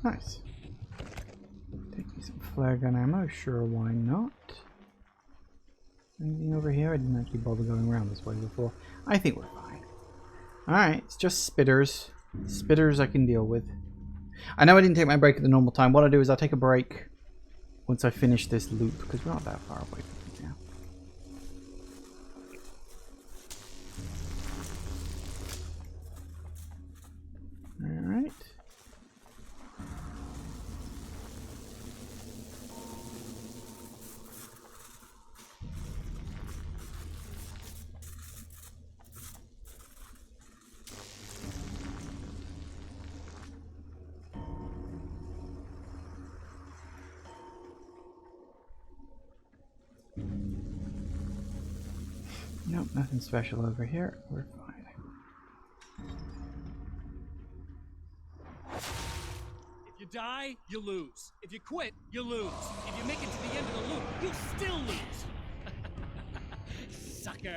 Nice. Take me some flare gun ammo, sure, why not? Anything over here? I didn't actually bother going around this way before. I think we're fine. Alright, it's just spitters. Spitters I can deal with. I know I didn't take my break at the normal time. What I'll do is I'll take a break once I finish this loop, because we're not that far away from it now. Alright. Nope, nothing special over here. We're fine. If you die, you lose. If you quit, you lose. If you make it to the end of the loop, you still lose. Sucker.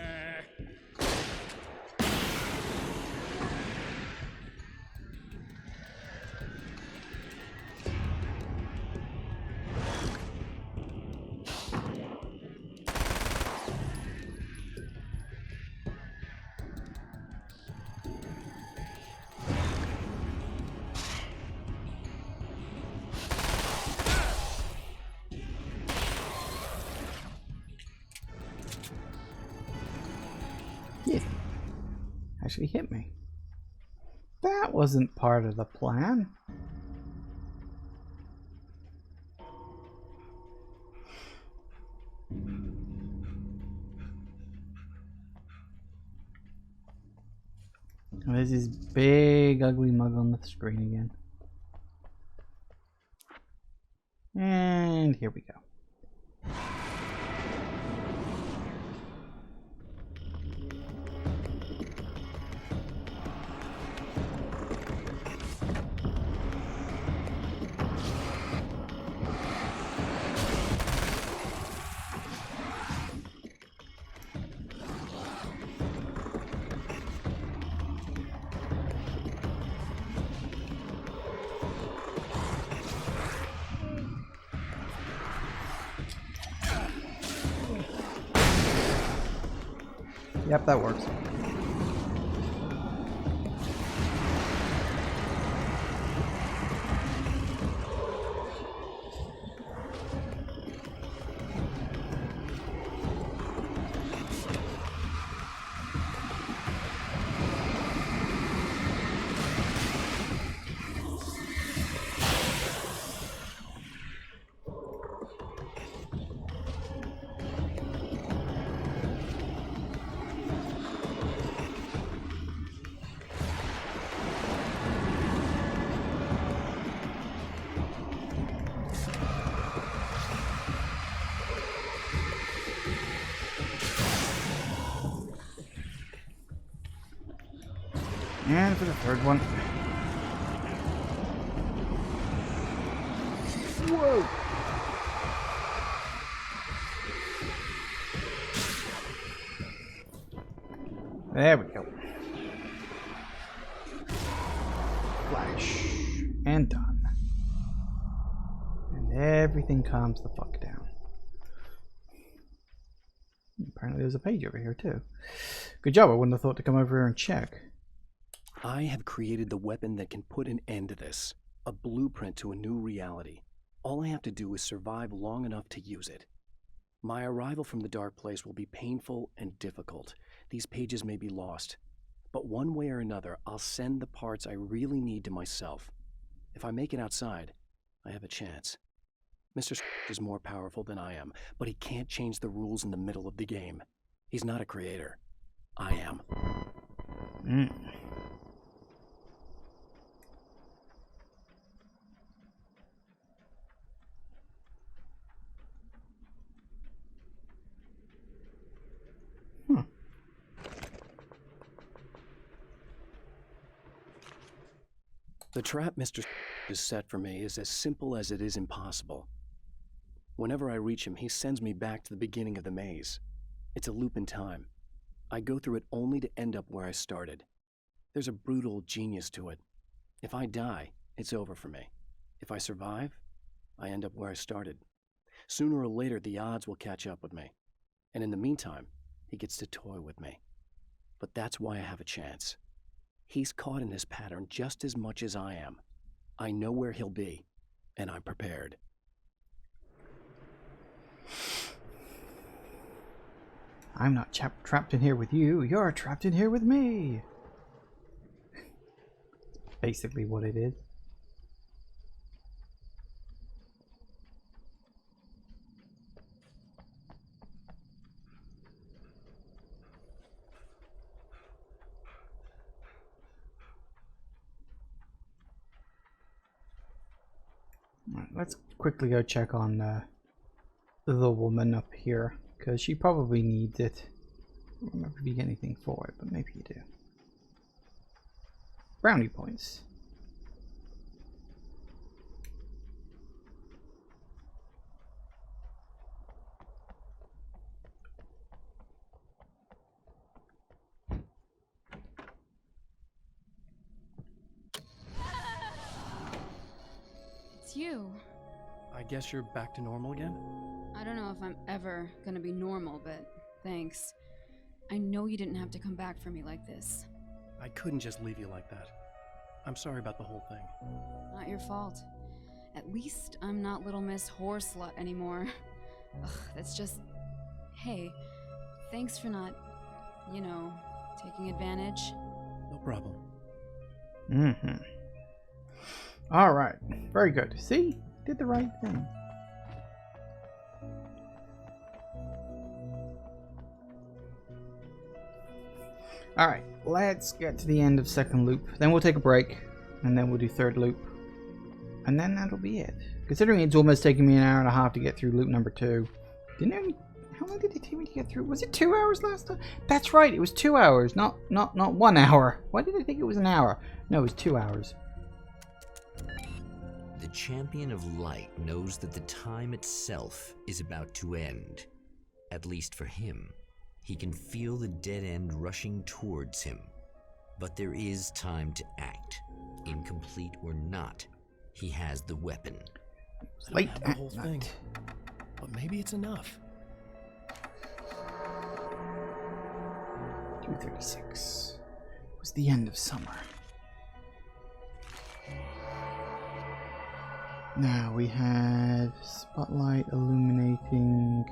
Yeah. Actually hit me. That wasn't part of the plan. Oh, there's this big ugly mug on the screen again. And here we go. Yep, that works. And for the third one. Whoa! There we go. Flash. And done. And everything calms the fuck down. Apparently there's a page over here too. Good job, I wouldn't have thought to come over here and check. I have created the weapon that can put an end to this. A blueprint to a new reality. All I have to do is survive long enough to use it. My arrival from the dark place will be painful and difficult. These pages may be lost. But one way or another, I'll send the parts I really need to myself. If I make it outside, I have a chance. Mr. is more powerful than I am, but he can't change the rules in the middle of the game. He's not a creator. I am. The trap Mr. has set for me is as simple as it is impossible. Whenever I reach him, he sends me back to the beginning of the maze. It's a loop in time. I go through it only to end up where I started. There's a brutal genius to it. If I die, it's over for me. If I survive, I end up where I started. Sooner or later, the odds will catch up with me. And in the meantime, he gets to toy with me. But that's why I have a chance. He's caught in this pattern just as much as I am. I know where he'll be, and I'm prepared. I'm not trapped in here with you. You're trapped in here with me. Basically what it is. Right, let's quickly go check on the woman up here, because she probably needs it. I don't remember if you get anything for it, but maybe you do. Brownie points. It's you. I guess you're back to normal again? I don't know if I'm ever gonna be normal, but thanks. I know you didn't have to come back for me like this. I couldn't just leave you like that. I'm sorry about the whole thing. Not your fault. At least I'm not Little Miss Whoreslut anymore. Ugh, that's just... Hey, thanks for not, you know, taking advantage. No problem. Alright, very good. See? Did the right thing. Alright, let's get to the end of second loop. Then we'll take a break, and then we'll do third loop. And then that'll be it. Considering it's almost taking me an hour and a half to get through loop number 2. How long did it take me to get through? Was it 2 hours last time? That's right, it was 2 hours, not 1 hour. Why did I think it was an hour? No, it was 2 hours. The champion of light knows that the time itself is about to end. At least for him. He can feel the dead end rushing towards him. But there is time to act. Incomplete or not, he has the weapon. Late have the whole thing, but maybe it's enough. 2:36. It was the end of summer. Now we have spotlight illuminating.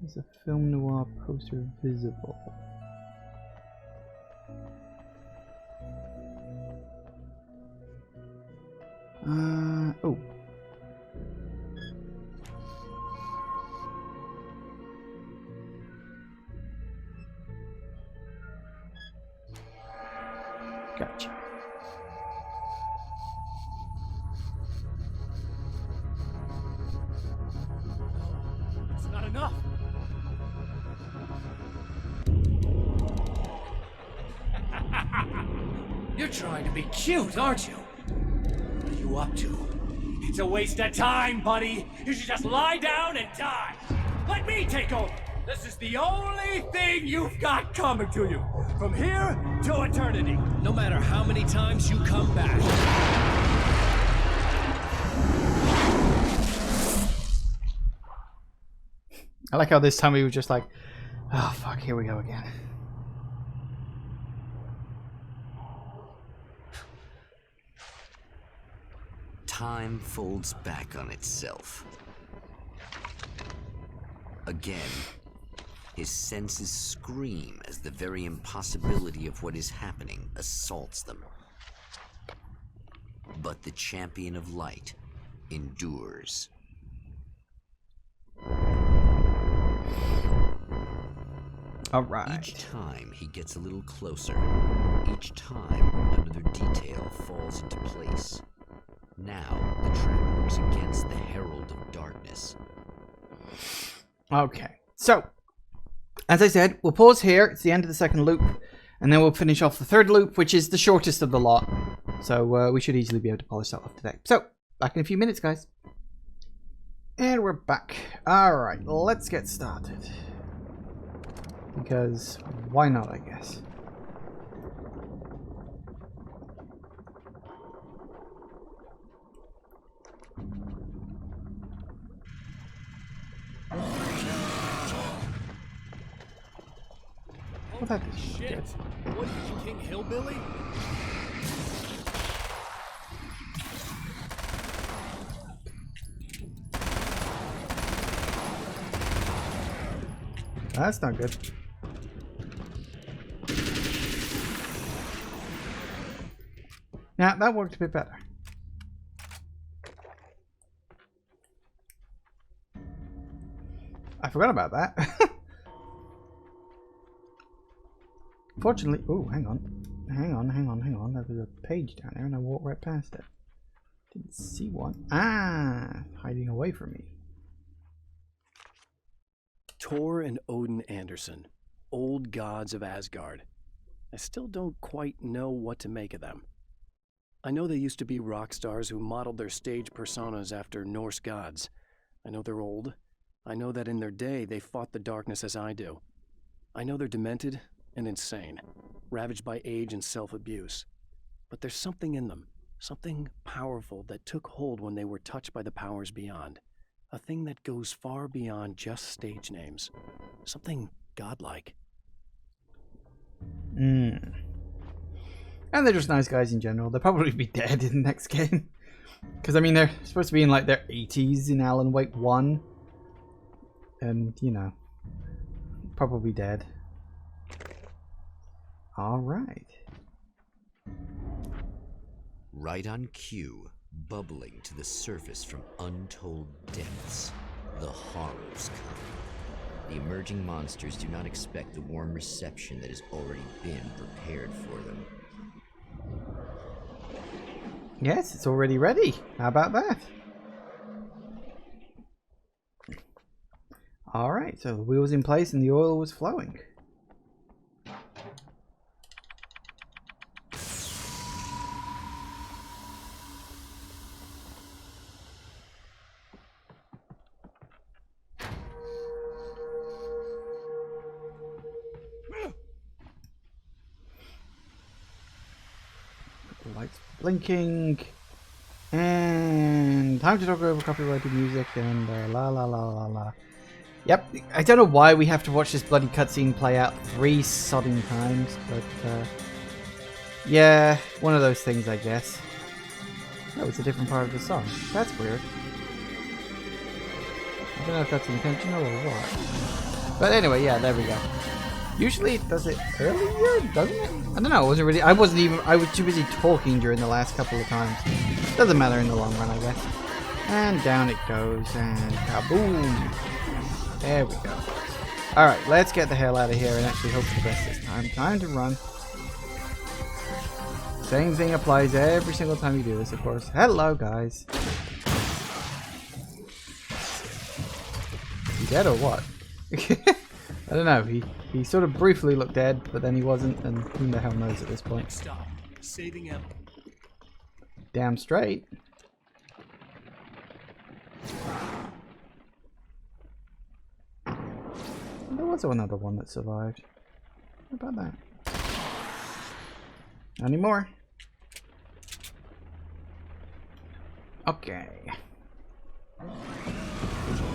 There's a film noir poster visible. Oh. Gotcha. It's not enough. You're trying to be cute, aren't you? What are you up to? It's a waste of time, buddy. You should just lie down and die. Let me take over. This is the only thing you've got coming to you. From here to eternity. No matter how many times you come back. I like how this time he was just like, oh fuck, here we go again. Time folds back on itself. Again, his senses scream as the very impossibility of what is happening assaults them. But the champion of light endures. All right. Each time he gets a little closer, each time another detail falls into place. Now the trap works against the Herald of Darkness. Okay, so as I said, we'll pause here. It's the end of the second loop, and then we'll finish off the third loop, which is the shortest of the lot. So we should easily be able to polish that off today. So back in a few minutes, guys. And we're back. All right, let's get started. Because why not, I guess. Well, that is Shit! good. What are you, King Hillbilly? That's not good. Now, that worked a bit better. I forgot about that. Fortunately, oh, hang on. Hang on. There was a page down there and I walked right past it. Didn't see one. Ah, hiding away from me. Thor and Odin Anderson, old gods of Asgard. I still don't quite know what to make of them. I know they used to be rock stars who modeled their stage personas after Norse gods. I know they're old. I know that in their day they fought the darkness as I do. I know they're demented and insane, ravaged by age and self-abuse. But there's something in them, something powerful that took hold when they were touched by the powers beyond. A thing that goes far beyond just stage names. Something godlike. And they're just nice guys in general. They'll probably be dead in the next game. Because, I mean, they're supposed to be in, like, their 80s in Alan Wake 1. And, you know, probably dead. Alright. Right on cue, bubbling to the surface from untold depths, the horrors come. The emerging monsters do not expect the warm reception that has already been prepared for them. Yes, it's already ready. How about that? Alright, so the wheel was in place and the oil was flowing. Lights blinking, and time to talk over copyrighted music and la la la la la. Yep, I don't know why we have to watch this bloody cutscene play out 3 sodding times, but yeah, one of those things, I guess. Oh, it's a different part of the song. That's weird. I don't know if that's intentional or what. But anyway, yeah, there we go. Usually it does it earlier, doesn't it? I don't know, I was too busy talking during the last couple of times. Doesn't matter in the long run, I guess. And down it goes, and kaboom! There we go. Alright, let's get the hell out of here and actually hope for the best this time. Time to run. Same thing applies every single time you do this, of course. Hello, guys. You dead or what? I don't know. He sort of briefly looked dead, but then he wasn't, and who the hell knows at this point. Stop. Saving Emma. Damn straight. There was another one that survived. How about that? Any more? Okay.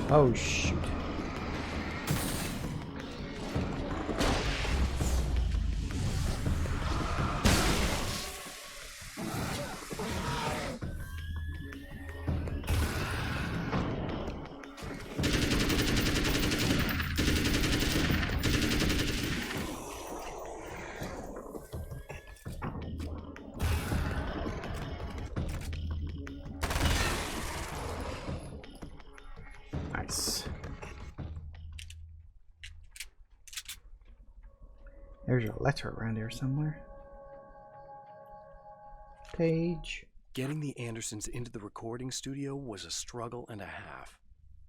Oh shoot. Nice. There's a letter around here somewhere. Page. Getting the Andersons into the recording studio was a struggle and a half.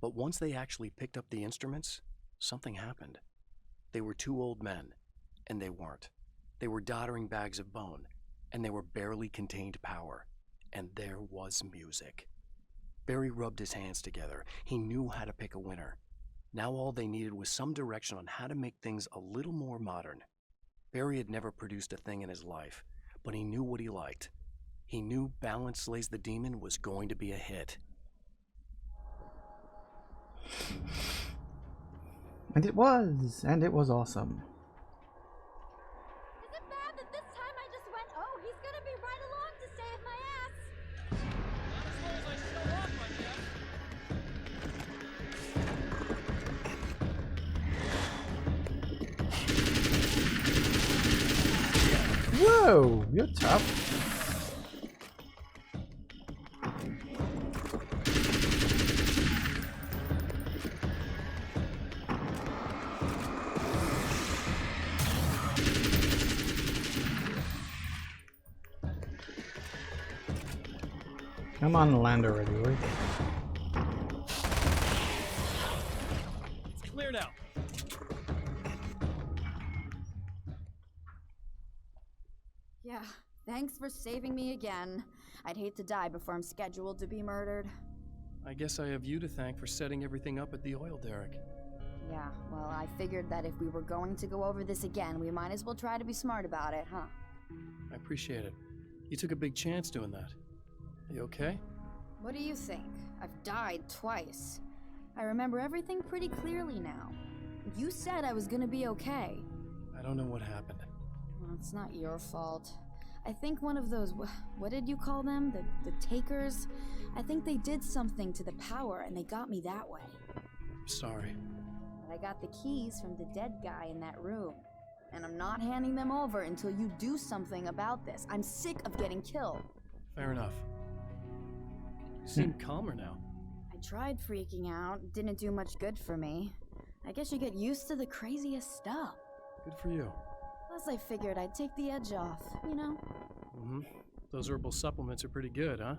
But once they actually picked up the instruments, something happened. They were 2 old men, and they weren't. They were doddering bags of bone, and they were barely contained power. And there was music. Barry rubbed his hands together. He knew how to pick a winner. Now all they needed was some direction on how to make things a little more modern. Barry had never produced a thing in his life, but he knew what he liked. He knew Balance Slays the Demon was going to be a hit. And it was awesome. Is it bad that this time I just went, oh, he's gonna be right along to save my ass? Whoa, you're tough. Come on, land already, will you? It's clear now. Yeah, thanks for saving me again. I'd hate to die before I'm scheduled to be murdered. I guess I have you to thank for setting everything up at the oil derrick. Yeah, well, I figured that if we were going to go over this again, we might as well try to be smart about it, huh? I appreciate it. You took a big chance doing that. You okay? What do you think? I've died twice. I remember everything pretty clearly now. You said I was gonna be okay. I don't know what happened. Well, it's not your fault. I think one of those, what did you call them? The takers? I think they did something to the power and they got me that way. I'm sorry. But I got the keys from the dead guy in that room. And I'm not handing them over until you do something about this. I'm sick of getting killed. Fair enough. You seem calmer now. I tried freaking out. Didn't do much good for me. I guess you get used to the craziest stuff. Good for you. Plus I figured I'd take the edge off, you know? Mm-hmm. Those herbal supplements are pretty good, huh?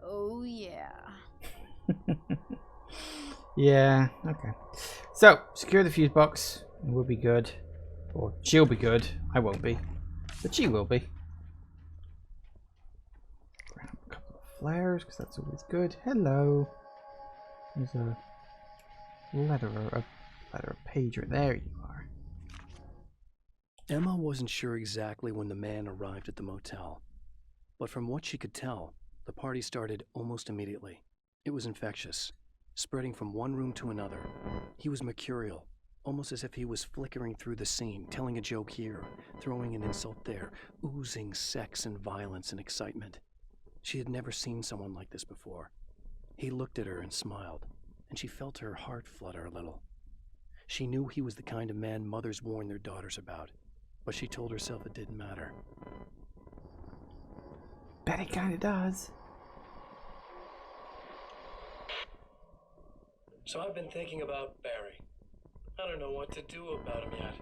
Oh yeah. Yeah, okay. So, secure the fuse box, and we'll be good. Or she'll be good. I won't be. But she will be. Grab a couple of flares, because that's always good. Hello. There's a letter, a page right there. You are. Emma wasn't sure exactly when the man arrived at the motel. But from what she could tell, the party started almost immediately. It was infectious. spreading from one room to another. He was mercurial, almost as if he was flickering through the scene, telling a joke here, throwing an insult there, oozing sex and violence and excitement. She had never seen someone like this before. He looked at her and smiled, and she felt her heart flutter a little. She knew he was the kind of man mothers warn their daughters about, but she told herself it didn't matter. Bet it kinda does. So I've been thinking about Barry. I don't know what to do about him yet.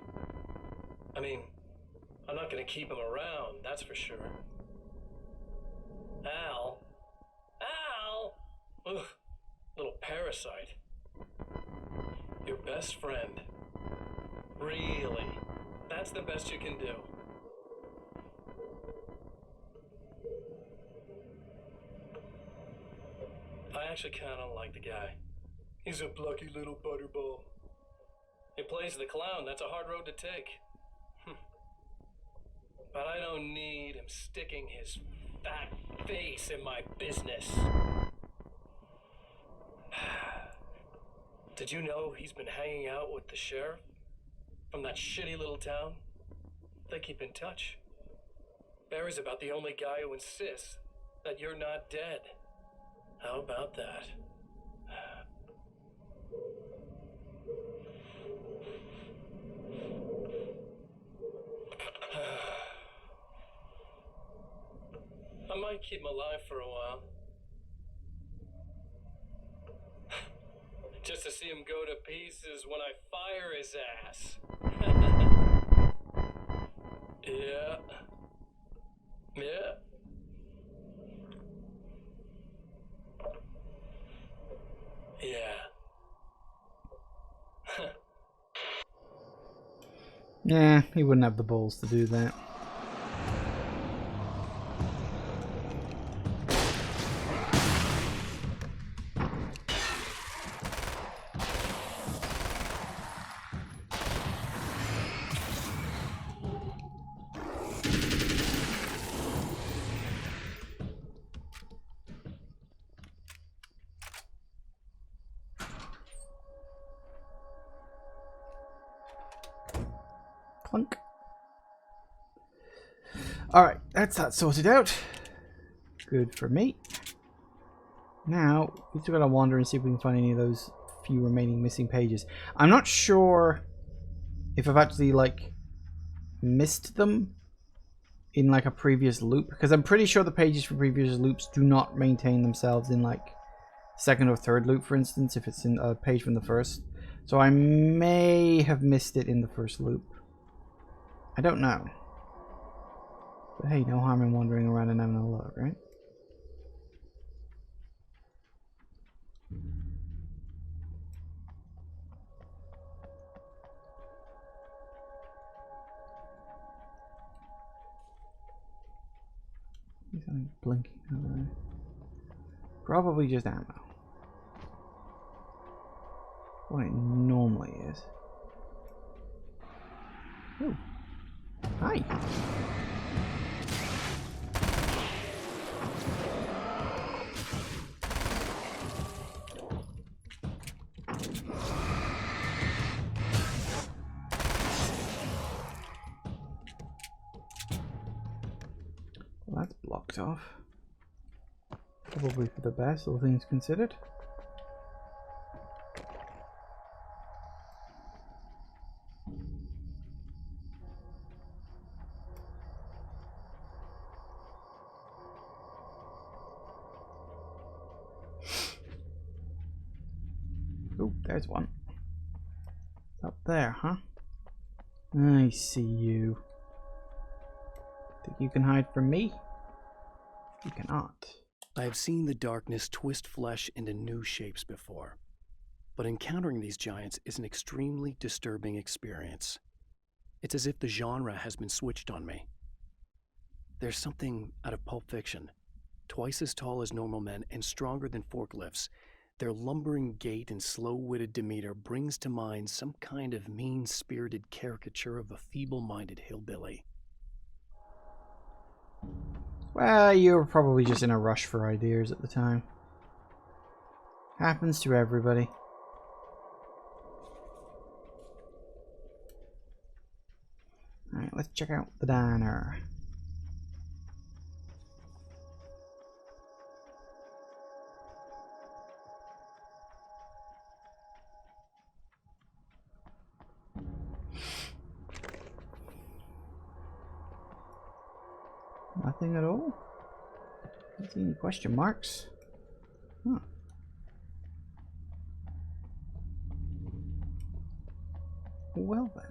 I mean, I'm not gonna keep him around, that's for sure. Al? Ugh, little parasite. Your best friend. Really? That's the best you can do. I actually kinda like the guy. He's a plucky little butterball. He plays the clown, that's a hard road to take. But I don't need him sticking his fat face in my business. Did you know he's been hanging out with the sheriff from that shitty little town? They keep in touch. Barry's about the only guy who insists that you're not dead. How about that? I might keep him alive for a while. Just to see him go to pieces when I fire his ass. Yeah. Yeah. Yeah. Yeah, he wouldn't have the balls to do that. Clunk. Alright, that's that sorted out. Good for me. Now, we've still got to wander and see if we can find any of those few remaining missing pages. I'm not sure if I've actually, like, missed them in, like, a previous loop. Because I'm pretty sure the pages from previous loops do not maintain themselves in, like, second or third loop, for instance, if it's in a page from the first. So I may have missed it in the first loop. I don't know. But hey, no harm in wandering around and having a look, right? There's something blinking over there. Probably just ammo. What it normally is. Oh. Hi. Well, that's blocked off. Probably for the best, all things considered. Oh, there's one. Up there, huh? I see you. Think you can hide from me? You cannot. I have seen the darkness twist flesh into new shapes before, but encountering these giants is an extremely disturbing experience. It's as if the genre has been switched on me. There's something out of Pulp Fiction. Twice as tall as normal men and stronger than forklifts, their lumbering gait and slow-witted demeanor brings to mind some kind of mean-spirited caricature of a feeble-minded hillbilly. Well, you were probably just in a rush for ideas at the time. Happens to everybody. Alright, let's check out the diner. Nothing at all? Don't see any question marks. Huh. Well then.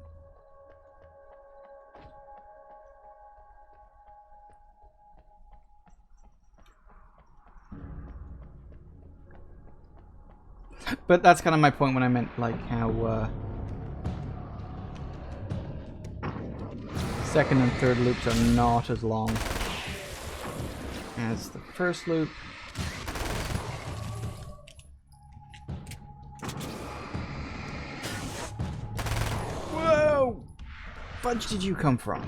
But that's kind of my point when I meant like how second and third loops are not as long as the first loop. Whoa! Fudge did you come from?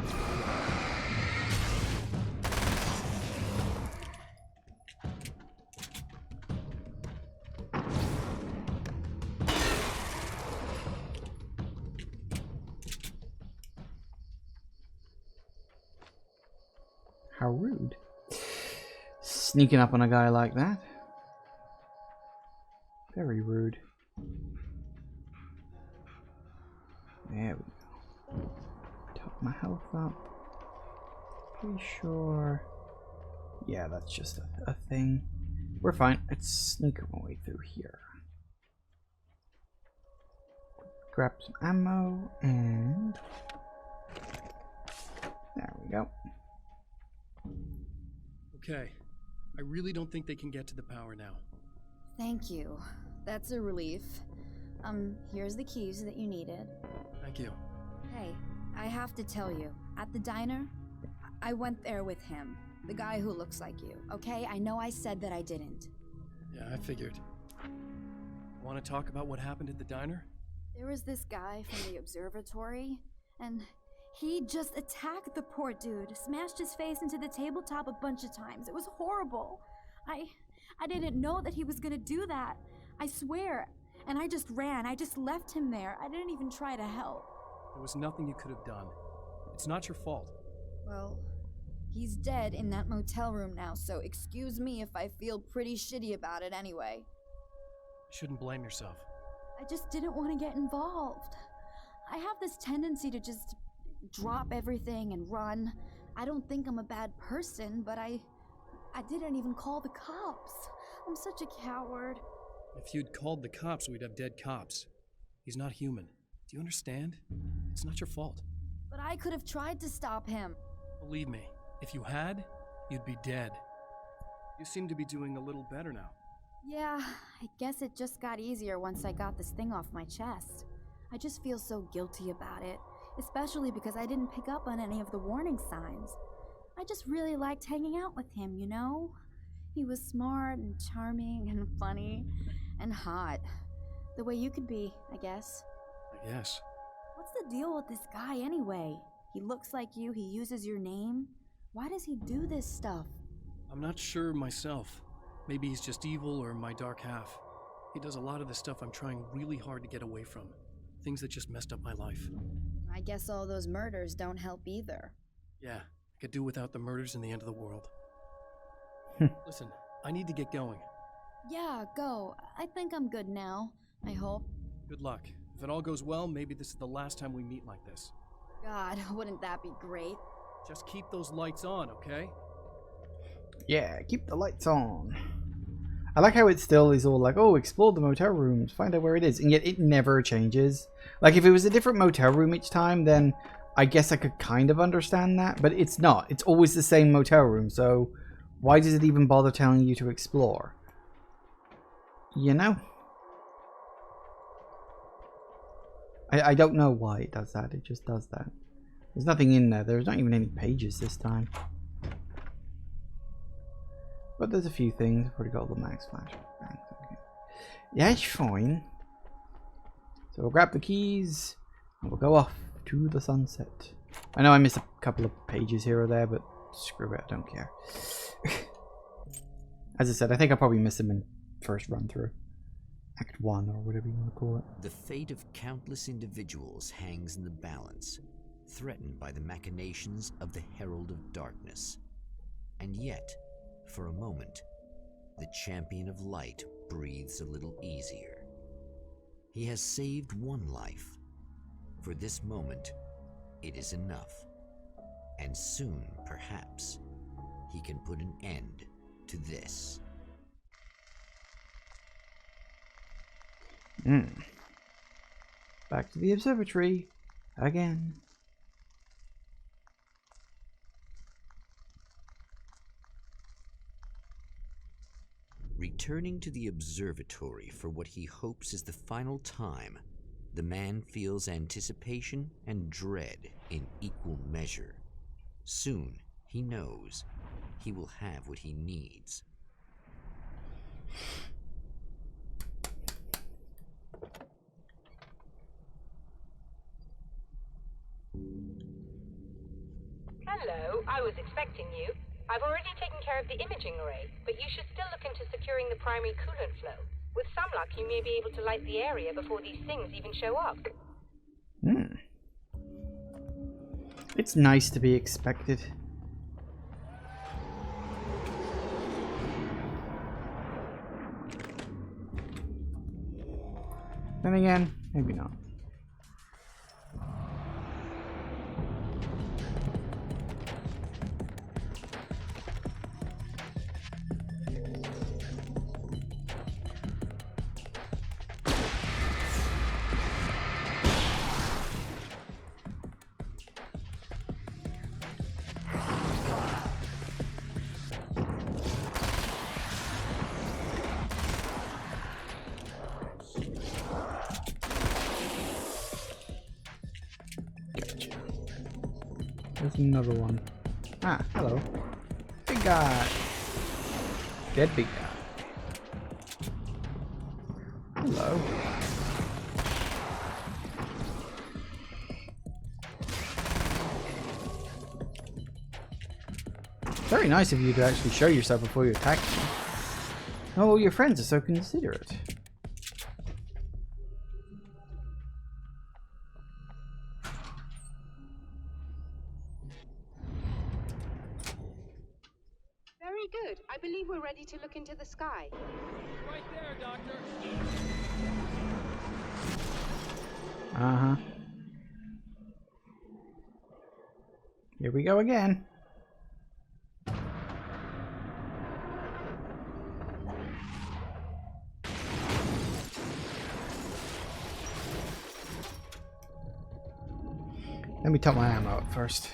How rude. Sneaking up on a guy like that. Very rude. There we go. Top my health up. Pretty sure. Yeah, that's just a thing. We're fine. Let's sneak our way through here. Grab some ammo and there we go. Okay. I really don't think they can get to the power now. Thank you. That's a relief. Here's the keys that you needed. Thank you. Hey, I have to tell you, at the diner, I went there with him. The guy who looks like you, okay? I know I said that I didn't. Yeah, I figured. Want to talk about what happened at the diner? There was this guy from the observatory, and he just attacked the poor dude, smashed his face into the tabletop a bunch of times. It was horrible. I didn't know that he was gonna do that. I swear. And I just ran. I just left him there. I didn't even try to help. There was nothing you could have done. It's not your fault. Well, he's dead in that motel room now, so excuse me if I feel pretty shitty about it anyway. You shouldn't blame yourself. I just didn't want to get involved. I have this tendency to just drop everything and run. I don't think I'm a bad person, but I didn't even call the cops. I'm such a coward. If you'd called the cops, we'd have dead cops. He's not human. Do you understand? It's not your fault. But I could have tried to stop him. Believe me, if you had, you'd be dead. You seem to be doing a little better now. Yeah, I guess it just got easier once I got this thing off my chest. I just feel so guilty about it, especially because I didn't pick up on any of the warning signs. I just really liked hanging out with him, you know? He was smart and charming and funny and hot. The way you could be, I guess. I guess. What's the deal with this guy anyway? He looks like you, he uses your name. Why does he do this stuff? I'm not sure myself. Maybe he's just evil or my dark half. He does a lot of the stuff I'm trying really hard to get away from. Things that just messed up my life. I guess all those murders don't help either. Yeah, I could do without the murders and the end of the world. Listen, I need to get going. Yeah, go. I think I'm good now. I hope. Good luck. If it all goes well, maybe this is the last time we meet like this. God, wouldn't that be great? Just keep those lights on, okay? Yeah, keep the lights on. I like how it still is all like, oh, explore the motel rooms, find out where it is, and yet it never changes. Like, if it was a different motel room each time, then I guess I could kind of understand that, but it's not. It's always the same motel room, so why does it even bother telling you to explore? You know? I don't know why it does that, it just does that. There's nothing in there, there's not even any pages this time. But there's a few things. I've already got all the max flash. Okay. Yeah, it's fine. So we'll grab the keys and we'll go off to the sunset. I know I missed a couple of pages here or there, but screw it, I don't care. As I said, I think I probably missed them in first run through. Act 1, or whatever you want to call it. The fate of countless individuals hangs in the balance, threatened by the machinations of the Herald of Darkness. And yet, for a moment, the Champion of Light breathes a little easier. He has saved one life. For this moment, it is enough. And soon, perhaps, he can put an end to this. Back to the observatory again. Returning to the observatory for what he hopes is the final time, the man feels anticipation and dread in equal measure. Soon, he knows, he will have what he needs. Hello, I was expecting you. I've already taken care of the imaging array, but you should still look into securing the primary coolant flow. With some luck, you may be able to light the area before these things even show up. It's nice to be expected. Then again, maybe not. There's another one. Ah, hello. Big guy. Dead big guy. Hello. Very nice of you to actually show yourself before you attack me. Oh, your friends are so considerate. Very good. I believe we're ready to look into the sky. Right there, Doctor. Uh-huh. Here we go again. Let me top my ammo up first.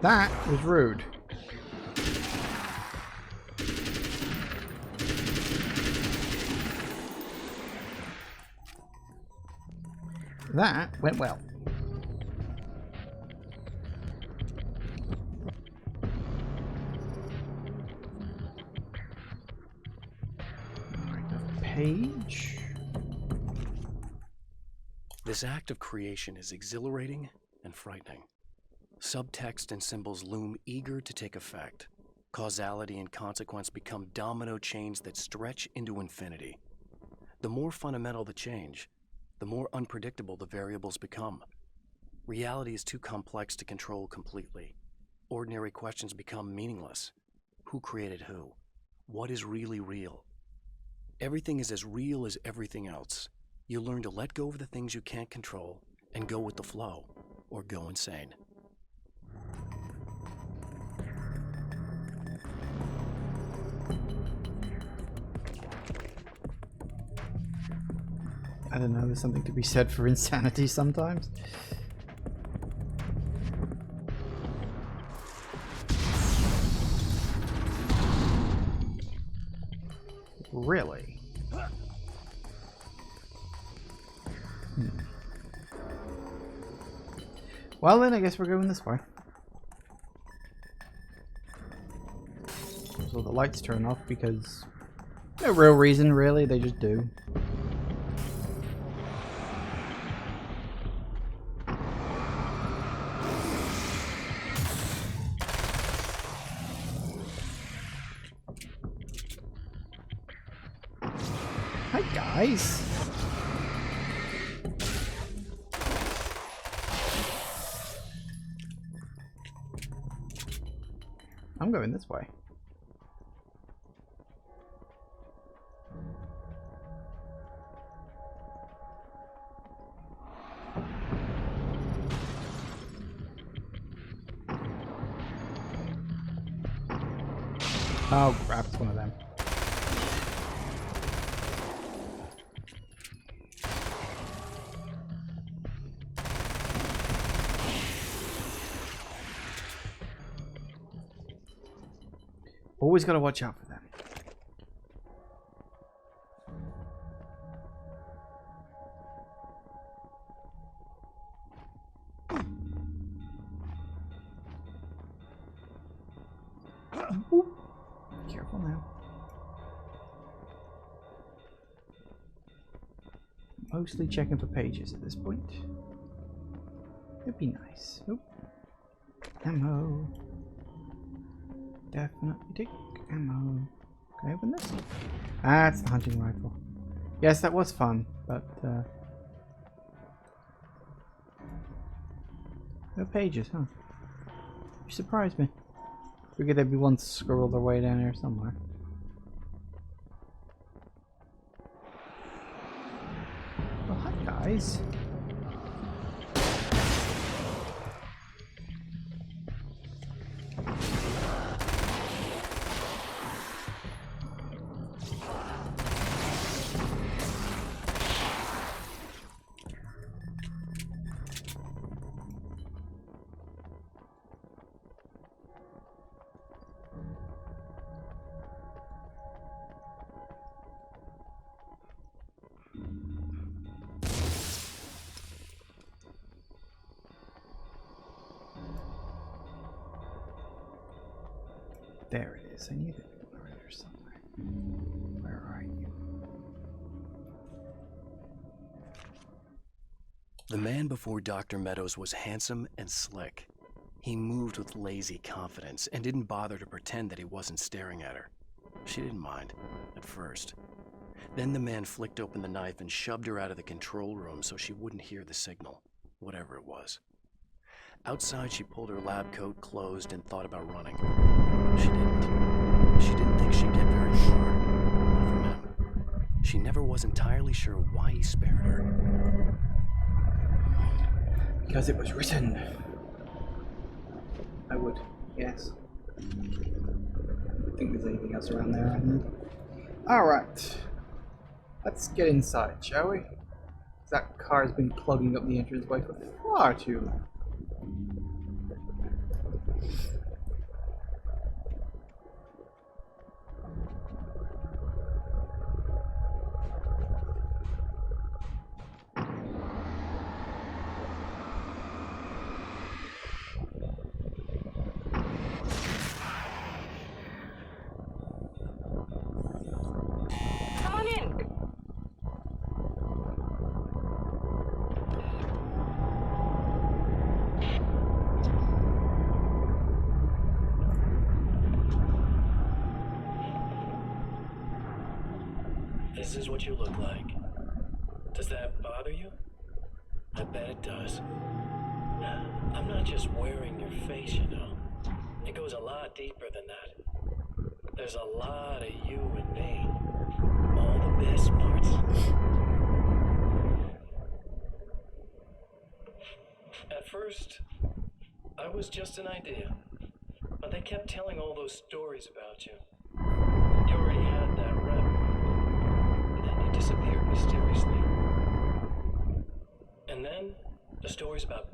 That was rude. That went well. Alright, the page. This act of creation is exhilarating and frightening. Subtext and symbols loom eager to take effect. Causality and consequence become domino chains that stretch into infinity. The more fundamental the change, the more unpredictable the variables become. Reality is too complex to control completely. Ordinary questions become meaningless. Who created who? What is really real? Everything is as real as everything else. You learn to let go of the things you can't control and go with the flow, or go insane. I don't know, there's something to be said for insanity sometimes. Really? Well then, I guess we're going this way. So the lights turn off because no real reason, really, they just do. Hi guys. I'm going this way. Oh crap, it's one of them. Always gotta watch out for them. Careful now. Mostly checking for pages at this point. It'd be nice. Oop. Ammo. Definitely take ammo. Can I open this? Ah, it's the hunting rifle. Yes, that was fun, but no pages, huh? You surprised me. Figured there'd be one scrolled away down here somewhere. Oh, hi guys. There it is. I need it over there somewhere. Where are you? The man before Dr. Meadows was handsome and slick. He moved with lazy confidence and didn't bother to pretend that he wasn't staring at her. She didn't mind, at first. Then the man flicked open the knife and shoved her out of the control room so she wouldn't hear the signal, whatever it was. Outside, she pulled her lab coat closed and thought about running. She didn't. She didn't think she'd get very far. Not from him. She never was entirely sure why he spared her. Because it was written. I would, yes. I don't think there's anything else around there. Alright. Let's get inside, shall we? That car's been plugging up the entranceway for far too long. Come on in. This is what you look like. Does that bother you? I bet it does. I'm not just wearing your face, you know. It goes a lot deeper than that. There's a lot of you and me. All the best parts. At first, I was just an idea. But they kept telling all those stories about you. You already had that rep. And then you disappeared mysteriously. The stories about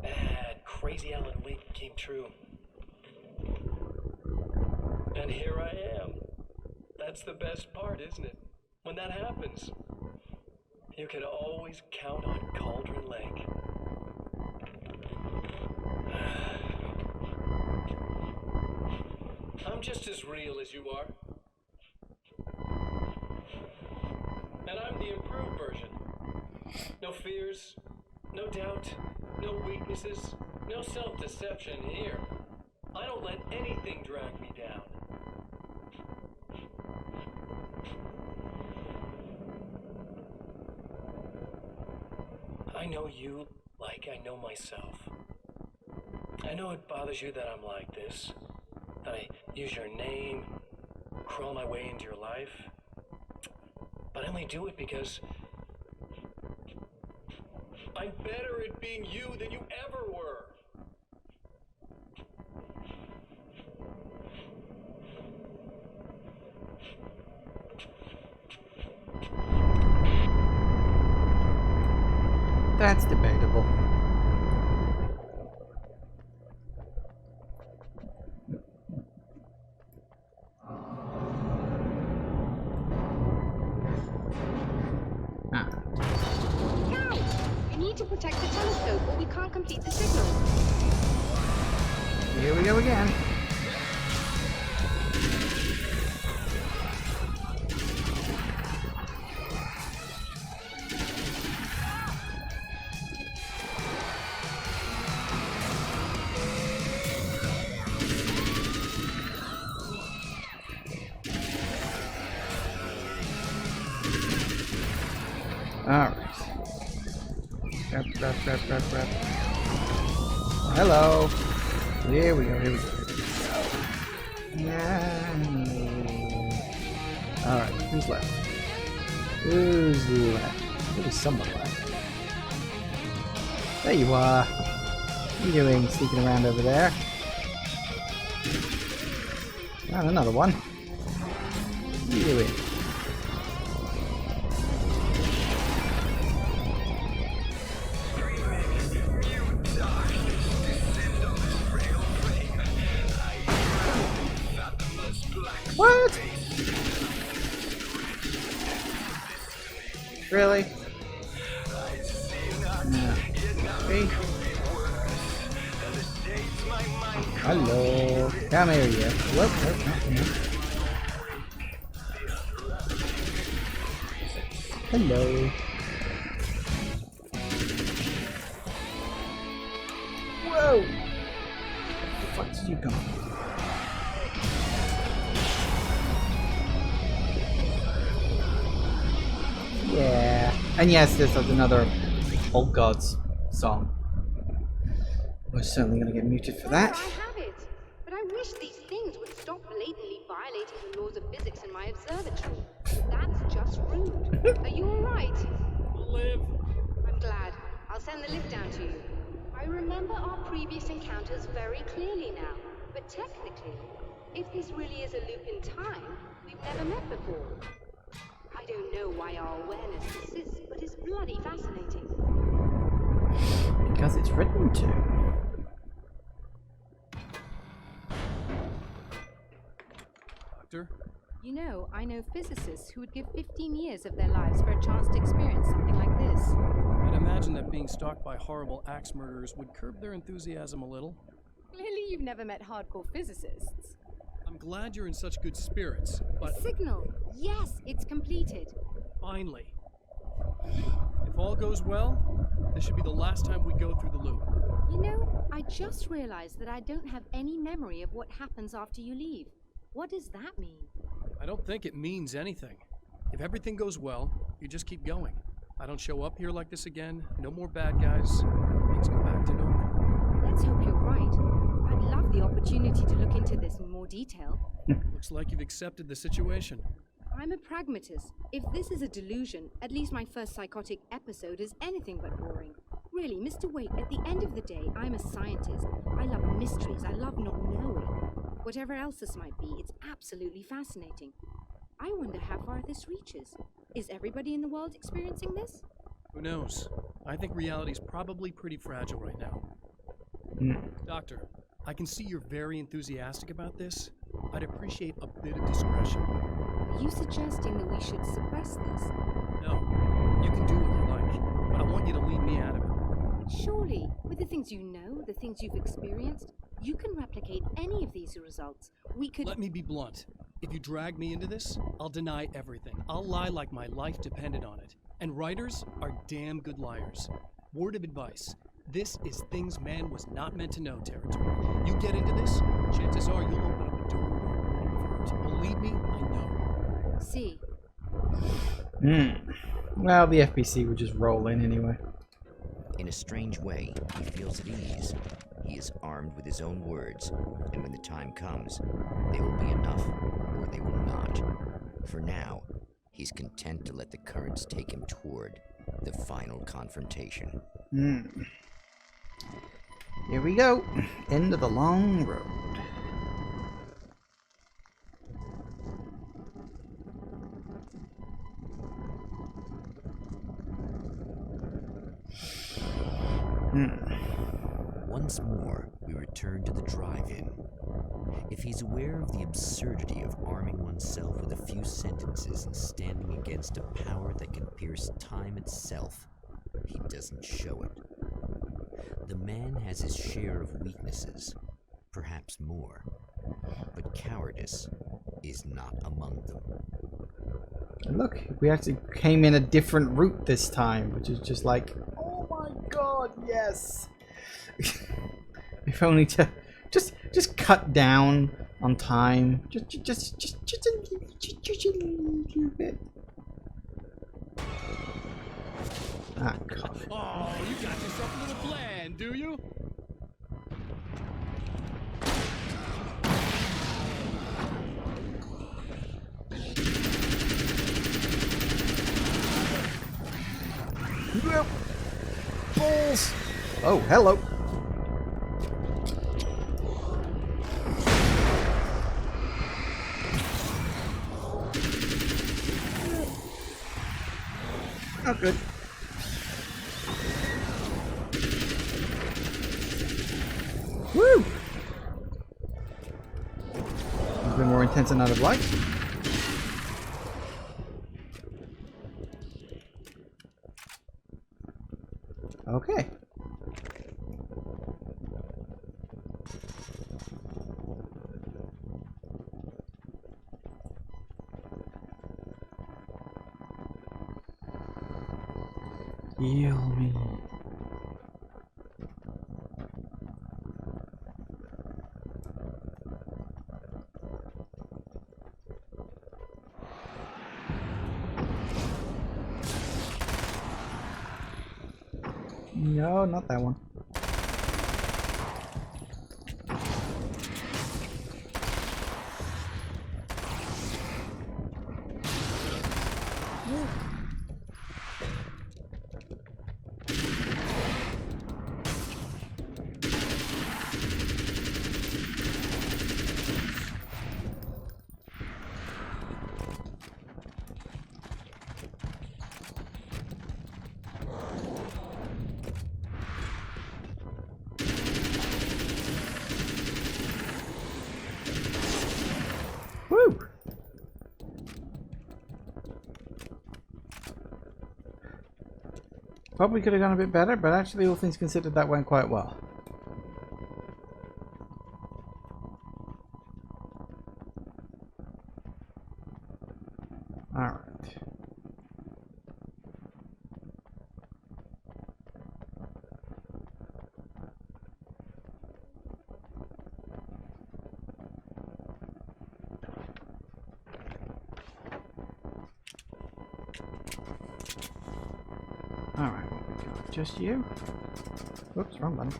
bad, crazy Alan Wake came true. And here I am. That's the best part, isn't it? When that happens, you can always count on Cauldron Lake. I'm just as real as you are. And I'm the improved version. No fears, no doubt, no weaknesses, no self-deception here. I don't let anything drag me down. I know you like I know myself. I know it bothers you that I'm like this, that I use your name, crawl my way into your life. But I only do it because I'm better at being you than you ever were. That's debatable. You need to protect the telescope or we can't complete the signal. Here we go again. Alright. Grab. Hello. Here we go. Alright, who's left? Maybe someone left. There you are. What are you doing, sneaking around over there? And another one. What are you doing? What? Really? No. Hey. Hello. Come here, you. Whoop, not here. Hello. Whoa! Where the fuck did you come from? Yeah. And yes, there's another Old Gods song. We're certainly going to get muted for that. I have it. But I wish these things would stop blatantly violating the laws of physics in my observatory. That's just rude. Are you alright? Liv. I'm glad. I'll send the lift down to you. I remember our previous encounters very clearly now. But technically, if this really is a loop in time, we've never met before. I don't know why our awareness persists, but it's bloody fascinating. Because it's written to. Doctor? You know, I know physicists who would give 15 years of their lives for a chance to experience something like this. I'd imagine that being stalked by horrible axe murderers would curb their enthusiasm a little. Clearly you've never met hardcore physicists. I'm glad you're in such good spirits, but Signal! Yes, it's completed. finally. If all goes well, this should be the last time we go through the loop. You know, I just realized that I don't have any memory of what happens after you leave. What does that mean? I don't think it means anything. If everything goes well, you just keep going. I don't show up here like this again, no more bad guys. Things go back to normal. Let's hope you're right. I'd love the opportunity to look into this in more detail. Looks like you've accepted the situation. I'm a pragmatist. If this is a delusion, at least my first psychotic episode is anything but boring. Really, Mr. Waite, at the end of the day, I'm a scientist. I love mysteries. I love not knowing. Whatever else this might be, it's absolutely fascinating. I wonder how far this reaches. Is everybody in the world experiencing this? Who knows? I think reality's probably pretty fragile right now. Doctor, I can see you're very enthusiastic about this. I'd appreciate a bit of discretion. Are you suggesting that we should suppress this? No, you can do what you like, but I want you to leave me out of it. Surely, with the things you know, the things you've experienced, you can replicate any of these results. We could... Let me be blunt. If you drag me into this, I'll deny everything. I'll lie like my life depended on it. And writers are damn good liars. Word of advice. This is things man was not meant to know territory. You get into this, chances are you'll open up a door where you've hurt. Believe me, I know. See. Well, the FBC would just roll in anyway. In a strange way, he feels at ease. He is armed with his own words, and when the time comes, they will be enough, or they will not. For now, he's content to let the currents take him toward the final confrontation. Here we go. End of the long road. Once more, we return to the drive-in. If he's aware of the absurdity of arming oneself with a few sentences and standing against a power that can pierce time itself, he doesn't show it. The man has his share of weaknesses, perhaps more, but cowardice is not among them. And look, we actually came in a different route this time, which is just like, oh my god, yes! If only to just cut down on time, just a little bit. Ah, God. Oh, you got yourself a little plan, do you? Balls! Oh, hello. Not good. Woo! A bit more intense than I'd have liked. Okay. Heal me. No, not that one. Woo! Probably could have gone a bit better, but actually all things considered that went quite well. Alright. Alright, what we got? Just you? Whoops, wrong button.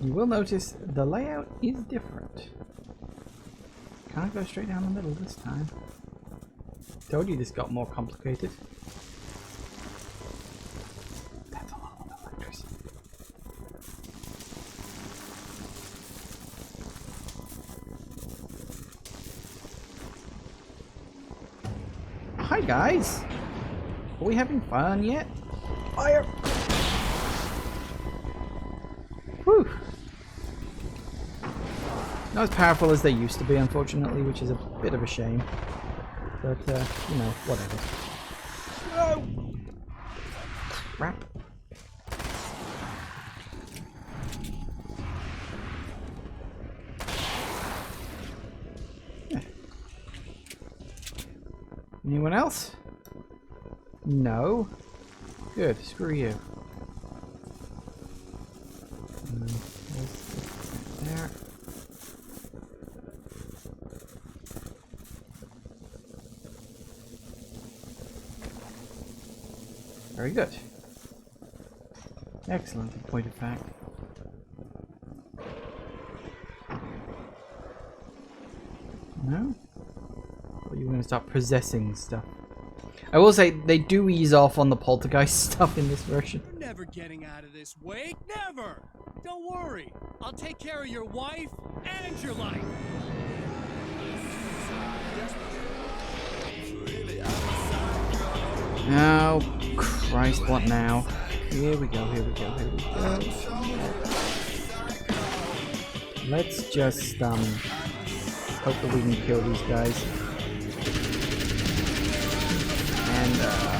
You will notice the layout is different. Can't go straight down the middle this time. Told you this got more complicated. That's a lot of electricity. hi guys. Are we having fun yet? Fire! Whew. Not as powerful as they used to be, unfortunately, which is a bit of a shame. But, you know, whatever. Oh! Crap. Anyone else? No. Good. Screw you. There. Very good. Excellent, in point of fact. No? Or you were going to start possessing stuff. I will say, they do ease off on the poltergeist stuff in this version. You're never getting out of this, Wake. Never! Don't worry. I'll take care of your wife and your life. Oh, Christ, what now? Here we go, here we go, here we go. Let's just, hope that we can kill these guys. And,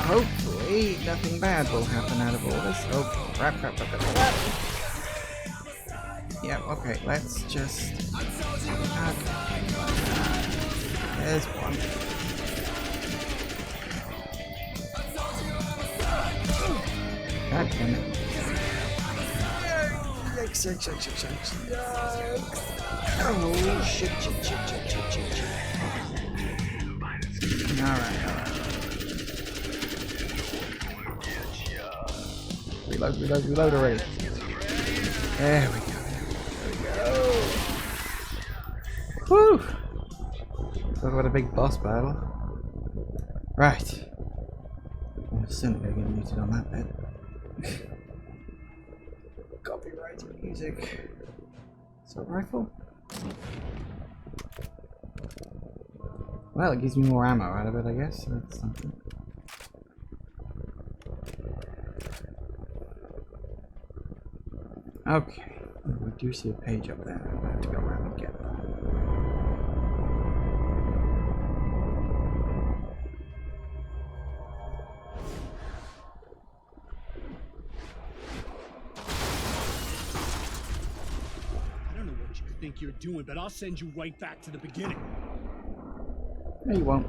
hopefully nothing bad will happen out of all this. Oh, crap. Yeah, okay, let's just... There's one. God damn it. Yikes. Oh, shit. Alright. Reload already. There we go. Woo! Talk about a big boss battle. Right. I'm soon gonna get muted on that bit. Copyright music. Assault rifle? Well, it gives me more ammo out of it, I guess. So that's something. Okay. We do see a page up there. I have to go around and get it. Think you're doing, but I'll send you right back to the beginning. No, you won't.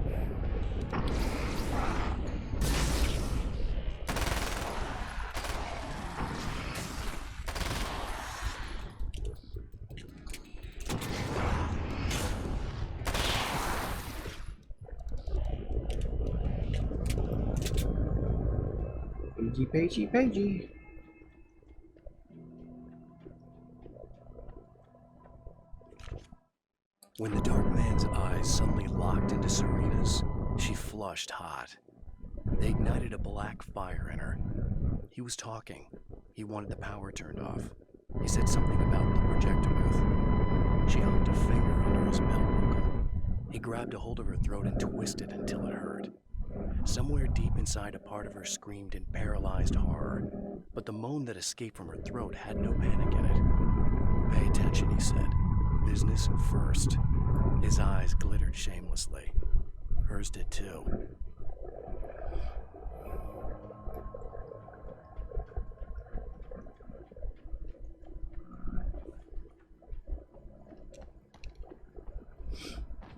Pagey. When the dark man's eyes suddenly locked into Serena's, she flushed hot. They ignited a black fire in her. He was talking. He wanted the power turned off. He said something about the projector booth. She hooked a finger under his belt buckle. He grabbed a hold of her throat and twisted until it hurt. Somewhere deep inside, a part of her screamed in paralyzed horror, but the moan that escaped from her throat had no panic in it. "Pay attention," he said. "Business first." His eyes glittered shamelessly. Hers did too.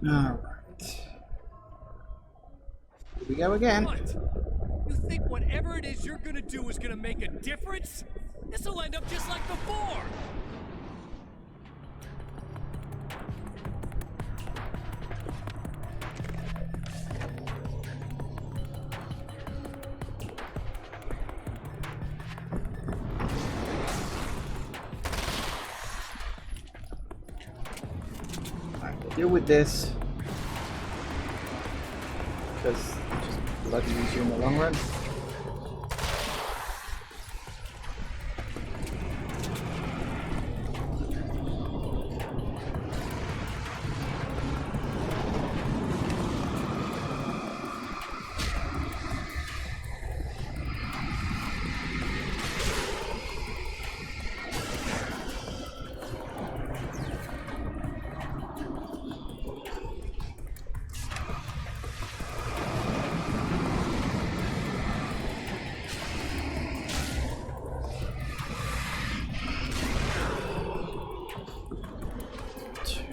Alright. Here we go again. What? You think whatever it is you're gonna do is gonna make a difference? This'll end up just like before! Deal with this, because it's just bloody easier in the long run.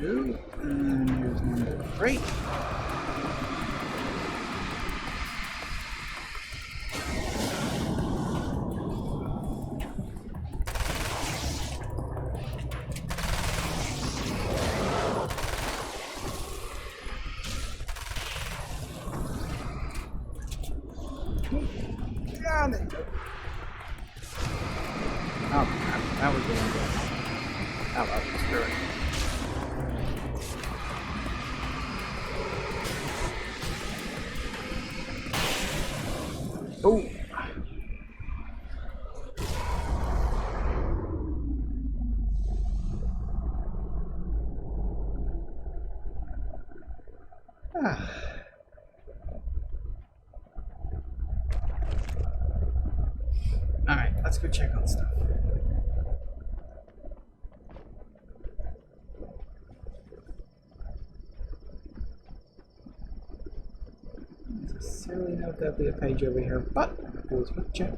2. And there's number 3. Got it. Oh, that was the one. Oh, well, screw it. Oh. Alright, let's go check on stuff. Not necessarily know if there'll be a page over here, but always worth check.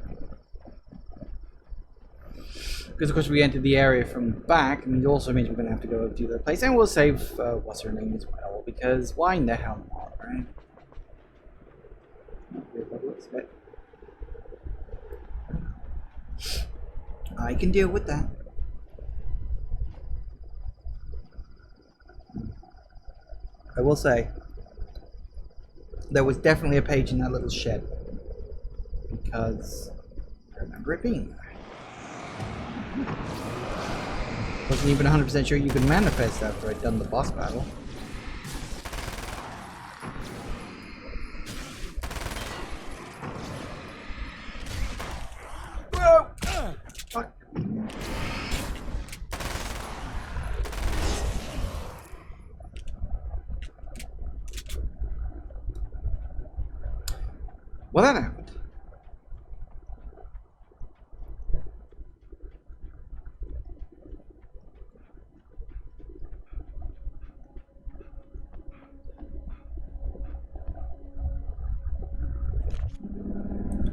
Because of course we entered the area from the back, and it also means we're going to have to go over to the place, and we'll save what's her name as well, because why in the hell not, right? Not weird by the looks of it. I can deal with that. I will say, there was definitely a page in that little shed, because I remember it being there. Wasn't even 100% sure you could manifest after I'd done the boss battle. Whoa! Fuck. Well, that happened.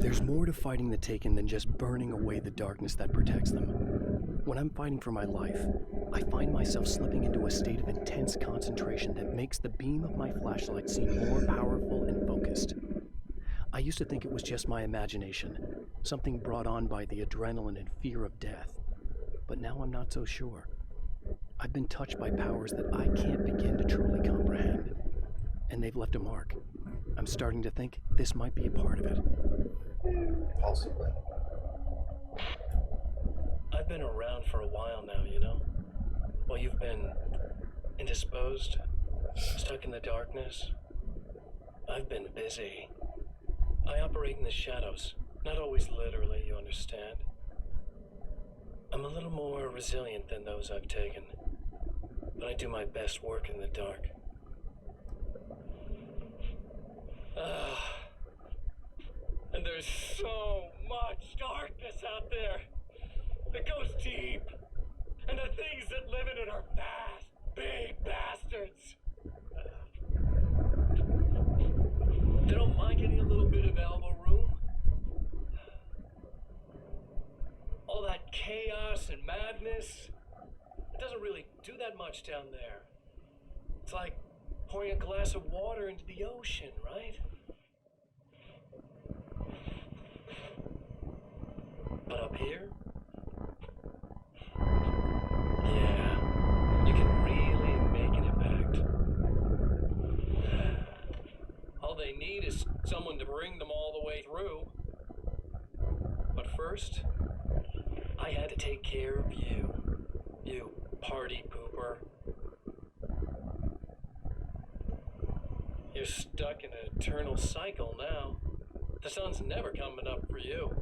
There's more to fighting the Taken than just burning away the darkness that protects them. When I'm fighting for my life, I find myself slipping into a state of intense concentration that makes the beam of my flashlight seem more powerful and focused. I used to think it was just my imagination, something brought on by the adrenaline and fear of death. But now I'm not so sure. I've been touched by powers that I can't begin to truly comprehend. And they've left a mark. I'm starting to think this might be a part of it. Possibly. I've been around for a while now, you know? While you've been indisposed, stuck in the darkness, I've been busy. I operate in the shadows, not always literally, you understand? I'm a little more resilient than those I've taken, but I do my best work in the dark. And there's so much darkness out there. It goes deep. And the things that live in it are fast, big bastards. They don't mind getting a little bit of elbow room. All that chaos and madness, it doesn't really do that much down there. It's like pouring a glass of water into the ocean, right? But up here, yeah, you can really make an impact. All they need is someone to bring them all the way through. But first, I had to take care of you. You party pooper. You're stuck in an eternal cycle now. The sun's never coming up for you.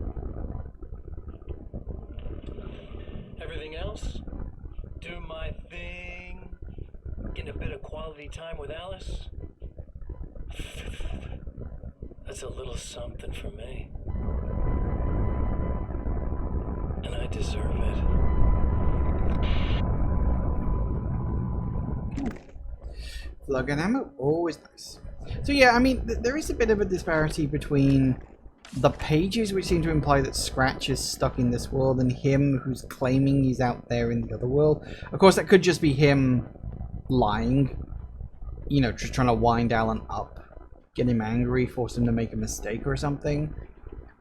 Everything else? Do my thing? Get a bit of quality time with Alice? That's a little something for me. And I deserve it. Plug and ammo, always nice. So yeah, I mean, there is a bit of a disparity between the pages, which seem to imply that Scratch is stuck in this world, and him who's claiming he's out there in the other world. Of course, that could just be him lying, you know, just trying to wind Alan up, get him angry, force him to make a mistake or something.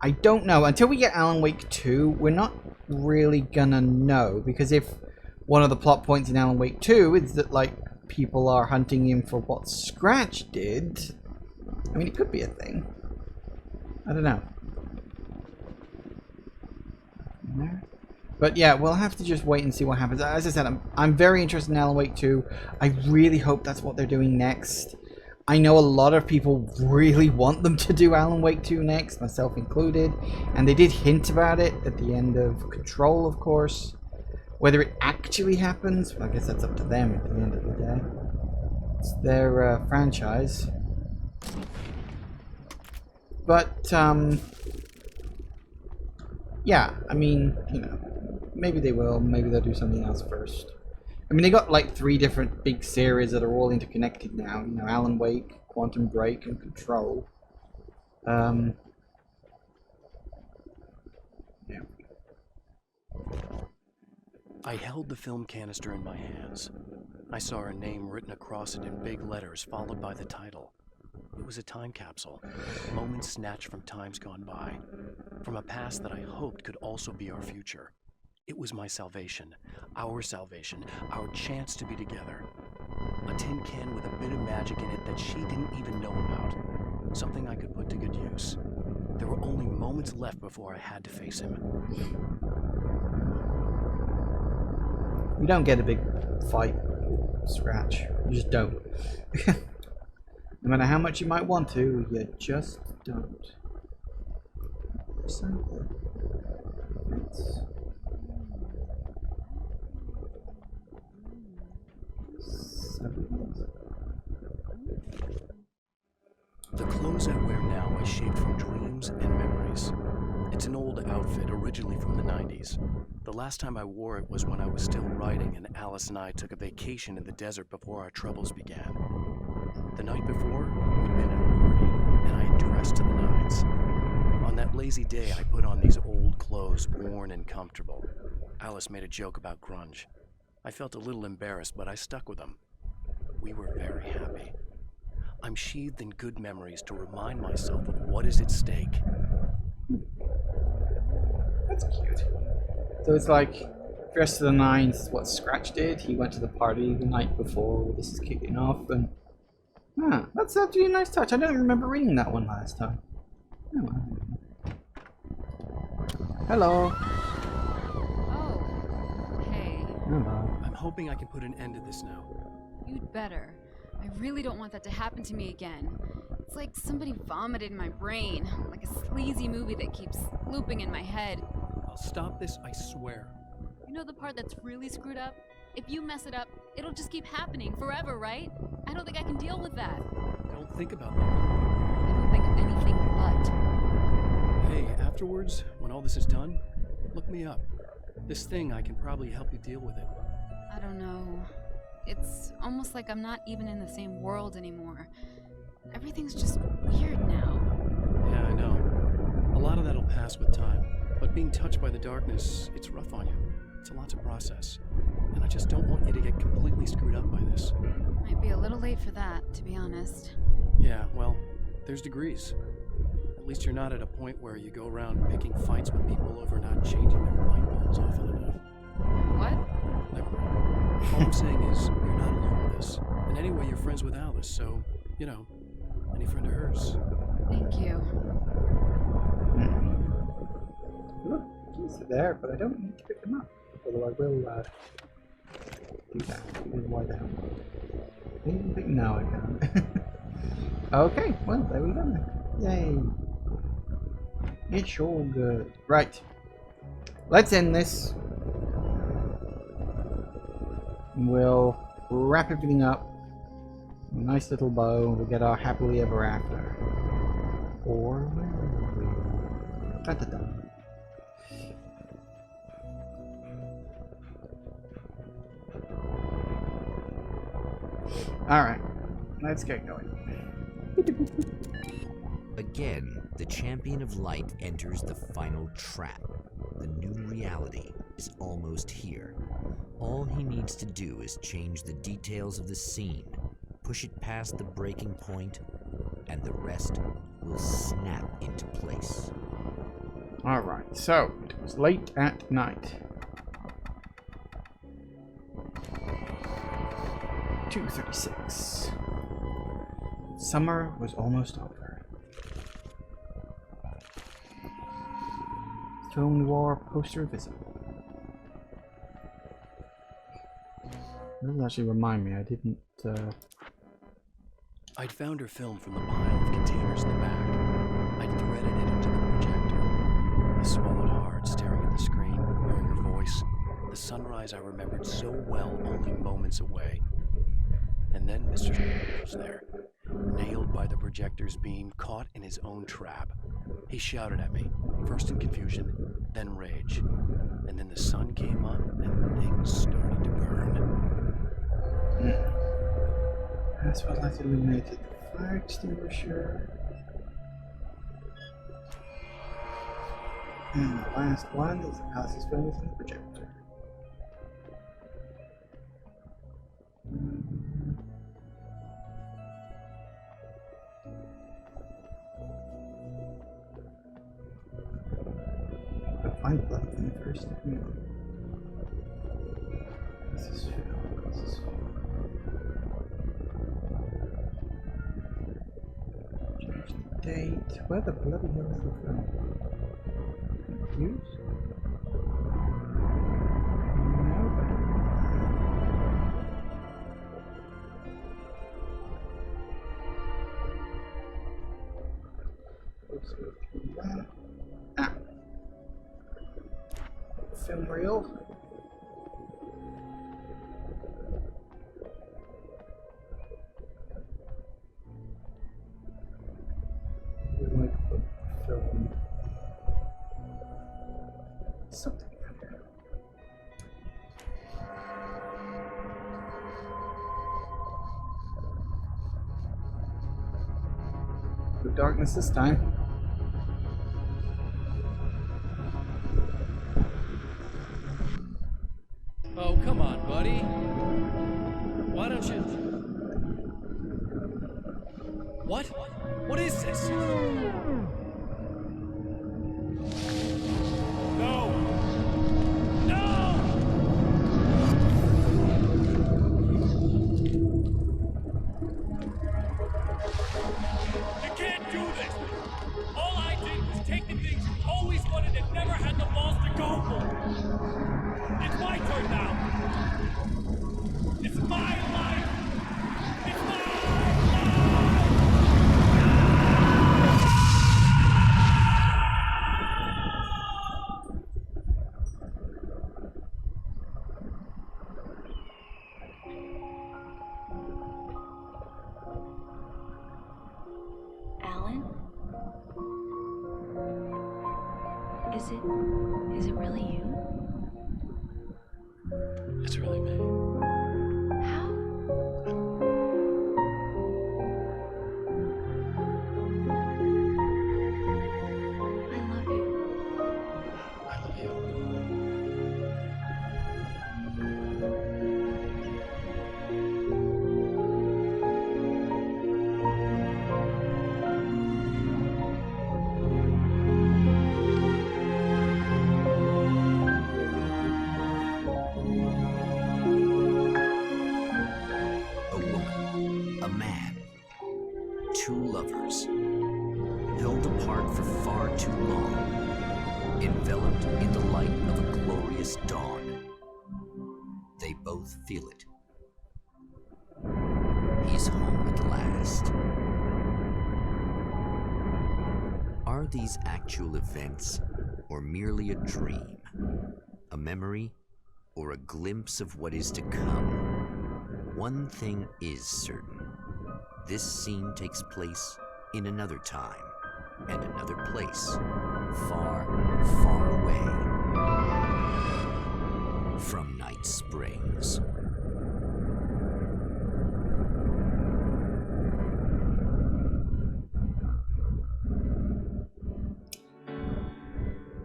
I don't know. Until we get Alan Wake 2, we're not really gonna know, because if one of the plot points in Alan Wake 2 is that, like, people are hunting him for what Scratch did, I mean, it could be a thing. I don't know. But yeah, we'll have to just wait and see what happens. As I said, I'm very interested in Alan Wake 2. I really hope that's what they're doing next. I know a lot of people really want them to do Alan Wake 2 next, myself included. And they did hint about it at the end of Control, of course. Whether it actually happens, well, I guess that's up to them at the end of the day. It's their franchise. But, yeah, I mean, you know, maybe they will, maybe they'll do something else first. I mean, they got like 3 different big series that are all interconnected now. You know, Alan Wake, Quantum Break, and Control. Yeah. I held the film canister in my hands. I saw her name written across it in big letters, followed by the title. It was a time capsule, moments snatched from times gone by, from a past that I hoped could also be our future. It was my salvation, our chance to be together. A tin can with a bit of magic in it that she didn't even know about. Something I could put to good use. There were only moments left before I had to face him. You don't get a big fight with Scratch. You just don't. No matter how much you might want to, you just don't. The clothes I wear now are shaped from dreams and memories. It's an old outfit, originally from the 90s. The last time I wore it was when I was still writing and Alice and I took a vacation in the desert before our troubles began. The night before, we'd been at a party, and I had dressed to the nines. On that lazy day, I put on these old clothes, worn and comfortable. Alice made a joke about grunge. I felt a little embarrassed, but I stuck with them. We were very happy. I'm sheathed in good memories to remind myself of what is at stake. That's cute. So it's like, dressed to the nines is what Scratch did. He went to the party the night before this is kicking off, and that's actually a nice touch. I don't remember reading that one last time. Oh, well. Hello. Oh, hey. Hello. I'm hoping I can put an end to this now. You'd better. I really don't want that to happen to me again. It's like somebody vomited in my brain, like a sleazy movie that keeps looping in my head. I'll stop this, I swear. You know the part that's really screwed up? If you mess it up, it'll just keep happening forever, right? I don't think I can deal with that. Don't think about that. I don't think of anything but. Hey, afterwards, when all this is done, look me up. This thing, I can probably help you deal with it. I don't know. It's almost like I'm not even in the same world anymore. Everything's just weird now. Yeah, I know. A lot of that'll pass with time. But being touched by the darkness, it's rough on you. It's a lot to process. And I just don't want you to get completely screwed up by this. Might be a little late for that, to be honest. Yeah, well, there's degrees. At least you're not at a point where you go around picking fights with people over not changing their light bulbs often enough. What? Never mind. All I'm saying is, you're not alone with this. And anyway, you're friends with Alice, so, you know, any friend of hers. Thank you. Look, keys are there, but I don't need to pick them up. Although I will do that. Why the hell? I didn't think, no, I can't. Okay, well, there we go then. Yay. It's all good. Right. Let's end this. We'll wrap everything up. Nice little bow. We'll get our happily ever after. Or will we? Da-da-da. Alright. Let's get going. Again, the champion of light enters the final trap. The new reality is almost here. All he needs to do is change the details of the scene, push it past the breaking point, and the rest will snap into place. Alright, so it was late at night. 2:36. Summer was almost over. Film noir poster visible. That doesn't actually remind me, I didn't, I'd found her film from the pile of containers in the back. I'd threaded it into the projector. I swallowed hard, staring at the screen, hearing her voice. The sunrise I remembered so well, only moments away. And then Mr. was there, nailed by the projector's beam, caught in his own trap. He shouted at me, first in confusion, then rage. And then the sun came up and things started to burn. That's what light illuminated the fire extinguisher. And the last one is Alice's film within the projector. I'll find the bloody thing first. Hang on. This is film. This is film. Change the date. Where the bloody hell is the film? Confused? No, but... Ah. Film reel. We might put film something in here. No darkness this time. Oh, come on, buddy. Why don't you... What? What is this? No! No! You can't do this! All I did was take the things you always wanted and never had the balls to go for! It's my turn now! It's my life! It's my life! Alan? Is it really you? It's really me. How? I love you. I love you. A woman, a man, two lovers, held apart for far too long, enveloped in the light of a glorious dawn. They both feel it. He's home at last. Are these actual events, or merely a dream? A memory, or a glimpse of what is to come? One thing is certain. This scene takes place in another time and another place, far, far away from Night Springs.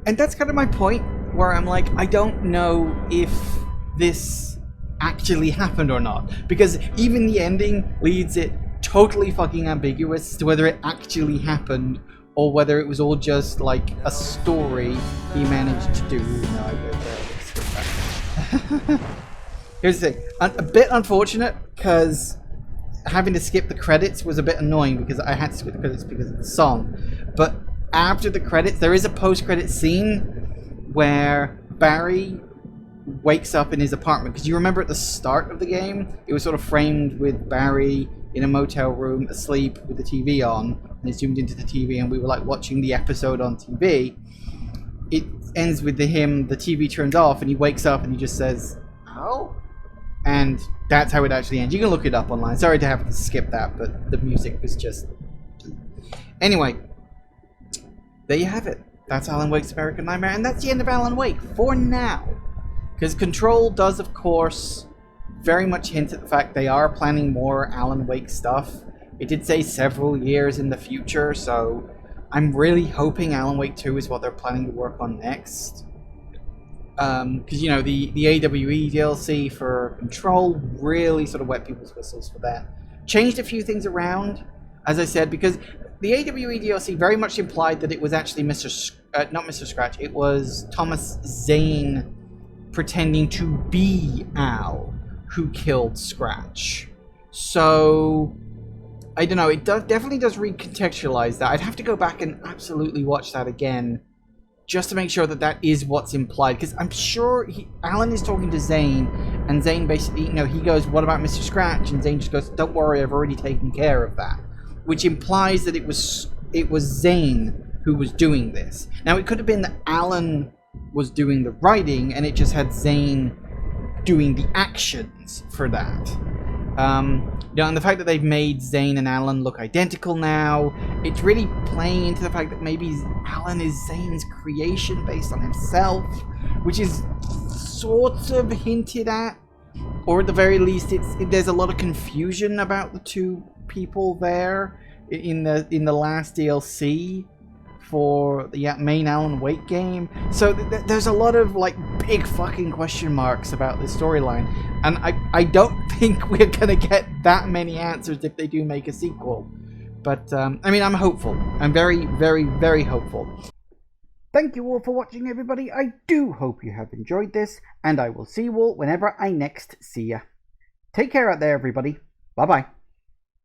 And that's kind of my point, where I'm like, I don't know if this actually happened or not. Because even the ending leaves it totally fucking ambiguous as to whether it actually happened or whether it was all just like a story he managed to do. No, here's the thing. A bit unfortunate because having to skip the credits was a bit annoying because I had to skip the credits because of the song. But after the credits, there is a post-credit scene where Barry wakes up in his apartment. Because you remember at the start of the game, it was sort of framed with Barry in a motel room asleep with the TV on. And it zoomed into the TV and we were like watching the episode on TV. It ends with the TV turns off and he wakes up and he just says, "Ow?" And that's how it actually ends. You can look it up online. Sorry to have to skip that, but the music was just... Anyway, there you have it. That's Alan Wake's American Nightmare, and that's the end of Alan Wake for now. Because Control does, of course, very much hint at the fact they are planning more Alan Wake stuff. It did say several years in the future, so I'm really hoping Alan Wake 2 is what they're planning to work on next. Because, you know, the AWE DLC for Control really sort of wet people's whistles for that. Changed a few things around, as I said, because the AWE DLC very much implied that it was actually not Mr. Scratch, it was Thomas Zane pretending to be Al who killed Scratch. So, I don't know, it definitely does recontextualize that. I'd have to go back and absolutely watch that again just to make sure that that is what's implied, because I'm sure Alan is talking to Zane, and Zane basically, you know, he goes, "What about Mr. Scratch?" And Zane just goes, "Don't worry, I've already taken care of that," which implies that it was Zane who was doing this. Now, it could have been that Alan was doing the writing, and it just had Zane doing the actions for that. You know, and the fact that they've made Zane and Alan look identical now, it's really playing into the fact that maybe Alan is Zane's creation based on himself, which is sort of hinted at, or at the very least, there's a lot of confusion about the two people there in the last DLC for the main Alan Wake game. So there's a lot of like big fucking question marks about this storyline, and I don't think we're gonna get that many answers if they do make a sequel. But I mean, I'm hopeful. I'm very, very, very hopeful. Thank you all for watching, everybody. I do hope you have enjoyed this, and I will see you all whenever I next see ya. Take care out there, everybody. Bye bye.